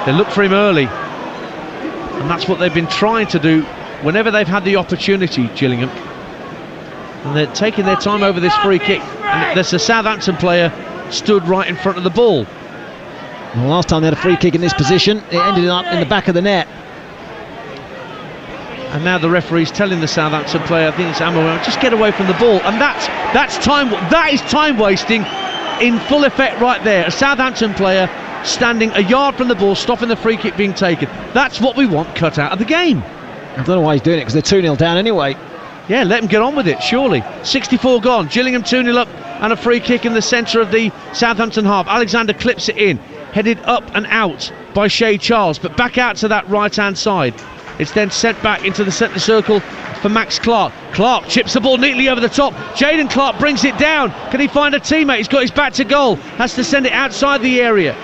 They looked for him early, and that's what they've been trying to do whenever they've had the opportunity, Gillingham. And they're taking their time over this free kick, and there's a Southampton player stood right in front of the ball. Well, last time they had a free kick in this position, it ended up in the back of the net. And now the referee's telling the Southampton player, I think it's Amawell, just get away from the ball. And that's time. That is time wasting in full effect right there. A Southampton player standing a yard from the ball, stopping the free kick being taken. That's what we want cut out of the game. I don't know why he's doing it, because they're 2-0 down anyway. Yeah, let him get on with it, surely. 64 gone, Gillingham 2-0 up, and a free kick in the centre of the Southampton half. Alexander clips it in, headed up and out by Shay Charles, but back out to that right-hand side. It's then sent back into the centre circle for Max Clark. Clark chips the ball neatly over the top. Jaden Clark brings it down. Can he find a teammate? He's got his back to goal. Has to send it outside the area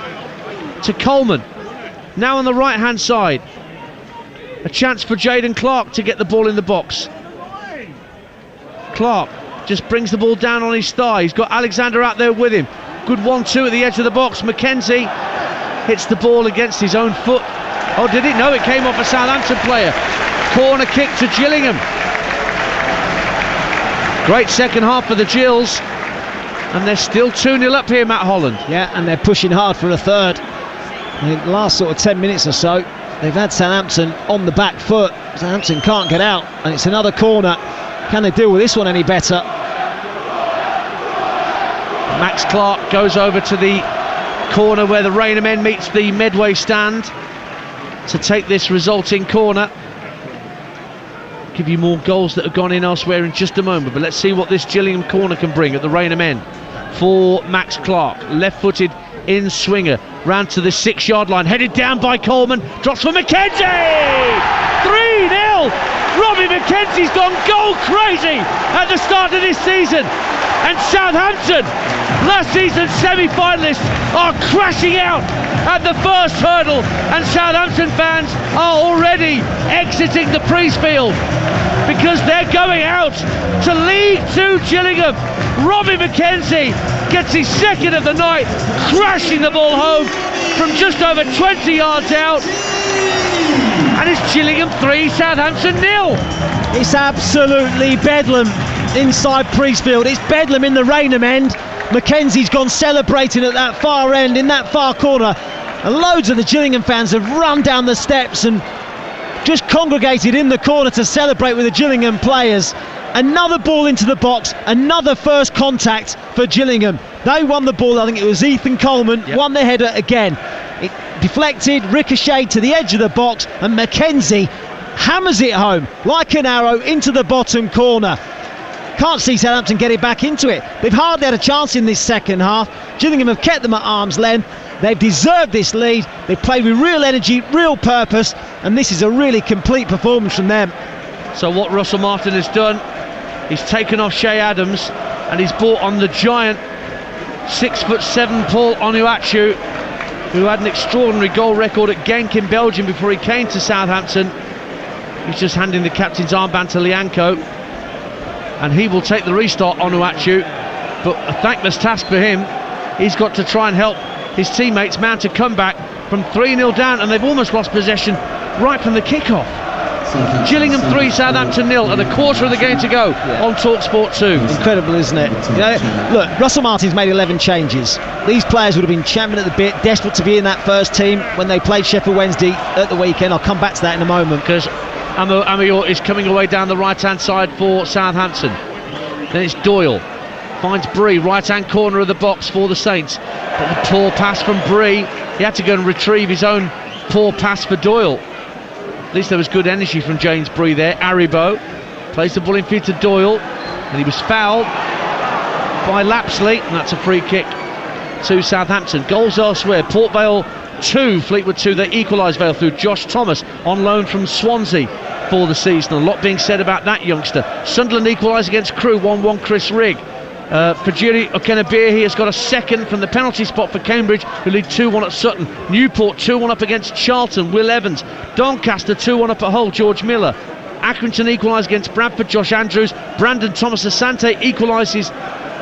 to Coleman. Now on the right-hand side. A chance for Jaden Clark to get the ball in the box. Clark just brings the ball down on his thigh. He's got Alexander out there with him. Good 1-2 at the edge of the box. McKenzie hits the ball against his own foot. Oh, did it? No, it came off a Southampton player. Corner kick to Gillingham. Great second half for the Gills. And they're still 2-0 up here, Matt Holland. Yeah, and they're pushing hard for a third. In the last sort of 10 minutes or so, they've had Southampton on the back foot. Southampton can't get out, and it's another corner. Can they deal with this one any better? Max Clark goes over to the corner where the Rainier meets the Medway stand to take this resulting corner. Give you more goals that have gone in elsewhere in just a moment, but let's see what this Gillingham corner can bring at the Rainier for Max Clark. Left-footed in swinger, round to the 6-yard line, headed down by Coleman, drops for McKenzie! 3-0! Robbie McKenzie's gone goal crazy at the start of this season, and Southampton, last season's semi-finalists, are crashing out at the first hurdle, and Southampton fans are already exiting the Priestfield because they're going out to League 2 Gillingham. Robbie McKenzie gets his second of the night, crashing the ball home from just over 20 yards out, and it's Gillingham 3, Southampton 0. It's absolutely bedlam inside Priestfield. It's bedlam in the Rainham end. Mackenzie's gone celebrating at that far end, in that far corner, and loads of the Gillingham fans have run down the steps and just congregated in the corner to celebrate with the Gillingham players. Another ball into the box, another first contact for Gillingham. They won the ball, I think it was Ethan Coleman, won the header again. It deflected, ricocheted to the edge of the box, and Mackenzie hammers it home like an arrow into the bottom corner. Can't see Southampton getting back into it. They've hardly had a chance in this second half. Gillingham have kept them at arm's length. They've deserved this lead. They've played with real energy, real purpose, and this is a really complete performance from them. So what Russell Martin has done, he's taken off Shea Adams and he's brought on the giant 6'7" Paul Onuachu, who had an extraordinary goal record at Genk in Belgium before he came to Southampton. He's just handing the captain's armband to Lianco, and he will take the restart, Onuachu, but a thankless task for him. He's got to try and help his teammates mount a comeback from 3-0 down, and they've almost lost possession right from the kickoff. Gillingham 3, Southampton 0, and a quarter of the game to go on Talksport 2. Incredible, isn't it? You know, look, Russell Martin's made 11 changes. These players would have been champing at the bit, desperate to be in that first team when they played Sheffield Wednesday at the weekend. I'll come back to that in a moment. Because Amayor is coming away down the right-hand side for Southampton. Then it's Doyle. Finds Bree, right-hand corner of the box for the Saints. But the poor pass from Bree. He had to go and retrieve his own poor pass for Doyle. At least there was good energy from James Bree there. Aribo plays the ball in field to Doyle, and he was fouled by Lapsley, and that's a free kick to Southampton. Goals elsewhere. Port Vale 2, Fleetwood 2. They equalise Vale through Josh Thomas on loan from Swansea for the season. A lot being said about that youngster. Sunderland equalise against Crewe 1-1. Chris Rigg. Fajiri Okenabir, he has got a second from the penalty spot for Cambridge, who lead 2-1 at Sutton. Newport 2-1 up against Charlton, Will Evans. Doncaster 2-1 up at Hull, George Miller. Accrington equalise against Bradford, Josh Andrews. Brandon Thomas Asante equalises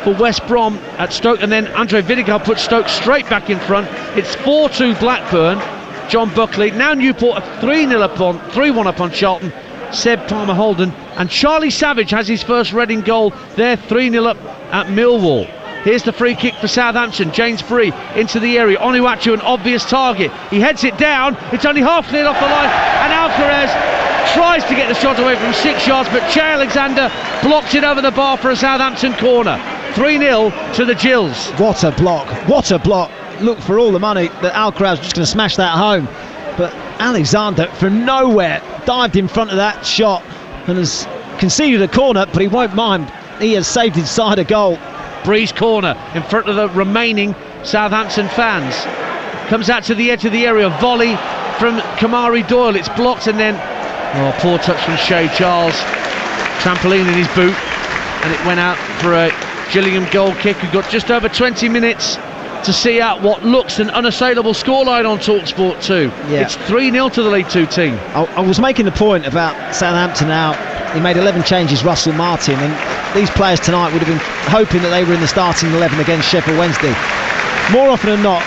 for West Brom at Stoke, and then Andre Vidigal puts Stoke straight back in front. It's 4-2 Blackburn. John Buckley. Now Newport are 3-1 up on Charlton. Seb Palmer Holden, and Charlie Savage has his first Reading goal. They're 3-0 up at Millwall. Here's the free kick for Southampton. James Bree into the area. Onuachu, an obvious target. He heads it down. It's only half cleared off the line, and Alcaraz tries to get the shot away from 6 yards, but Che Alexander blocks it over the bar for a Southampton corner. 3-0 to the Gills. What a block, what a block. Look, for all the money that Alcaraz was just going to smash that home, but Alexander from nowhere dived in front of that shot and has conceded a corner, but he won't mind. He has saved his side a goal. Breeze corner in front of the remaining Southampton fans. Comes out to the edge of the area, volley from Kamari Doyle. It's blocked, and then poor touch from Shea Charles. Trampoline in his boot, and it went out for a Gillingham goal kick. We've got just over 20 minutes to see out what looks an unassailable scoreline on Talksport 2. Yeah. It's 3-0 to the League 2 team. I was making the point about Southampton now. He made 11 changes, Russell Martin, and these players tonight would have been hoping that they were in the starting 11 against Sheffield Wednesday. More often than not,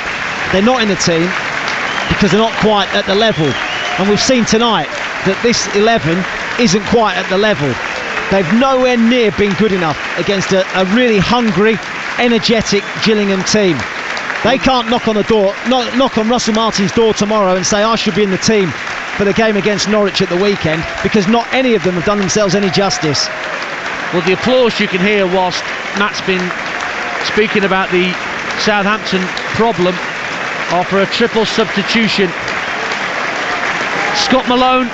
they're not in the team because they're not quite at the level. And we've seen tonight that this 11 isn't quite at the level. They've nowhere near been good enough against a really hungry, energetic Gillingham team. They can't knock on the door, knock on Russell Martin's door tomorrow and say, I should be in the team for the game against Norwich at the weekend, because not any of them have done themselves any justice. Well, the applause you can hear whilst Matt's been speaking about the Southampton problem are for a triple substitution. Scott Malone,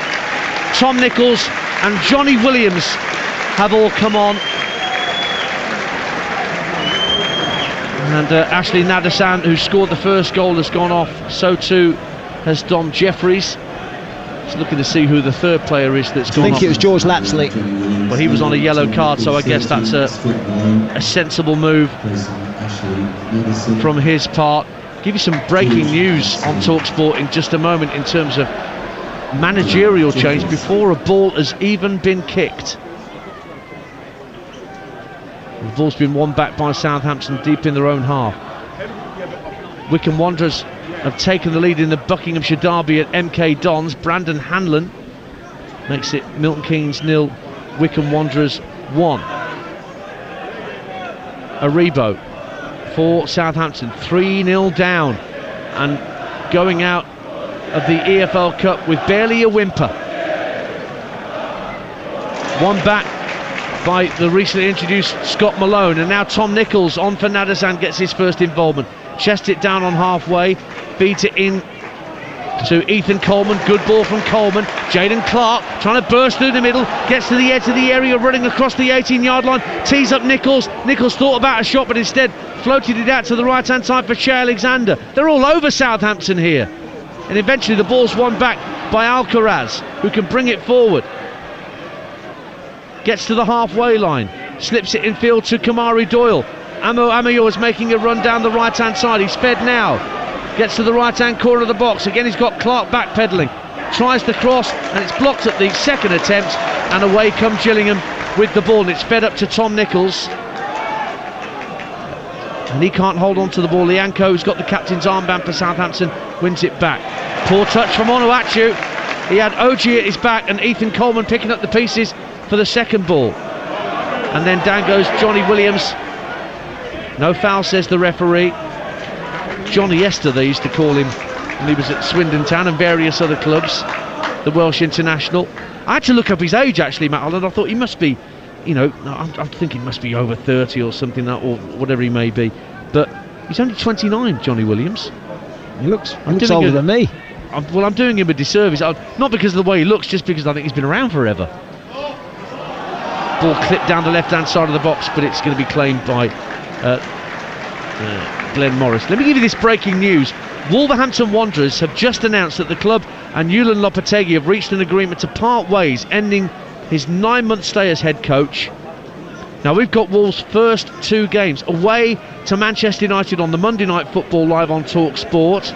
Tom Nichols and Johnny Williams have all come on. And Ashley Nadasan, who scored the first goal, has gone off. So too has Dom Jeffries. Just looking to see who the third player is that's gone off. I think it was George Lapsley. Well, he was on a yellow card, so I guess that's a sensible move from his part. Give you some breaking news on Talksport in just a moment in terms of managerial change before a ball has even been kicked. The ball's been won back by Southampton deep in their own half. Wycombe Wanderers have taken the lead in the Buckinghamshire derby at MK Dons. Brandon Hanlon makes it Milton Keynes 0, Wycombe Wanderers 1. Aribo for Southampton, 3-0 down and going out of the EFL Cup with barely a whimper. One back by the recently introduced Scott Malone, and now Tom Nichols on for Nadasan, gets his first involvement. Chest it down on halfway, feeds it in to Ethan Coleman. Good ball from Coleman. Jaden Clark trying to burst through the middle, gets to the edge of the area, running across the 18-yard line, tees up Nichols. Nichols thought about a shot, but instead floated it out to the right-hand side for Che Alexander. They're all over Southampton here, and eventually the ball's won back by Alcaraz, who can bring it forward. Gets to the halfway line, slips it in field to Kamari Doyle. Amo Amayor is making a run down the right-hand side. He's fed now. Gets to the right-hand corner of the box. Again, he's got Clark backpedaling. Tries the cross, and it's blocked at the second attempt. And away come Gillingham with the ball. And it's fed up to Tom Nichols. And he can't hold on to the ball. Lianco, who's got the captain's armband for Southampton, wins it back. Poor touch from Onuachu. He had Oji at his back, and Ethan Coleman picking up the pieces for the second ball. And then down goes Johnny Williams. No foul, says the referee. Johnny Esther, they used to call him when he was at Swindon Town and various other clubs, the Welsh international. I had to look up his age, actually, Matt Holland. I thought he must be, I'm thinking he must be over 30 or something, or whatever he may be. But he's only 29, Johnny Williams. He looks older than me. I'm doing him a disservice. Not because of the way he looks, just because I think he's been around forever. Ball clipped down the left-hand side of the box, but it's going to be claimed by Glenn Morris. Let me give you this breaking news. Wolverhampton Wanderers have just announced that the club and Julian Lopetegui have reached an agreement to part ways, ending his 9-month stay as head coach. Now, we've got Wolves' first 2 games away to Manchester United on the Monday Night Football live on Talksport,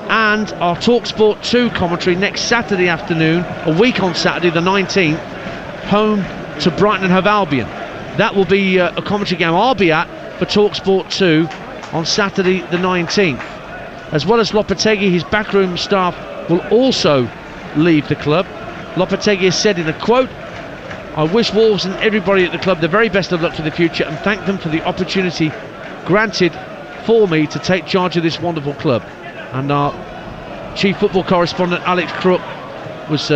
and our Talksport 2 commentary next Saturday afternoon, a week on Saturday the 19th, home to Brighton and Hove Albion. That will be a commentary game I'll be at for Talksport 2 on Saturday the 19th. As well as Lopetegui, his backroom staff will also leave the club. Lopetegui has said in a quote, "I wish Wolves and everybody at the club the very best of luck for the future and thank them for the opportunity granted for me to take charge of this wonderful club." And our chief football correspondent Alex Crook was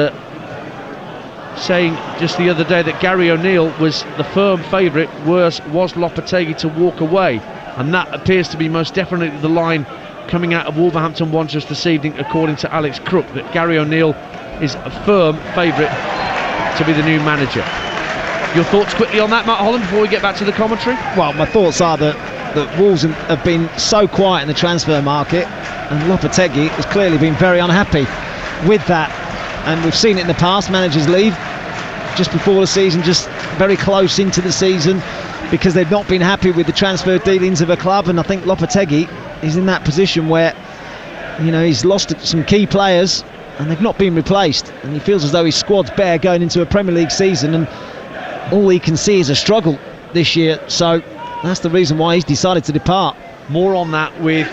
saying just the other day that Gary O'Neill was the firm favourite, was Lopetegui to walk away, and that appears to be most definitely the line coming out of Wolverhampton Wanderers this evening, according to Alex Crook, that Gary O'Neill is a firm favourite to be the new manager. Your thoughts quickly on that, Matt Holland, before we get back to the commentary? Well, my thoughts are that Wolves have been so quiet in the transfer market, and Lopetegui has clearly been very unhappy with that. And we've seen it in the past, managers leave just before the season, just very close into the season, because they've not been happy with the transfer dealings of a club. And I think Lopetegui is in that position where, you know, he's lost some key players and they've not been replaced, and he feels as though his squad's bare going into a Premier League season, and all he can see is a struggle this year. So that's the reason why he's decided to depart. More on that with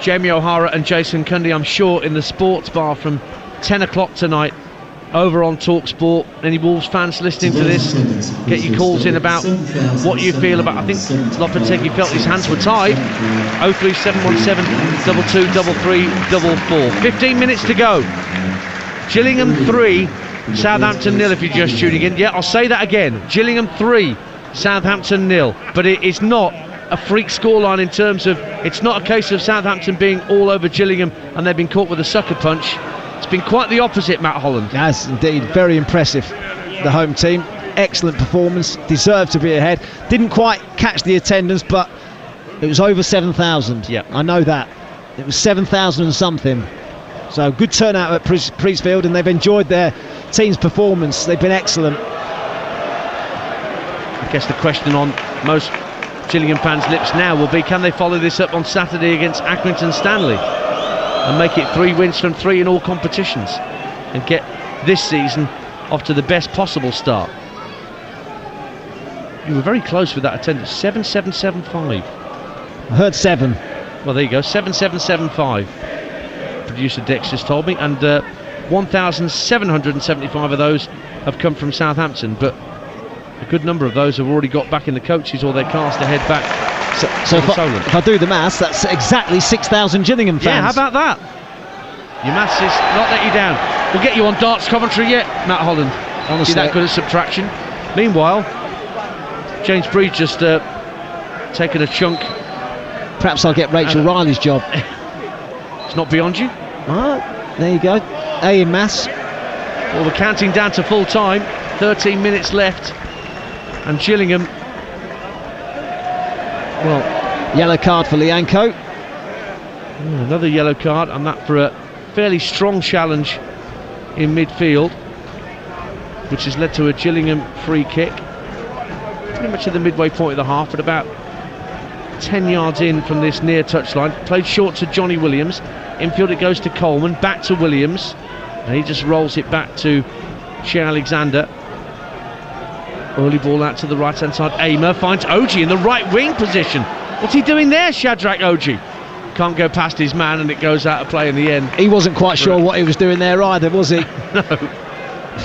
Jamie O'Hara and Jason Cundy, I'm sure, in the sports bar from 10 o'clock tonight over on Talksport. Any Wolves fans listening to this, get your calls in about what you feel about. I think Lopetegui felt his hands were tied. 03717 22 33 44. 15 minutes to go. Gillingham 3, Southampton 0 if you're just tuning in. Yeah, I'll say that again. Gillingham 3, Southampton 0. But it is not a freak scoreline in terms of, it's not a case of Southampton being all over Gillingham and they've been caught with a sucker punch. It's been quite the opposite, Matt Holland. Yes, indeed. Very impressive, the home team. Excellent performance. Deserved to be ahead. Didn't quite catch the attendance, but it was over 7,000. Yeah, I know that. It was 7,000 and something. So good turnout at Priestfield, and they've enjoyed their team's performance. They've been excellent. I guess the question on most Gillingham fans' lips now will be, can they follow this up on Saturday against Accrington Stanley and make it 3 wins from 3 in all competitions and get this season off to the best possible start? You were very close with that attendance. 7775. I heard 7. Well, there you go. 7775. Producer Dex just told me, and 1,775 of those have come from Southampton, but a good number of those have already got back in the coaches or their cars to head back. So if I do the maths, that's exactly 6,000 Gillingham fans. Yeah, how about that? Your maths is not let you down. We'll get you on darts commentary yet, Matt Holland. Honestly, you're that good at subtraction. Meanwhile, James Breed just taken a chunk. Perhaps I'll get Rachel Riley's job. It's not beyond you. There you go. A in maths. Well, we're counting down to full time. 13 minutes left, and Gillingham. Well, yellow card for Lianco. Another yellow card, and that for a fairly strong challenge in midfield, which has led to a Gillingham free kick. Pretty much at the midway point of the half, but about 10 yards in from this near touchline. Played short to Johnny Williams. Infield it goes to Coleman, back to Williams, and he just rolls it back to Shea Alexander. Early ball out to the right hand side. Aymer finds Oji in the right wing position. What's he doing there, Shadrach Oji? Can't go past his man, and it goes out of play in the end. He wasn't quite sure what he was doing there either, was he? No.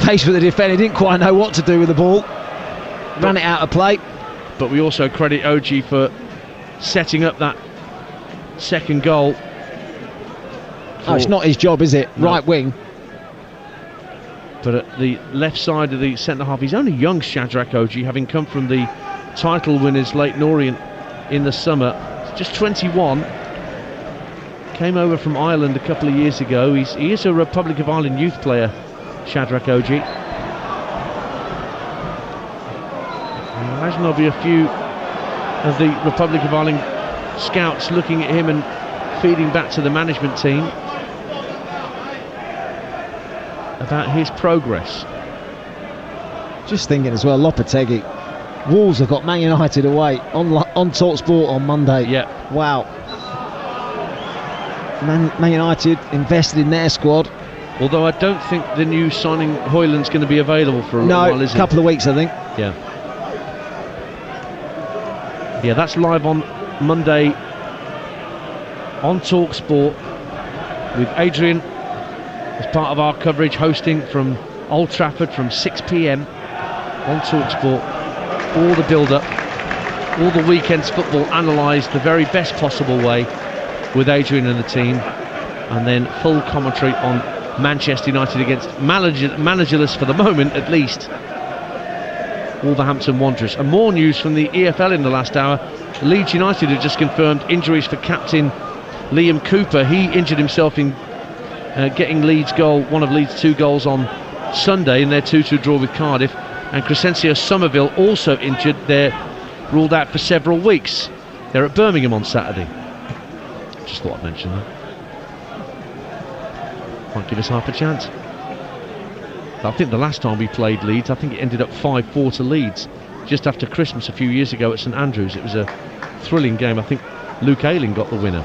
Faced with the defender, he didn't quite know what to do with the ball. Ran it out of play. But we also credit Oji for setting up that second goal. Oh, it's not his job, is it? No. Right wing. But at the left side of the centre half, he's only young, Shadrach Oji, having come from the title winners Leyton Orient in the summer. He's just 21. Came over from Ireland a couple of years ago. He is a Republic of Ireland youth player, Shadrach Oji. I imagine there'll be a few of the Republic of Ireland scouts looking at him and feeding back to the management team about his progress. Just thinking as well, Lopetegui. Wolves have got Man United away on Talksport on Monday. Yeah. Wow. Man United invested in their squad. Although I don't think the new signing Hoyland's going to be available for a while, is he? No, a couple of weeks, I think. Yeah. Yeah, that's live on Monday on Talksport with Adrian as part of our coverage, hosting from Old Trafford from 6 p.m. on Talksport. All the build-up, all the weekend's football analysed the very best possible way with Adrian and the team, and then full commentary on Manchester United against managerless, for the moment at least, Wolverhampton Wanderers. And more news from the EFL in the last hour. Leeds United have just confirmed injuries for captain Liam Cooper. He injured himself in getting one of Leeds' 2 goals on Sunday in their 2-2 draw with Cardiff. And Crescencio Somerville also injured. They're ruled out for several weeks. They're at Birmingham on Saturday. Just thought I'd mention that. Might give us half a chance. I think the last time we played Leeds, I think it ended up 5-4 to Leeds just after Christmas a few years ago at St Andrews. It was a thrilling game. I think Luke Ayling got the winner.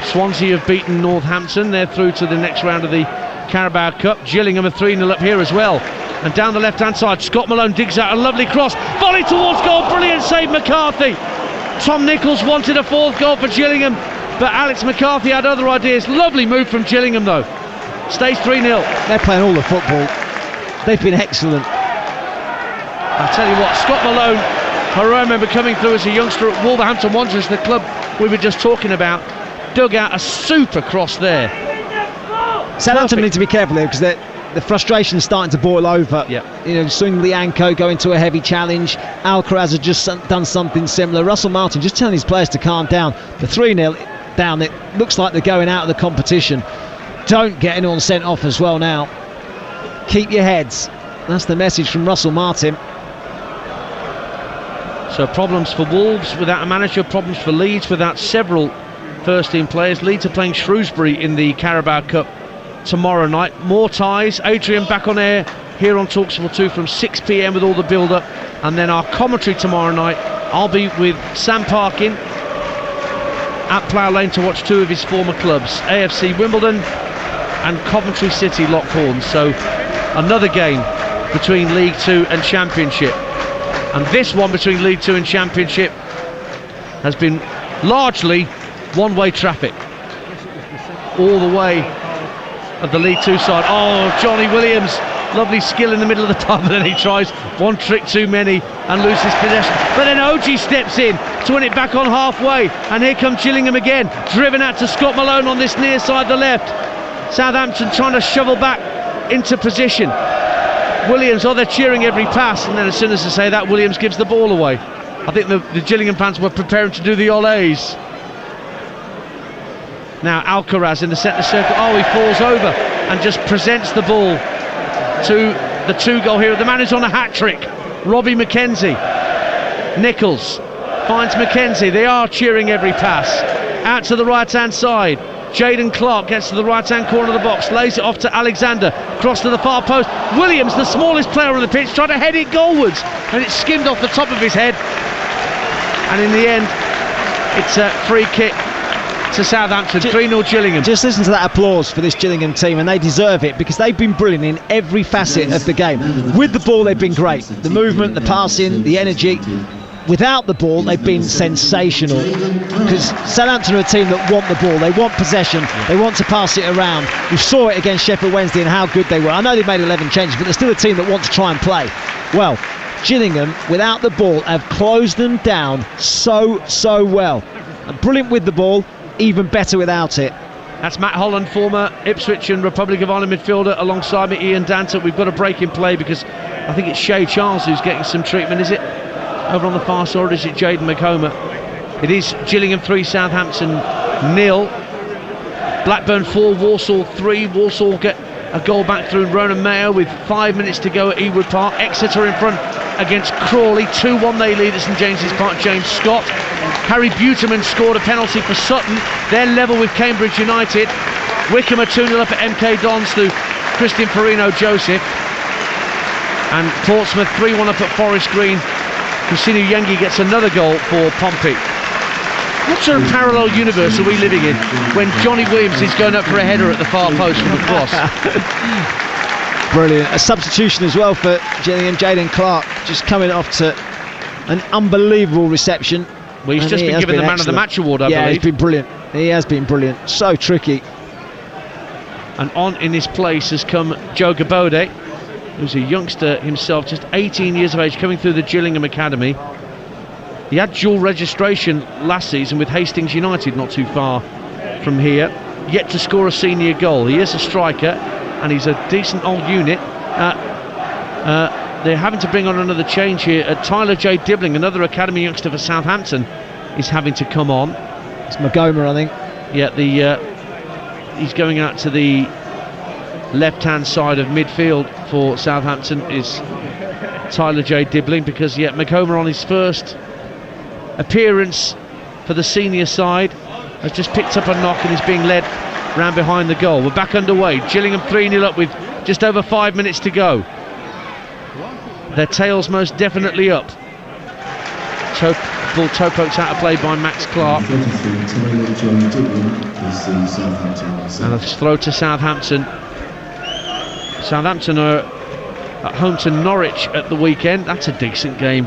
Swansea have beaten Northampton. They're through to the next round of the Carabao Cup. Gillingham are 3-0 up here as well. And down the left-hand side, Scott Malone digs out a lovely cross. Volley towards goal. Brilliant save, McCarthy. Tom Nichols wanted a 4th goal for Gillingham, but Alex McCarthy had other ideas. Lovely move from Gillingham, though. Stays 3-0. They're playing all the football. They've been excellent. I tell you what, Scott Malone, I remember coming through as a youngster at Wolverhampton Wanderers, the club we were just talking about, dug out a super cross there. Southampton need to be careful here because the frustration's starting to boil over. Yeah. You know, Swing Lianco going to a heavy challenge. Alcaraz has just done something similar. Russell Martin just telling his players to calm down. The 3-0 down, it looks like they're going out of the competition. Don't get anyone sent off as well now. Keep your heads. That's the message from Russell Martin. So problems for Wolves without a manager, problems for Leeds without several first-team players. Leeds are playing Shrewsbury in the Carabao Cup tomorrow night. More ties. Adrian back on air here on Talksport 2 from 6 p.m. with all the build-up, and then our commentary tomorrow night. I'll be with Sam Parkin at Plough Lane to watch 2 of his former clubs, AFC Wimbledon and Coventry City Lockhorn. So another game between League 2 and Championship, and this one between League 2 and Championship has been largely one-way traffic all the way of the League 2 side. Oh, Johnny Williams, lovely skill in the middle of the park, but then he tries one trick too many and loses possession. But then OG steps in to win it back on halfway, and here comes Gillingham again, driven out to Scott Malone on this near side, the left. Southampton trying to shovel back into position. Williams, they're cheering every pass, and then as soon as they say that, Williams gives the ball away. I think the Gillingham fans were preparing to do the olés. Now Alcaraz in the centre circle. Oh, he falls over and just presents the ball to the 2-goal hero. The man is on a hat-trick, Robbie McKenzie. Nichols finds McKenzie. They are cheering every pass. Out to the right-hand side. Jaden Clark gets to the right-hand corner of the box, lays it off to Alexander, cross to the far post. Williams, the smallest player on the pitch, tried to head it goalwards, and it skimmed off the top of his head. And in the end, it's a free kick to Southampton. 3-0 Gillingham. Just listen to that applause for this Gillingham team, and they deserve it because they've been brilliant in every facet of the game. With the ball, they've been great. The movement, the passing, the energy. Without the ball, they've been sensational, because Southampton are a team that want the ball, they want possession, they want to pass it around. We saw it against Sheffield Wednesday and how good they were. I know they've made 11 changes, but they're still a team that want to try and play. Well, Gillingham, without the ball, have closed them down so well. And brilliant with the ball, even better without it. That's Matt Holland, former Ipswich and Republic of Ireland midfielder, alongside me, Ian Danter. We've got a break in play because I think it's Shay Charles who's getting some treatment, is it? Over on the far side, or is it Jaden McComa? It is Gillingham 3, Southampton 0. Blackburn 4, Walsall 3. Walsall get a goal back through Ronan Mayo with 5 minutes to go at Ewood Park. Exeter in front against Crawley. 2-1 they lead at St James's Park. James Scott. Harry Buterman scored a penalty for Sutton. They're level with Cambridge United. Wickham are 2-0 up at MK Dons through Christian Perino Joseph. And Portsmouth 3-1 up at Forest Green. Kusinu Yengi gets another goal for Pompey. What sort of parallel universe are we living in when Johnny Williams is going up for a header at the far post from the cross? Brilliant. A substitution as well for Gillingham. Jaden Clark just coming off to an unbelievable reception. Well, he's just been given the man of the match award, I believe. Yeah, he's been brilliant. He has been brilliant. So tricky. And on in his place has come Joe Gabode, who's a youngster himself, just 18 years of age, coming through the Gillingham Academy. He had dual registration last season with Hastings United, not too far from here. yet to score a senior goal. He is a striker, and he's a decent old unit. They're having to bring on another change here. Tyler J. Dibbling, another academy youngster for Southampton, is having to come on. It's Magoma, I think. Yeah, he's going out to the left-hand side of midfield for Southampton is Tyler J. Dibbling, because Magoma on his first appearance for the senior side has just picked up a knock and is being led round behind the goal. We're back underway. Gillingham 3-0 up with just over 5 minutes to go. Their tails most definitely up. Ball toe pokes out of play by Max Clark. And a throw to Southampton. Southampton are at home to Norwich at the weekend. That's a decent game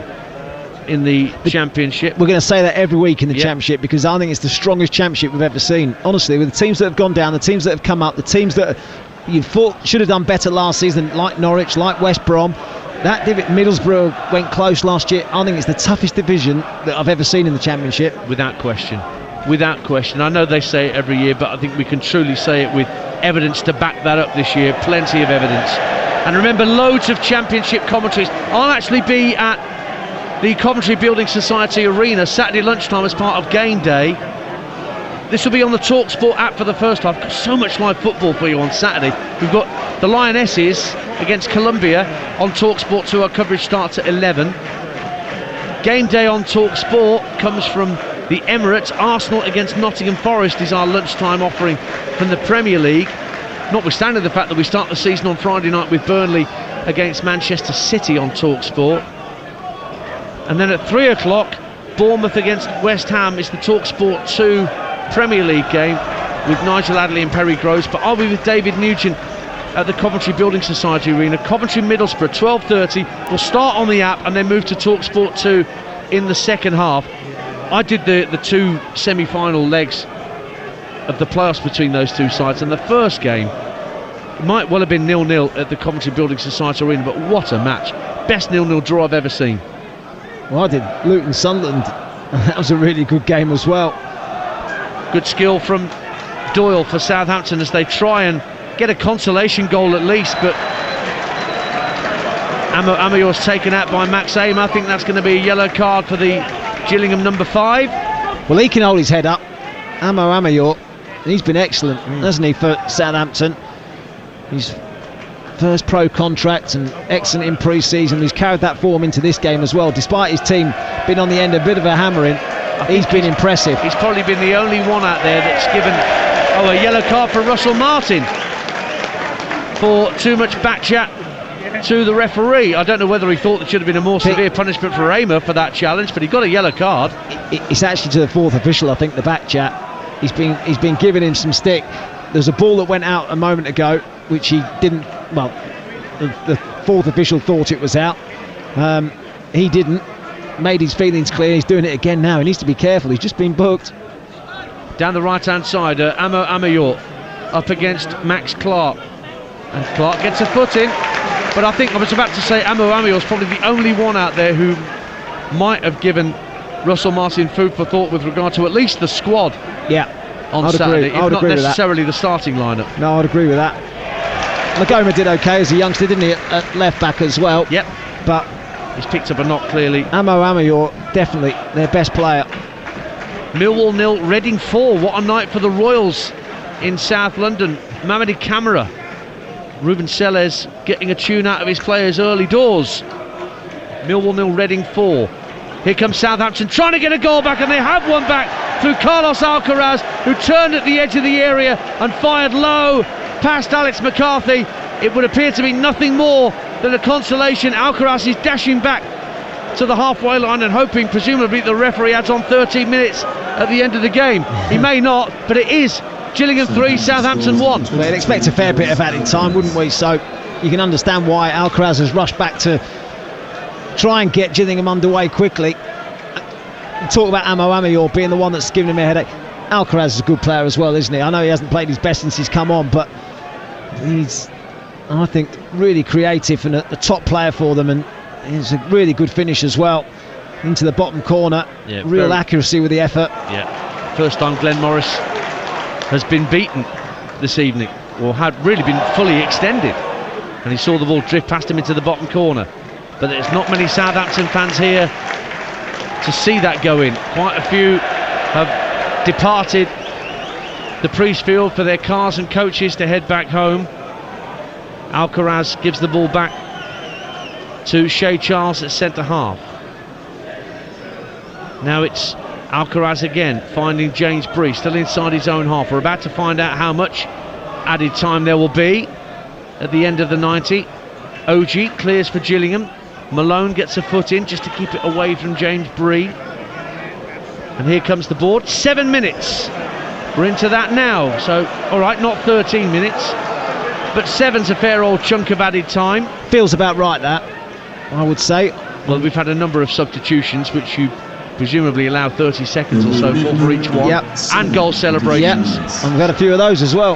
in the Championship. We're going to say that every week in the Championship, because I think it's the strongest Championship we've ever seen. Honestly, with the teams that have gone down, the teams that have come up, the teams that you thought should have done better last season, like Norwich, like West Brom. That Middlesbrough went close last year. I think it's the toughest division that I've ever seen in the Championship. Without question. Without question. I know they say it every year, but I think we can truly say it with evidence to back that up this year. Plenty of evidence. And remember, loads of Championship commentaries. I'll actually be at the Coventry Building Society Arena Saturday lunchtime as part of Game Day. This will be on the Talksport app for the first half. Got so much live football for you on Saturday. We've got the Lionesses against Columbia on Talksport 2. Our coverage starts at 11. Game Day on Talksport comes from the Emirates. Arsenal against Nottingham Forest is our lunchtime offering from the Premier League, notwithstanding the fact that we start the season on Friday night with Burnley against Manchester City on Talksport. And then at 3 o'clock, Bournemouth against West Ham is the Talksport 2 Premier League game with Nigel Adderley and Perry Groves. But I'll be with David Nugent at the Coventry Building Society Arena. Coventry Middlesbrough 12:30. We'll start on the app and then move to Talksport 2 in the second half. I did the two semi-final legs of the playoffs between those two sides, and the first game might well have been 0-0 at the Coventry Building Society Arena, but what a match. Best 0-0 draw I've ever seen. Well, I did Luton Sunderland, and that was a really good game as well. Good skill from Doyle for Southampton as they try and get a consolation goal at least, but Amayor's taken out by Max Aim. I think that's going to be a yellow card for the Gillingham number 5. Well, he can hold his head up. Amayor, he's been excellent, hasn't he, for Southampton? His first pro contract and excellent in pre-season. He's carried that form into this game as well, despite his team being on the end a bit of a hammering. He's been impressive. He's probably been the only one out there that's given a yellow card for Russell Martin for too much back chat to the referee. I don't know whether he thought there should have been a more severe punishment for Raymer for that challenge, but he got a yellow card. It's actually to the fourth official, I think, the back chat. He's been giving him some stick. There's a ball that went out a moment ago, which he didn't. Well, the fourth official thought it was out. He didn't. Made his feelings clear. He's doing it again now. He needs to be careful. He's just been booked. Down the right-hand side, Amayor up against Max Clark, and Clark gets a foot in. But I think I was about to say Amayor's probably the only one out there who might have given Russell Martin food for thought with regard to at least the squad. Yeah, on Saturday, if not necessarily the starting lineup. No, I'd agree with that. Magoma did okay as a youngster, didn't he, at left back as well? Yep. But he's picked up a knock clearly. Amayor, definitely their best player. Millwall 0, Reading 4. What a night for the Royals in South London. Mamadi Camara, Ruben Sellés getting a tune out of his players early doors. Millwall 0, Reading 4. Here comes Southampton trying to get a goal back, and they have one back through Carlos Alcaraz, who turned at the edge of the area and fired low past Alex McCarthy. It would appear to be nothing more than a consolation. Alcaraz is dashing back to the halfway line and hoping, presumably, the referee adds on 13 minutes at the end of the game. He may not, but it is Gillingham 3, Southampton 1. We'd expect a fair bit of added time, wouldn't we? So you can understand why Alcaraz has rushed back to try and get Gillingham underway quickly. You talk about Amayor being the one that's giving him a headache. Alcaraz is a good player as well, isn't he? I know he hasn't played his best since he's come on, but he's, I think, really creative and a top player for them, and he's a really good finish as well into the bottom corner. Yeah, real accuracy with the effort. Yeah, first time Glenn Morris has been beaten this evening, or had really been fully extended, and he saw the ball drift past him into the bottom corner. But there's not many Southampton fans here to see that go in. Quite a few have departed the Priestfield for their cars and coaches to head back home. Alcaraz gives the ball back to Shea Charles at centre half. Now it's Alcaraz again, finding James Bree still inside his own half. We're about to find out how much added time there will be at the end of the 90. OG clears for Gillingham. Malone gets a foot in just to keep it away from James Bree. And here comes the board. 7 minutes. We're into that now. So, all right, not 13 minutes, but 7's a fair old chunk of added time. Feels about right, that, I would say. Well, we've had a number of substitutions, which you presumably allow 30 seconds or so for each one. Yep. And goal celebrations. Yep. And we've had a few of those as well.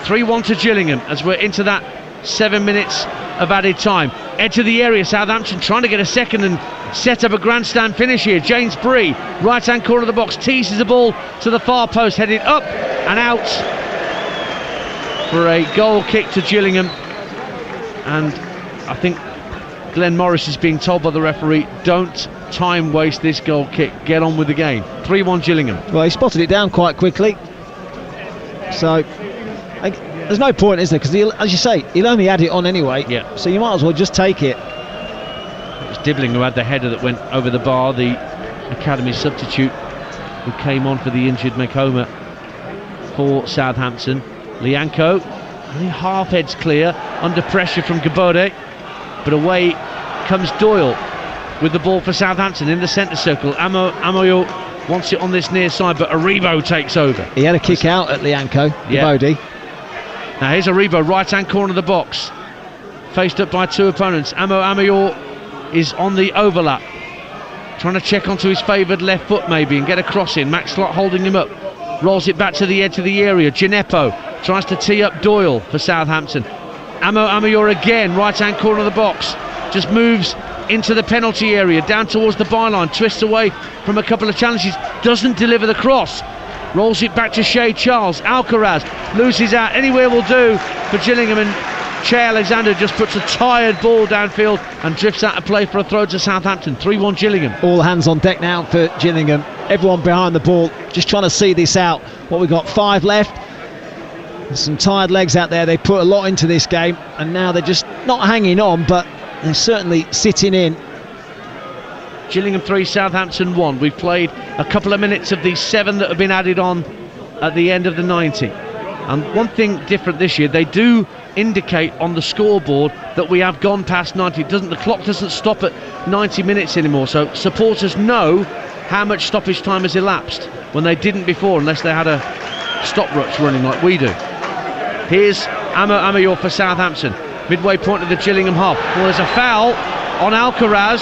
3-1 to Gillingham as we're into that 7 minutes of added time. Edge of the area, Southampton trying to get a second and set up a grandstand finish here. James Bree, right hand corner of the box, teases the ball to the far post, headed up and out for a goal kick to Gillingham. And I think Glenn Morris is being told by the referee, don't time waste this goal kick, get on with the game. 3-1 Gillingham. Well, he spotted it down quite quickly, so there's no point, is there? Because as you say, he'll only add it on anyway. Yeah. So you might as well just take it. It was Dibbling who had the header that went over the bar, the academy substitute who came on for the injured Makoma for Southampton. Lianco only half heads clear, under pressure from Gabode, but away comes Doyle with the ball for Southampton in the centre circle. Amoyo wants it on this near side, but Aribo takes over. He had a kick out at Lianco, Gabode. Now here's Aribo, right hand corner of the box, faced up by two opponents. Amoyor is on the overlap, trying to check onto his favoured left foot maybe and get a cross in. Max Slot holding him up, rolls it back to the edge of the area. Gineppo tries to tee up Doyle for Southampton. Amoyor again, right hand corner of the box, just moves into the penalty area, down towards the byline, twists away from a couple of challenges, doesn't deliver the cross, rolls it back to Shea Charles. Alcaraz loses out, anywhere will do for Gillingham, and Che Alexander just puts a tired ball downfield and drifts out of play for a throw to Southampton. 3-1 Gillingham. All hands on deck now for Gillingham, everyone behind the ball, just trying to see this out. What, we've got 5 left. There's some tired legs out there, they put a lot into this game, and now they're just not hanging on, but they're certainly sitting in. Gillingham 3, Southampton 1. We've played a couple of minutes of these 7 that have been added on at the end of the 90. And one thing different this year, they do indicate on the scoreboard that we have gone past 90. The clock doesn't stop at 90 minutes anymore, so supporters know how much stoppage time has elapsed when they didn't before, unless they had a stopwatch running like we do. Here's Amoyor for Southampton, midway point of the Gillingham half. Well, there's a foul on Alcaraz.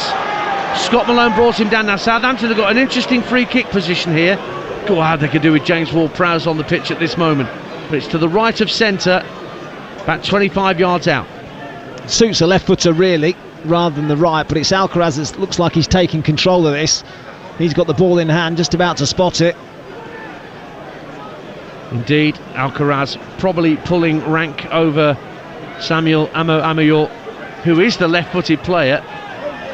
Scott Malone brought him down. Now Southampton have got an interesting free kick position here. God, they could do with James Ward-Prowse on the pitch at this moment, but it's to the right of centre, about 25 yards out. Suits a left footer really, rather than the right, but it's Alcaraz that looks like he's taking control of this. He's got the ball in hand, just about to spot it. Indeed, Alcaraz probably pulling rank over Samuel Amoyor, who is the left-footed player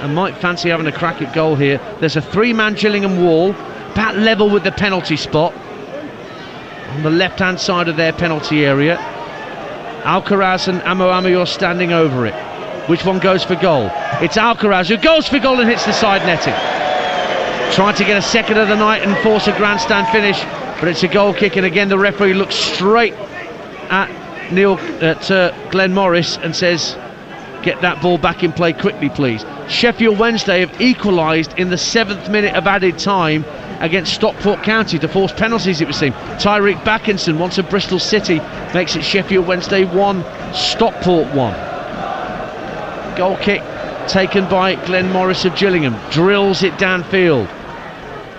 and might fancy having a crack at goal here. There's a 3-man Gillingham wall, about level with the penalty spot, on the left-hand side of their penalty area. Alcaraz and Amoyor standing over it. Which one goes for goal? It's Alcaraz who goes for goal and hits the side netting. Trying to get a second of the night and force a grandstand finish, but it's a goal kick, and again the referee looks straight at Glenn Morris and says, get that ball back in play quickly please. Sheffield Wednesday have equalised in the 7th minute of added time against Stockport County to force penalties, it would seem. Tyreek Backinson, once of Bristol City, makes it Sheffield Wednesday 1, Stockport 1. Goal kick taken by Glenn Morris of Gillingham, drills it downfield.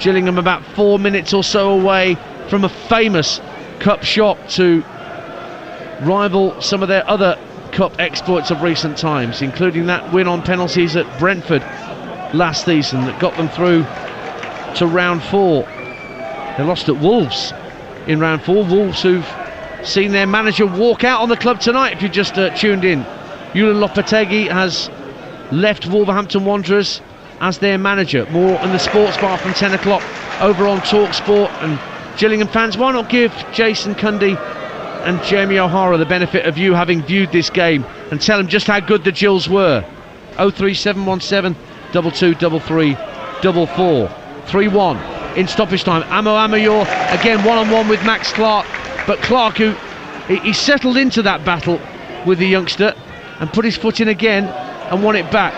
Gillingham about 4 minutes or so away from a famous cup shot to rival some of their other cup exploits of recent times, including that win on penalties at Brentford last season that got them through to round 4. They lost at Wolves in round 4. Wolves, who've seen their manager walk out on the club tonight, if you just tuned in. Julian Lopetegui has left Wolverhampton Wanderers as their manager. More in the sports bar from 10 o'clock over on Talksport. And Gillingham fans, why not give Jason Cundy and Jamie O'Hara the benefit of you having viewed this game and tell them just how good the Gills were. 03717 2233 44. 3-1 in stoppage time. Amo Amayor again one-on-one with Max Clark, but Clark, who he settled into that battle with the youngster and put his foot in again and won it back.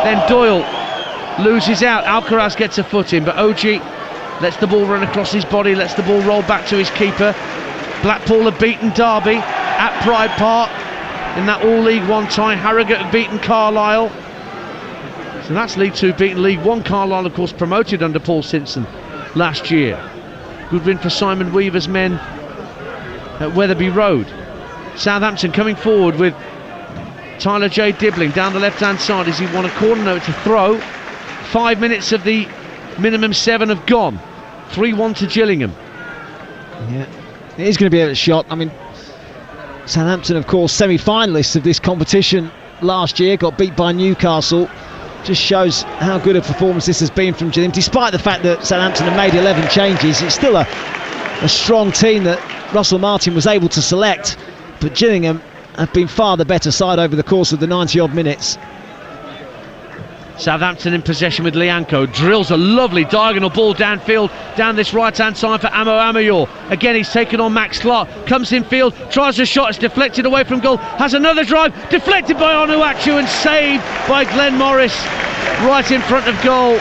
Then Doyle loses out. Alcaraz gets a foot in, but OG lets the ball run across his body, lets the ball roll back to his keeper. Blackpool have beaten Derby at Pride Park in that All League One tie. Harrogate have beaten Carlisle. So that's League Two beaten League One. Carlisle, of course, promoted under Paul Simpson last year. Good win for Simon Weaver's men at Wetherby Road. Southampton coming forward with Tyler J. Dibbling down the left-hand side as he won a corner. No, it's a throw. 5 minutes of the minimum 7 have gone. 3-1 to Gillingham. Yeah, it is going to be a shot. I mean, Southampton, of course, semi-finalists of this competition last year, got beat by Newcastle. Just shows how good a performance this has been from Gillingham. Despite the fact that Southampton have made 11 changes, it's still a strong team that Russell Martin was able to select. But Gillingham have been far the better side over the course of the 90-odd minutes. Southampton in possession with Lianco, drills a lovely diagonal ball downfield, down this right-hand side for Amo Amayor. Again, he's taken on Max Clark, comes in field, tries a shot, it's deflected away from goal, has another drive, deflected by Onuachu and saved by Glenn Morris right in front of goal.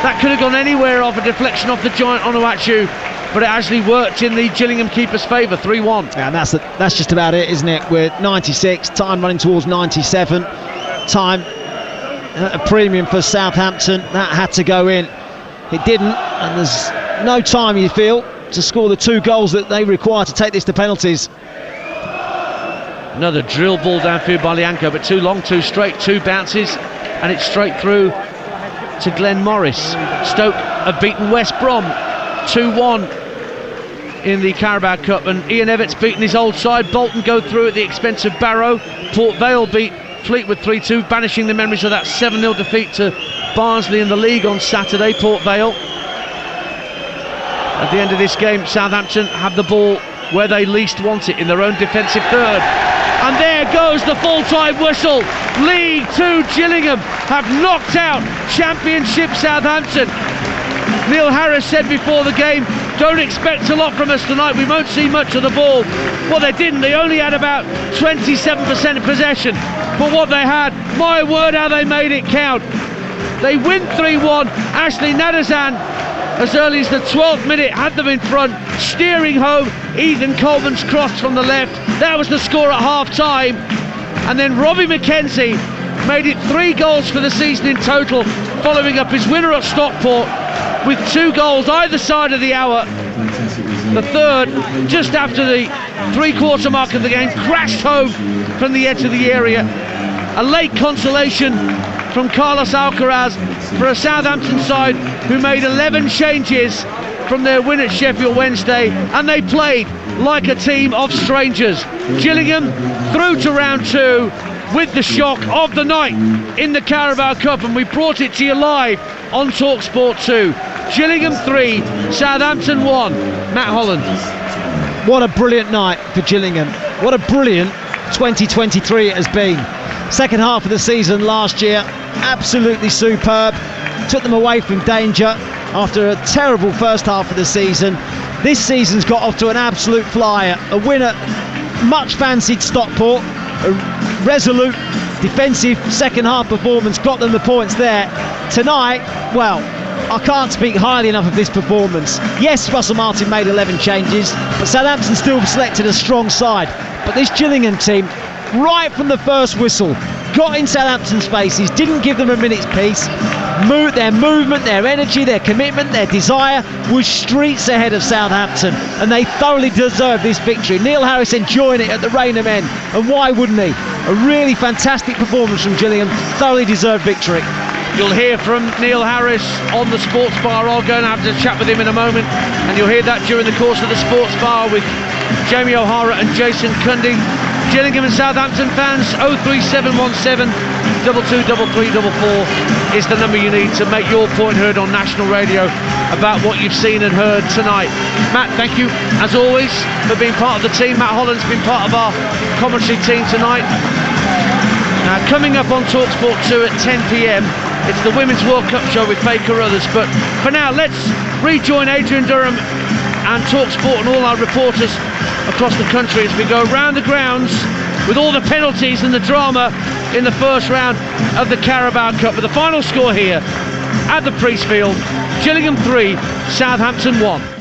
That could have gone anywhere off a deflection off the giant Onuachu, but it actually worked in the Gillingham keeper's favour. 3-1. Yeah, and that's just about it, isn't it? We're 96, time running towards 97. Time at a premium for Southampton. That had to go in. It didn't, and there's no time, you feel, to score the 2 goals that they require to take this to penalties. Another drill ball downfield by Lianco, but too long, too straight, 2 bounces, and it's straight through to Glenn Morris. Stoke have beaten West Brom 2-1 in the Carabao Cup, and Ian Everett's beaten his old side. Bolton go through at the expense of Barrow. Port Vale beat Fleetwood 3-2, banishing the memories of that 7-0 defeat to Barnsley in the league on Saturday. Port Vale. At the end of this game, Southampton have the ball where they least want it, in their own defensive third. And there goes the full-time whistle. League 2 Gillingham have knocked out Championship Southampton. Neil Harris said before the game, don't expect a lot from us tonight, we won't see much of the ball. Well, they didn't. They only had about 27% of possession, but what they had, my word, how they made it count. They win 3-1. Ashley Nadazan, as early as the 12th minute, had them in front, steering home Ethan Coleman's cross from the left. That was the score at half-time. And then Robbie McKenzie made it 3 goals for the season in total, following up his winner at Stockport with 2 goals either side of the hour. The third, just after the 3-quarter mark of the game, crashed home from the edge of the area. A late consolation from Carlos Alcaraz for a Southampton side who made 11 changes from their win at Sheffield Wednesday, and they played like a team of strangers. Gillingham through to round 2 with the shock of the night in the Carabao Cup, and we brought it to you live on Talksport 2. Gillingham 3, Southampton 1. Matt Holland. What a brilliant night for Gillingham. What a brilliant 2023 it has been. Second half of the season last year, absolutely superb. Took them away from danger after a terrible first half of the season. This season's got off to an absolute flyer. A winner, much fancied Stockport. A resolute defensive second half performance got them the points there. Tonight, well, I can't speak highly enough of this performance. Yes, Russell Martin made 11 changes, but Southampton still selected a strong side. But this Gillingham team, right from the first whistle, got in Southampton's faces, didn't give them a minute's peace. Their movement, their energy, their commitment, their desire was streets ahead of Southampton, and they thoroughly deserved this victory. Neil Harris enjoying it at the Raynham end, and why wouldn't he? A really fantastic performance from Gillingham, thoroughly deserved victory. You'll hear from Neil Harris on the sports bar. I'll go and have a chat with him in a moment, and you'll hear that during the course of the sports bar with Jamie O'Hara and Jason Cundy. Gillingham and Southampton fans, 03717 223344 is the number you need to make your point heard on national radio about what you've seen and heard tonight. Matt, thank you as always for being part of the team. Matt Holland's been part of our commentary team tonight. Now, coming up on Talksport 2 at 10 p.m, it's the Women's World Cup show with Faye Carruthers. But for now, let's rejoin Adrian Durham and Talksport and all our reporters across the country as we go round the grounds with all the penalties and the drama in the first round of the Carabao Cup. With the final score here at the Priestfield, Gillingham 3, Southampton 1.